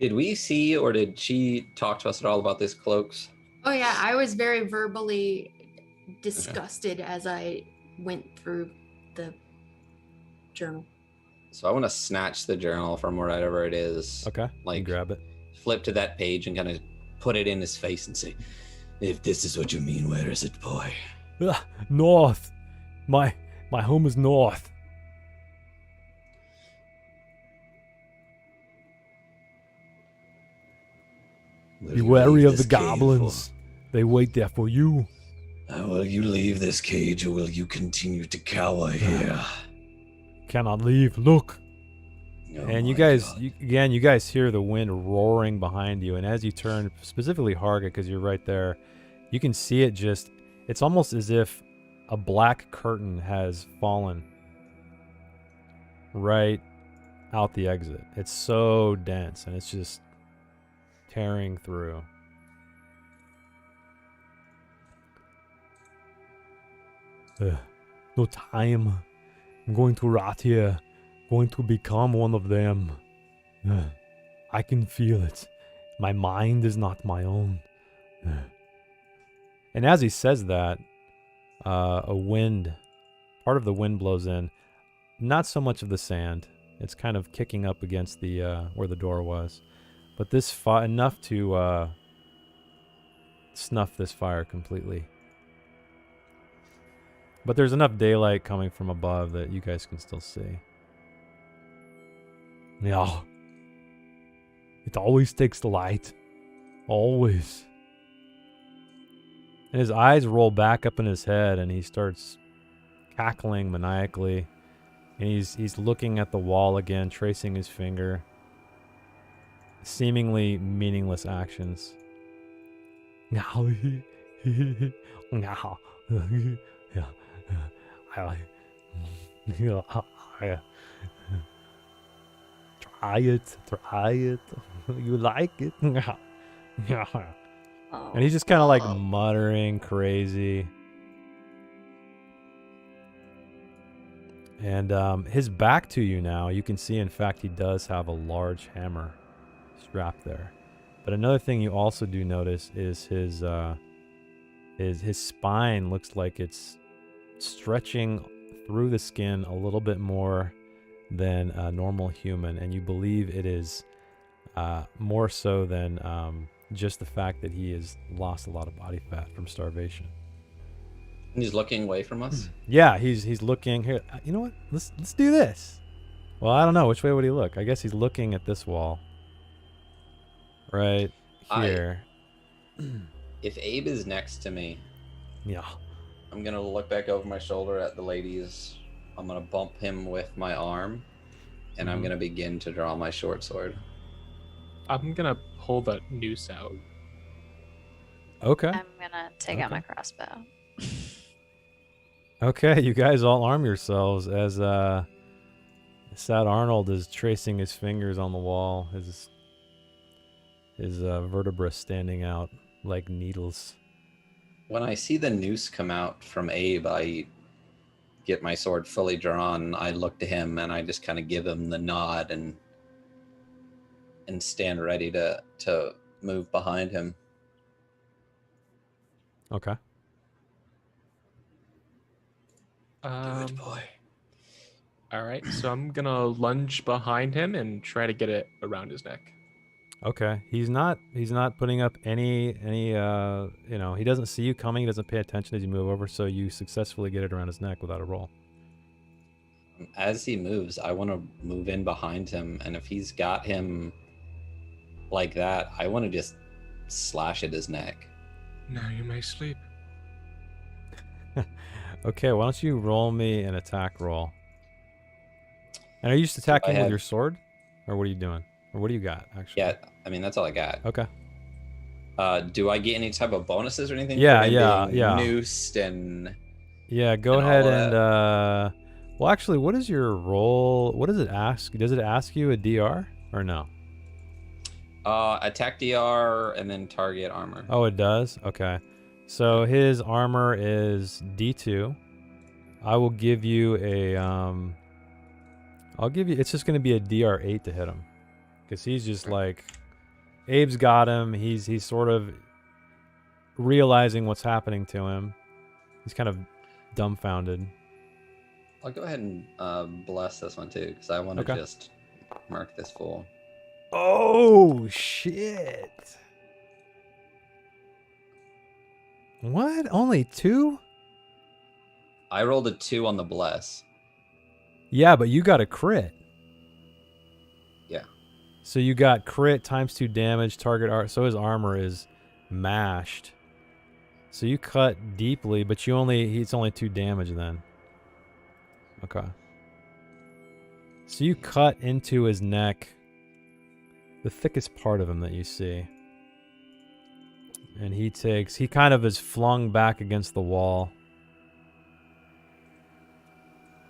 Did we see or did she talk to us at all about these cloaks? Oh yeah, I was very verbally disgusted as I went through the journal. So I want to snatch the journal from wherever it is. Okay, you Like, grab it. flip to that page and kind of put it in his face and say, If this is what you mean, where is it, boy? North. My home is north. Will Be you wary leave of the this cave, goblins. They wait there for you. Will you leave this cage, or will you continue to cower here? Cannot leave. Look. Oh And you my guys, God. you guys hear the wind roaring behind you. And as you turn, specifically Harga, because you're right there, you can see it just, it's almost as if a black curtain has fallen right out the exit. It's so dense, and it's just tearing through. No time. I'm going to rot here. Going to become one of them. I can feel it. My mind is not my own. And as he says that, part of the wind blows in. Not so much of the sand. It's kind of kicking up against the where the door was. But this enough to snuff this fire completely. But there's enough daylight coming from above that you guys can still see. Yeah. It always takes the light. Always. And his eyes roll back up in his head, and he starts cackling maniacally. And he's looking at the wall again, tracing his finger. Seemingly meaningless actions. Now. Now. Try it. You like it? And he's just kind of like muttering crazy. And his back to you now, you can see, in fact, he does have a large hammer strapped there. But another thing you also do notice is his spine looks like it's stretching through the skin a little bit more than a normal human, and you believe it is more so than just the fact that he has lost a lot of body fat from starvation. and he's looking away from us. Yeah, he's looking here. You know what? Let's do this. Well, I don't know which way would he look. I guess he's looking at this wall, right here. If Abe is next to me, Yeah. I'm gonna look back over my shoulder at the ladies. I'm gonna bump him with my arm, and I'm gonna begin to draw my short sword. I'm gonna pull that noose out. Okay. I'm gonna take out my crossbow. Okay, you guys all arm yourselves as Sad Arnold is tracing his fingers on the wall, his vertebrae standing out like needles. When I see the noose come out from Abe, I get my sword fully drawn. I look to him and I just kind of give him the nod and stand ready to move behind him. Okay. Good boy. All right, so I'm gonna lunge behind him and try to get it around his neck. Okay. He's not putting up any he doesn't see you coming, he doesn't pay attention as you move over, so you successfully get it around his neck without a roll. As he moves, I want to move in behind him, and if he's got him like that, I want to just slash at his neck. Now you may sleep. Okay, why don't you roll me an attack roll? And are you just attacking with your sword? Or what are you doing? Or what do you got, actually? Yeah, I mean, that's all I got. Okay. Do I get any type of bonuses or anything Yeah, for him yeah, being yeah. noosed and... Yeah, go and all ahead of and that? well, actually, what is your roll? What does it ask? Does it ask you a DR or no? Attack DR and then target armor. Oh, it does? Okay. So his armor is D2. I will give you a it's just going to be a DR8 to hit him. Cuz he's just like Abe's got him. He's sort of realizing what's happening to him. He's kind of dumbfounded. I'll go ahead and bless this one too, because I want to just mark this fool. Oh, shit. What? Only 2? I rolled a 2 on the bless. Yeah, but you got a crit. Yeah. So you got crit times 2 damage, target art. So his armor is mashed. So you cut deeply, but it's only 2 damage then. Okay. So you cut into his neck, the thickest part of him that you see. And he kind of is flung back against the wall.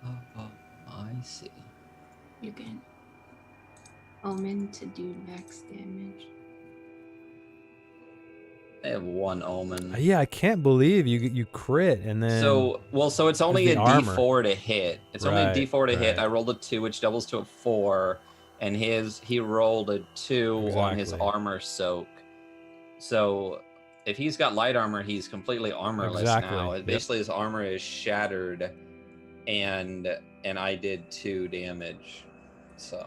Oh, I see. You can omen to do max damage. I have 1 omen. Yeah, I can't believe you crit and then... So it's only a D4 to hit. It's only a D4 to hit. I rolled a 2, which doubles to a 4. And he rolled a 2 on his armor soak. So if he's got light armor, he's completely armorless now. Basically, his armor is shattered, and I did 2 damage. So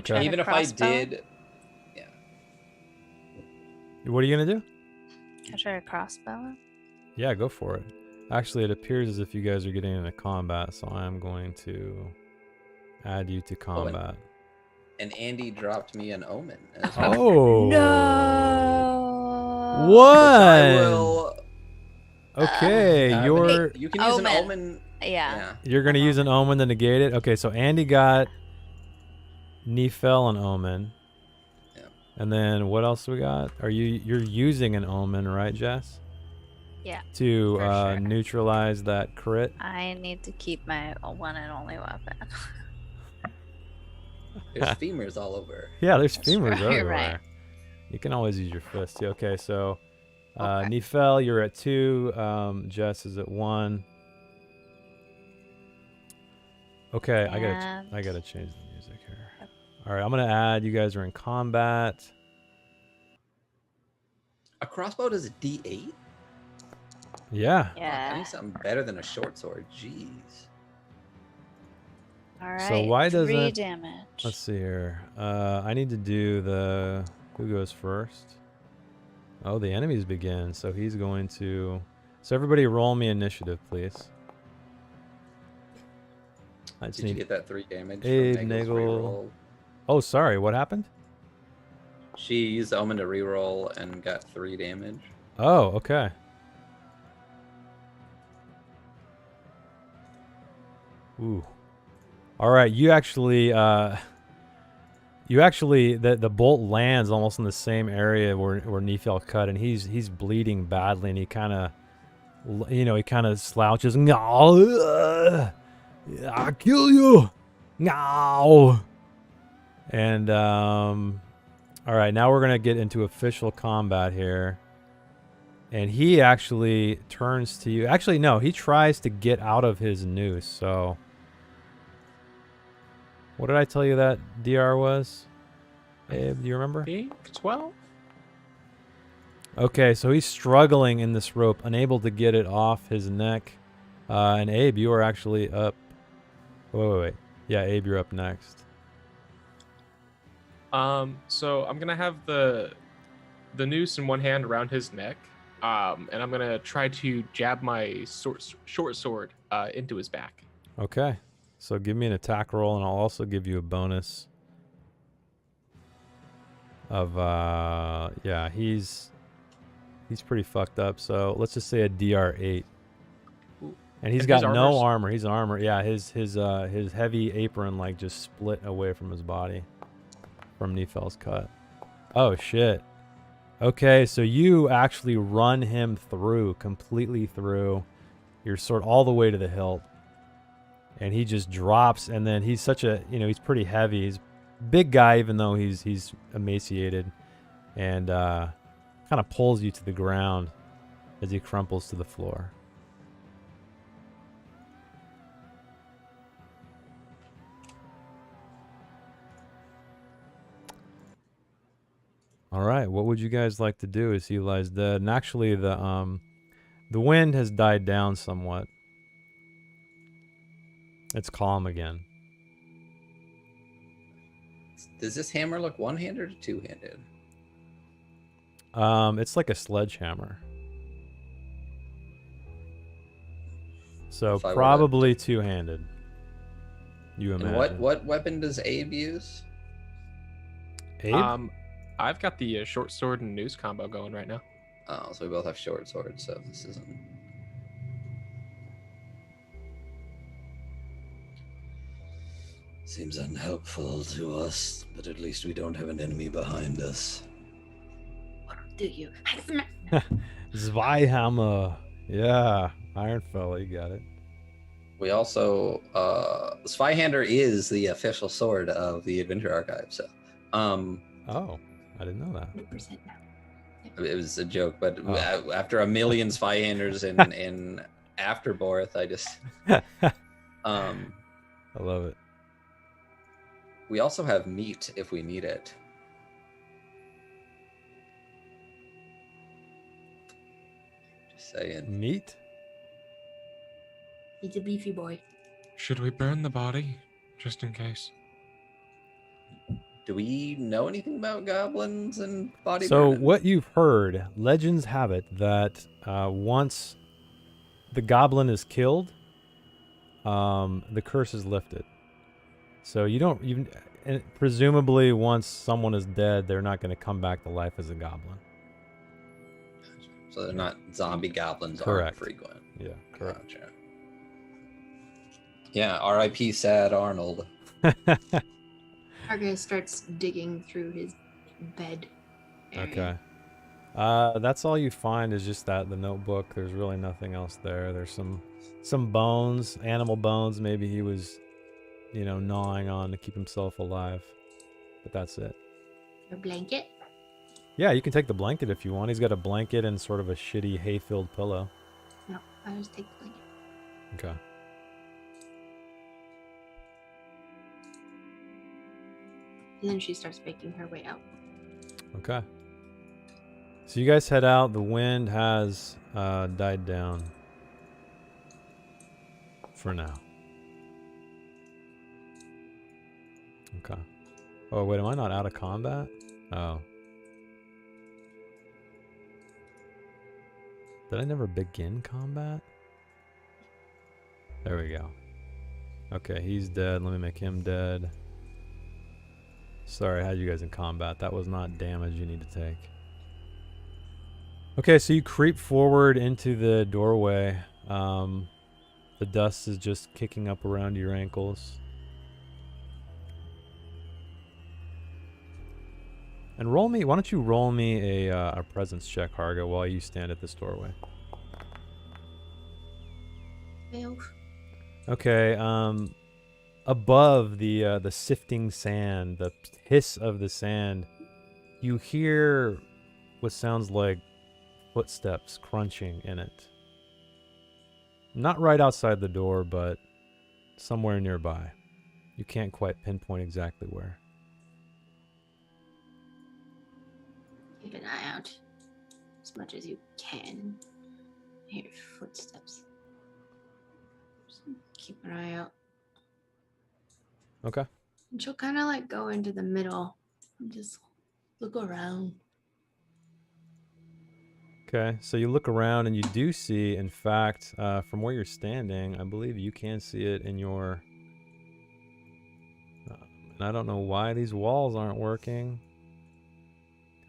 even if I did, yeah. What are you gonna do? Can I try a crossbow? Yeah, go for it. Actually, it appears as if you guys are getting into combat, so I am going to add you to combat. And Andy dropped me an omen. Oh no! What? I will. Okay, you can use an omen. Yeah. You're gonna use an omen to negate it. Okay, so Andy got Nephel an omen. Yeah. And then what else we got? You're using an omen, right, Jess? Yeah. To neutralize that crit. I need to keep my one and only weapon. There's femurs all over. Yeah, there's femurs everywhere. Right. You can always use your fist. Yeah, okay, so Nephel, you're at 2. Jess is at 1. Okay, I gotta change the music here. All right, I'm gonna add. You guys are in combat. A crossbow does a D8. Yeah. Yeah. I need something better than a short sword. Jeez. All right. So why does 3 it? damage. Let's see here. I need to do the. Who goes first? Oh, the enemies begin. So he's going to. So everybody, roll me initiative, please. Did you get that 3 damage? Abe, from Nagel. reroll? Oh, sorry. What happened? She used omen to reroll and got 3 damage. Oh, okay. Ooh. All right, you actually You actually, the bolt lands almost in the same area where Nephil cut, and he's bleeding badly, and he kind of, he kind of slouches. No, I'll kill you. No. And all right, now we're gonna get into official combat here. And he actually turns to you. Actually, no, he tries to get out of his noose. So, what did I tell you that DR was? Abe, do you remember? 12? Okay, so he's struggling in this rope, unable to get it off his neck. And Abe, you are actually up. Wait. Yeah, Abe, you're up next. So I'm gonna have the noose in one hand around his neck, and I'm gonna try to jab my short sword into his back. Okay, so give me an attack roll, and I'll also give you a bonus. Of yeah, he's pretty fucked up. So let's just say a DR8. And he's got no armor. He's armor. Yeah, his heavy apron like just split away from his body from Nefel's cut. Oh shit. Okay, so you actually run him through, completely through your sword all the way to the hilt. And he just drops, and then he's such a, he's pretty heavy. He's a big guy, even though he's emaciated, and kind of pulls you to the ground as he crumples to the floor. All right, what would you guys like to do as he lies dead? And actually, the wind has died down somewhat. It's calm again. Does this hammer look one-handed or two-handed? It's like a sledgehammer. So probably two-handed. You imagine. And what weapon does Abe use? Abe? I've got the short sword and noose combo going right now. Oh, so we both have short swords, so this isn't... Seems unhelpful to us, but at least we don't have an enemy behind us. What do you? Zweihammer. Yeah, Iron Fella, you got it. We also, Zweihander is the official sword of the Adventure Archive, so... Oh, I didn't know that. 100% now. It was a joke, but after a million Zweihanders in Afterborth, I just... I love it. We also have meat if we need it. Just saying. Meat? He's a beefy boy. Should we burn the body, just in case? Do we know anything about goblins and body So burning? what you've heard, legends have it that once the goblin is killed, the curse is lifted. So you don't even, and presumably once someone is dead, they're not going to come back to life as a goblin. So they're not zombie goblins. Correct. Aren't frequent. Yeah, correct. Gotcha. Yeah, R.I.P. Sad Arnold. Argus starts digging through his bed area. Okay. That's all you find is just the notebook. There's really nothing else there. There's some bones, animal bones. Maybe he was, gnawing on to keep himself alive. But that's it. A blanket? Yeah, you can take the blanket if you want. He's got a blanket and sort of a shitty hay-filled pillow. No, I'll just take the blanket. Okay. And then she starts making her way out. Okay. So you guys head out. The wind has died down. For now. Okay. Oh, wait, am I not out of combat? Oh. Did I never begin combat? There we go. Okay, he's dead. Let me make him dead. Sorry, I had you guys in combat. That was not damage you need to take. Okay, so you creep forward into the doorway. The dust is just kicking up around your ankles. And roll me. Why don't you roll me a presence check, Harga, while you stand at this doorway? Fail. Okay. Above the sifting sand, the hiss of the sand, you hear what sounds like footsteps crunching in it. Not right outside the door, but somewhere nearby. You can't quite pinpoint exactly where. Keep an eye out as much as you can. Hear footsteps. Just keep an eye out. Okay. And she'll kind of like go into the middle and just look around. Okay, so you look around and you do see, in fact, from where you're standing, I believe you can see it in your... and I don't know why these walls aren't working.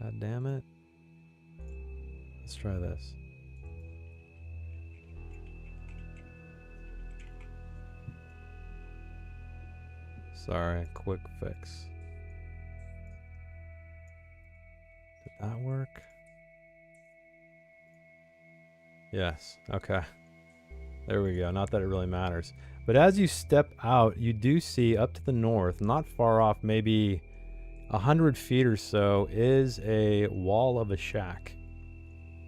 God damn it. Let's try this. Sorry, quick fix. Did that work? Yes, okay. There we go, not that it really matters. But as you step out, you do see up to the north, not far off, maybe 100 feet or so, is a wall of a shack.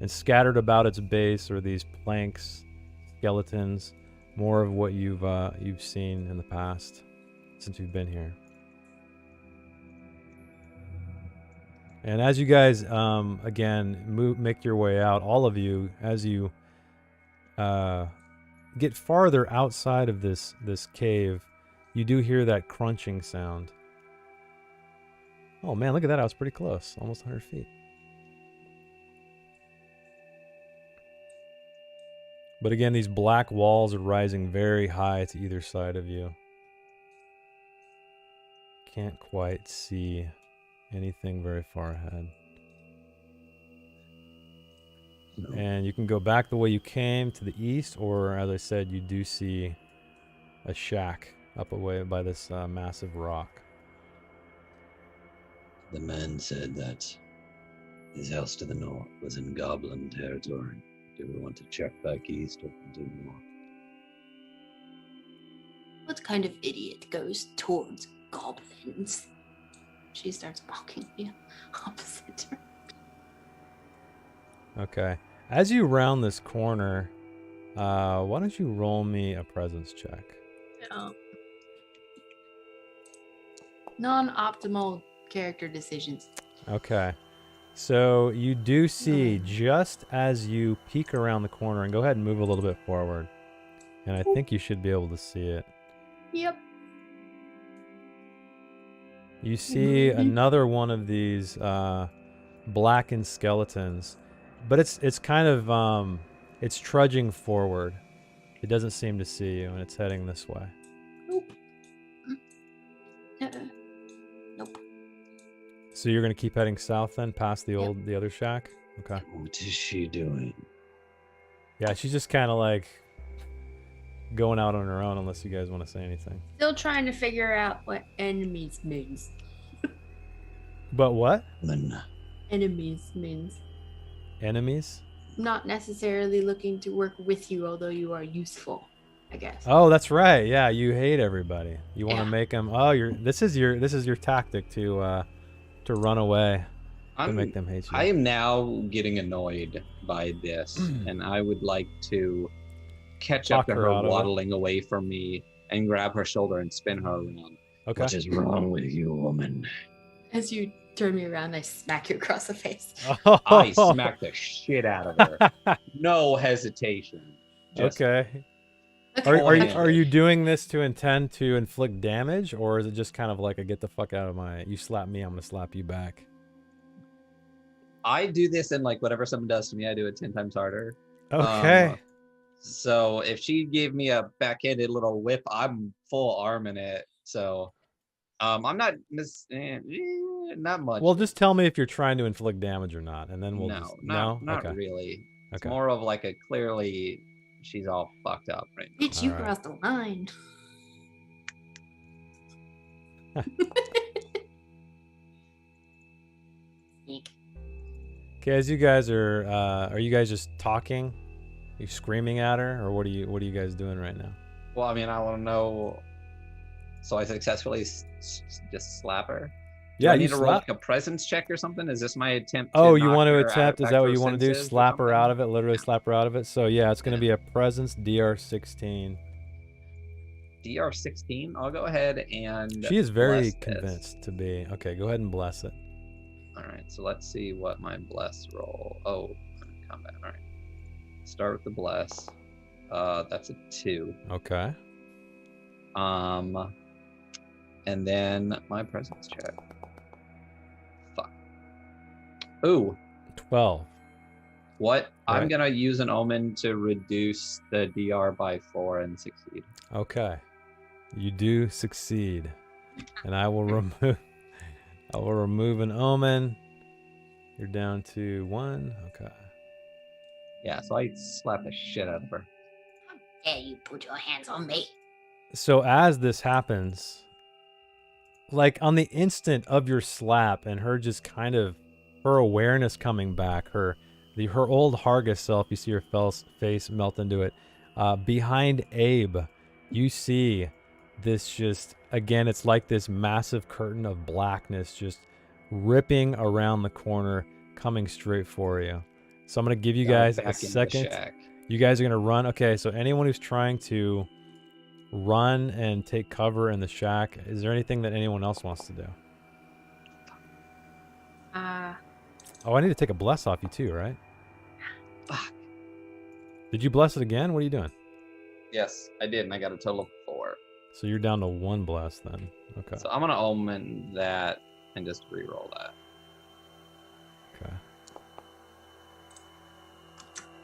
And scattered about its base are these planks, skeletons, more of what you've seen in the past since you've been here. And as you guys again make your way out, all of you, as you get farther outside of this cave, you do hear that crunching sound. Oh man, look at that! I was pretty close, almost 100 feet. But again, these black walls are rising very high to either side of you. Can't quite see anything very far ahead. No. And you can go back the way you came to the east, or as I said, you do see a shack up away by this massive rock. The man said that his house to the north was in goblin territory. Do we want to check back east or continue on? What kind of idiot goes towards goblins? She starts walking the opposite direction. Okay. As you round this corner, why don't you roll me a presence check? Non-optimal character decisions. Okay. So you do see, just as you peek around the corner, and go ahead and move a little bit forward, and I think you should be able to see it. Yep. You see another one of these blackened skeletons, but it's kind of it's trudging forward. It doesn't seem to see you, and it's heading this way. Nope. Nope. So you're gonna keep heading south then, past the other shack? Okay. What is she doing? Yeah, she's just kind of like going out on her own, unless you guys want to say anything. Still trying to figure out what enemies means. But what? Enemies means. Enemies? Not necessarily looking to work with you, although you are useful, I guess. Oh, that's right. Yeah, you hate everybody. You want to Yeah. make them. Oh, this is your tactic to run away, to make them hate you. I am now getting annoyed by this, and I would like to catch up to Talk her her out of it. waddling away from me and grab her shoulder and spin her around. Okay. What is wrong with you, woman? As you turn me around, I smack you across the face. I smack the shit out of her. No hesitation. Just Okay. Okay. Are you doing this to intend to inflict damage, or is it just kind of like a get the fuck out of my? You slap me, I'm gonna slap you back. I do this, and like whatever someone does to me, I do it 10 times harder. Okay. So if she gave me a backhanded little whip, I'm full arm in it. So I'm not not much. Well, just tell me if you're trying to inflict damage or not, and then we'll. No, just, not okay. really. It's Okay. more of like a clearly she's all fucked up right now. Bitch, you Alright. crossed the line. Okay, as you guys are you guys just talking? Are you screaming at her, or what are you guys doing right now? Well, I mean, I want to know. So I successfully just slap her. Do Yeah, I you need to roll slap. like a presence check or something? Is this my attempt to Oh, you knock want to her out of attempt? Is that what you want to do? senses or Slap her something? out of it, literally Yeah. slap her out of it. So yeah, it's going to be a presence DR16. DR16. I'll go ahead and She is very bless this. convinced to be. Okay, go ahead and bless it. All right, so let's see what my bless roll. Oh, I'm in combat. All right. Start with the bless. That's a 2. Okay. And then my presence check. Fuck. Ooh. 12. What? I'm Right. gonna use an omen to reduce the DR by 4 and succeed. Okay. You do succeed. And I will remove an omen. You're down to 1. Okay. Yeah, so I slap the shit out of her. How dare you put your hands on me? So as this happens, like on the instant of your slap and her just kind of her awareness coming back, her old Harga self, you see her face melt into it. Behind Abe, you see this just, again, it's like this massive curtain of blackness just ripping around the corner, coming straight for you. So I'm going to give you guys a second. You guys are going to run. Okay, so anyone who's trying to run and take cover in the shack, is there anything that anyone else wants to do? Oh, I need to take a bless off you too, right? Fuck. Did you bless it again? What are you doing? Yes, I did, and I got a total of 4. So you're down to 1 bless then. Okay. So I'm gonna omen that and just re-roll that. Okay.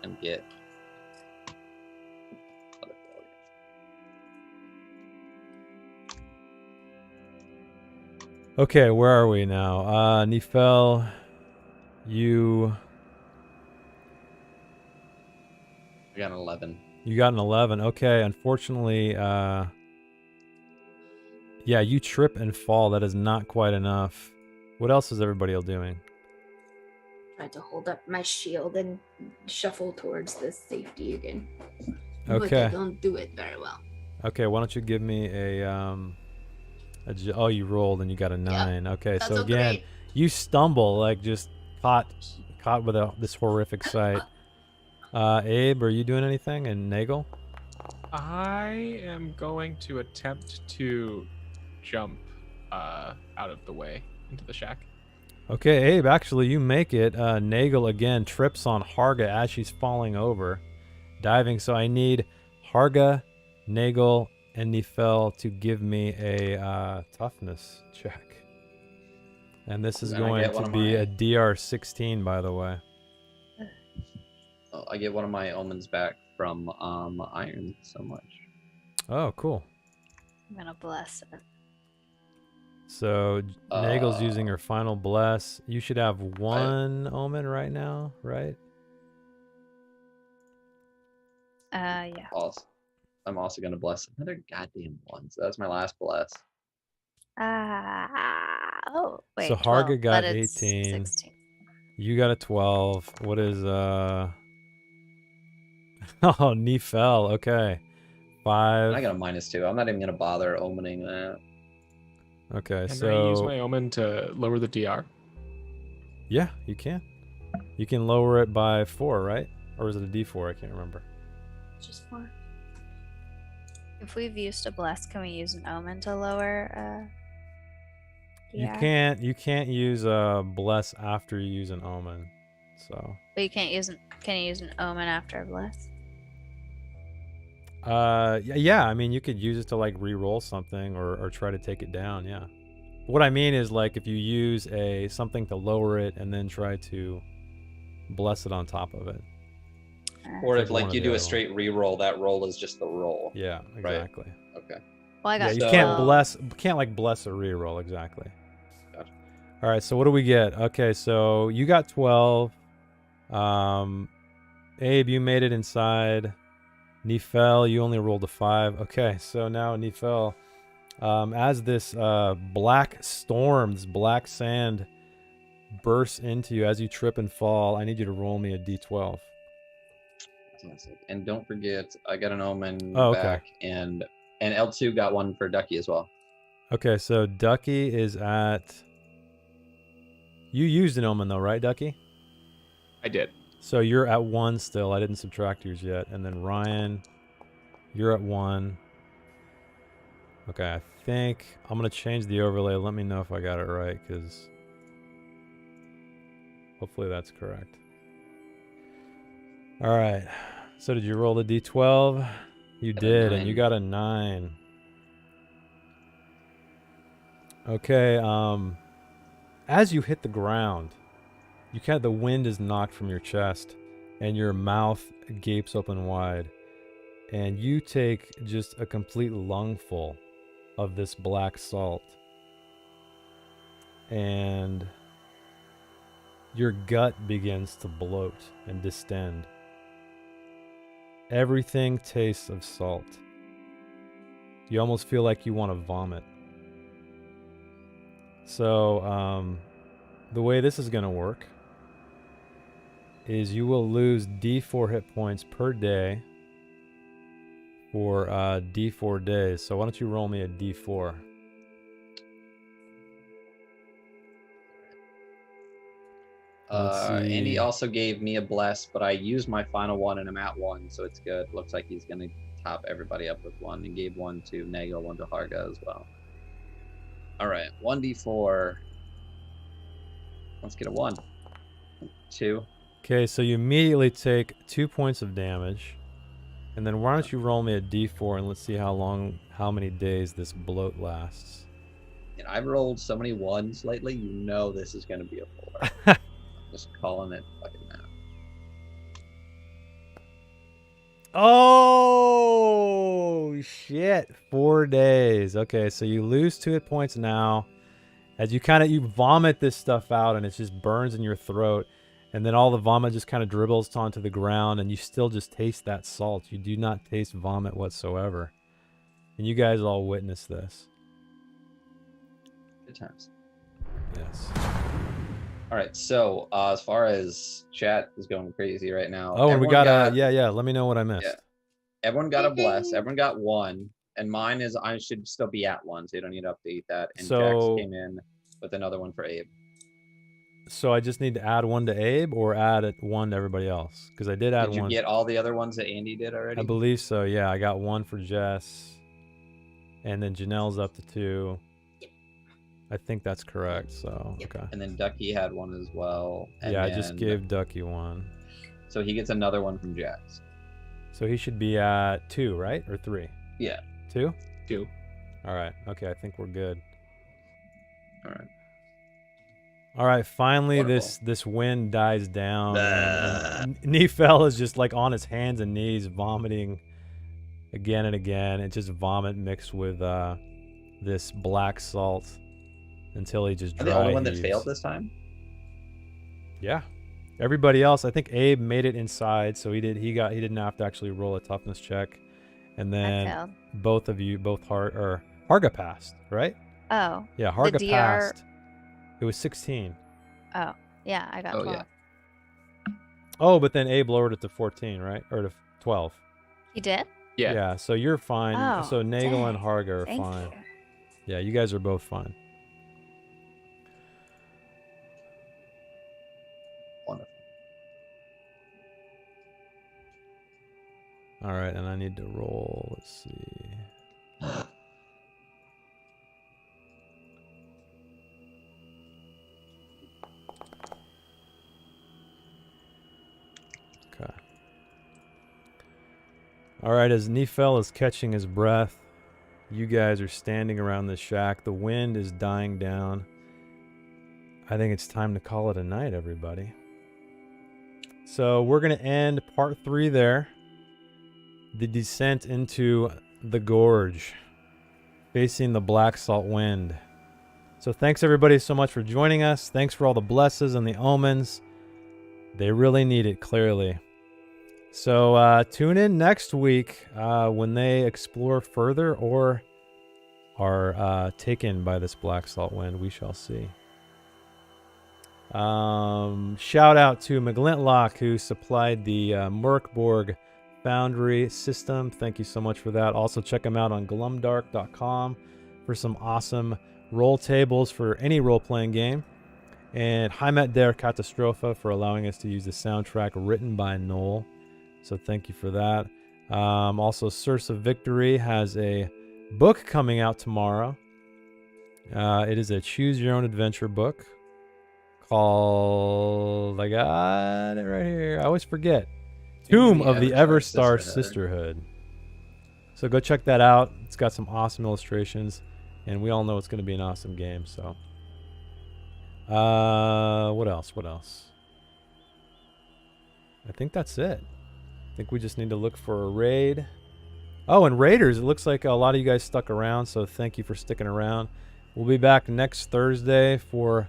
And get. Okay, where are we now? Nifel, you I got an 11. You got an 11. Okay, unfortunately, yeah, you trip and fall. That is not quite enough. What else is everybody else doing? Try to hold up my shield and shuffle towards the safety again. But Okay. I don't do it very well. Okay, why don't you give me oh, you rolled and you got a 9. Okay, That's so so again, great. you stumble, like just caught with this horrific sight. Abe, are you doing anything? And Nagel? I am going to attempt to jump out of the way into the shack. Okay, Abe, actually, you make it. Nagel, again, trips on Harga as she's falling over, diving. So I need Harga, Nagel, and Nifel to give me a toughness check. And this is And I going get to one of be my- a DR16, by the way. Oh, I get one of my omens back from Iron so much. Oh, cool. I'm gonna bless it. So Nagel's using her final bless. You should have 1 omen right now, right? Yeah. I'm also gonna bless another goddamn one. So that's my last bless. Oh, wait. So 12, Harga got but it's 18. 16. You got a 12. What is Oh, Nifel. Okay. 5. I got a -2. I'm not even gonna bother omening that. Okay, Can so I use my omen to lower the DR? yeah, you can. You can lower it by 4, right? Or is it a D4? I can't remember. Just 4. If we've used a bless, can we use an omen to lower? You DR? can't use a bless after you use an omen. So But you can't use can you use an omen after a bless? yeah, I mean you could use it to like re-roll something or try to take it down, yeah. What I mean is like if you use something to lower it and then try to bless it on top of it. Or if Like one like or you the do a other straight re-roll, that roll is just the roll. Yeah, exactly. Okay. Well, I Yeah, got you 12. can't like bless a re-roll exactly. Gotcha. All right, so what do we get? Okay, so you got 12. Abe, you made it inside. Nifel, you only rolled a 5. Okay, so now Nifel, as this black storm, this black sand bursts into you as you trip and fall. I need you to roll me a d12. Fantastic. And don't forget, I got an omen Oh, okay. back, and L2 got one for Ducky as well. Okay, so Ducky is at... You used an omen though, right, Ducky? I did. So you're at 1 still. I didn't subtract yours yet. And then Ryan, you're at 1. Okay, I think I'm going to change the overlay. Let me know if I got it right, because hopefully that's correct. All right. So did you roll the d12? You did, and you got a 9. Okay, as you hit the ground, the wind is knocked from your chest, and your mouth gapes open wide, and you take just a complete lungful of this black salt, and your gut begins to bloat and distend. Everything tastes of salt. You almost feel like you want to vomit. So, the way this is going to work is you will lose D4 hit points per day for D4 days. So why don't you roll me a D4? Andy also gave me a bless, but I used my final one and I'm at 1, so it's good. Looks like he's going to top everybody up with 1, and gave 1 to Nagel, 1 to Harga as well. All right, 1d4. Let's get a 1. 2. Okay, so you immediately take 2 points of damage. And then why don't you roll me a d4 and let's see how many days this bloat lasts. And I've rolled so many 1s lately, you know this is going to be a 4. Just calling it fucking now. Oh, shit. 4 days. Okay, so you lose 2 hit points now. As you vomit this stuff out and it just burns in your throat. And then all the vomit just kind of dribbles onto the ground and you still just taste that salt. You do not taste vomit whatsoever. And you guys all witness this. Good times. Yes. All right, so as far as chat is going crazy right now. Oh, and we got yeah. Let me know what I missed. Yeah. Everyone got a bless. Everyone got 1. And mine is, I should still be at 1, so you don't need to update that. And So, Jax came in with another one for Abe. So I just need to add 1 to Abe or add 1 to everybody else? Because I did add 1. Did you get all the other ones that Andy did already? I believe so, yeah. I got 1 for Jess. And then Janelle's up to 2. I think that's correct, so, okay. And then Ducky had 1 as well. And yeah, I just gave Ducky 1. So he gets another one from Jax. So he should be at 2, right? Or 3? Yeah. 2? 2. All right. Okay, I think we're good. All right. All right, finally Wonderful. this wind dies down. And Nephel is just like on his hands and knees vomiting again and again. It's just vomit mixed with this black salt until he just dry the only one that heaves. failed this time? Yeah. Everybody else, I think Abe made it inside, so he didn't have to actually roll a toughness check. And then both of you, Harga passed, right? Oh. Yeah, Harga DR... passed. It was 16. Oh, yeah, I got 12. Yeah. Oh, but then Abe lowered it to 14, right? Or to 12. He did? Yeah. Yeah, so you're fine. Oh, So Nagel dang. and Harga are Thank fine. you. Yeah, you guys are both fine. Wonderful. All right, and I need to roll. Let's see. Okay. All right, as Nephel is catching his breath, you guys are standing around the shack. The wind is dying down. I think it's time to call it a night, everybody. So we're going to end part 3 there. The descent into the gorge, facing the black salt wind. So thanks everybody so much for joining us. Thanks for all the blesses and the omens. They really need it, clearly. So tune in next week when they explore further or are taken by this black salt wind. We shall see. Shout out to McGlintlock, who supplied the Mork Borg Foundry system. Thank you so much for that. Also, check him out on glumdark.com for some awesome roll tables for any role-playing game. And Heimat der Katastrophe for allowing us to use the soundtrack written by Noel. So thank you for that. Also, Source of Victory has a book coming out tomorrow. It is a choose your own adventure book called, I got it right here, I always forget, Tomb of the Everstar Sisterhood. So go check that out. It's got some awesome illustrations, and we all know it's going to be an awesome game. So what else I think that's it. I think we just need to look for a raid. Oh, and raiders, it looks like a lot of you guys stuck around, so thank you for sticking around. We'll be back next Thursday for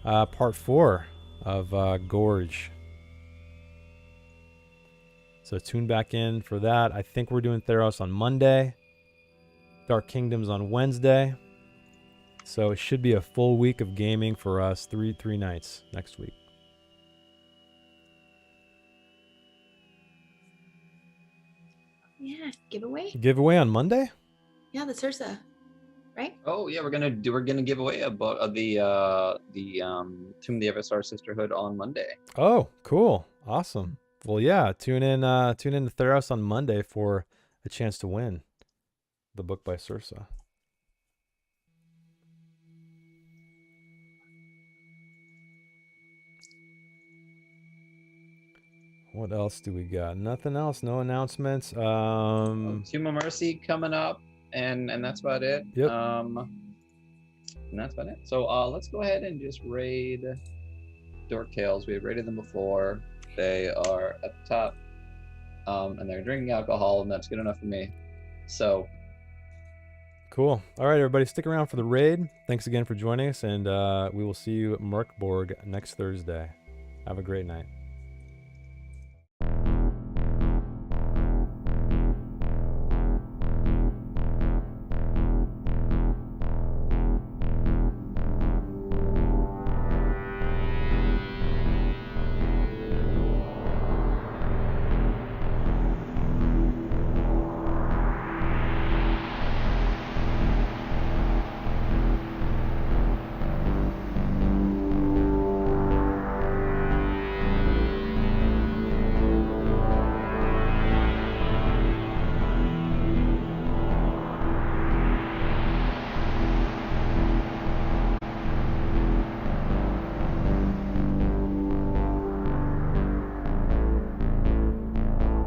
part 4 of Gorge. So tune back in for that. I think we're doing Theros on Monday, Dark Kingdoms on Wednesday. So it should be a full week of gaming for us, three nights next week. Yeah, giveaway. Giveaway on Monday? Yeah, the Sursa, right? Oh yeah, we're gonna give away a book of the Tomb of the Everstar Sisterhood on Monday. Oh, cool, awesome. Well, yeah, tune in to Theros on Monday for a chance to win the book by Sursa. What else do we got? Nothing else. No announcements. Tomb of Mercy coming up, and that's about it. Yep. And that's about it. So let's go ahead and just raid Dork Tales. We've raided them before. They are at the top, and they're drinking alcohol, and that's good enough for me. So cool. All right, everybody, stick around for the raid. Thanks again for joining us, and we will see you at Mork Borg next Thursday. Have a great night.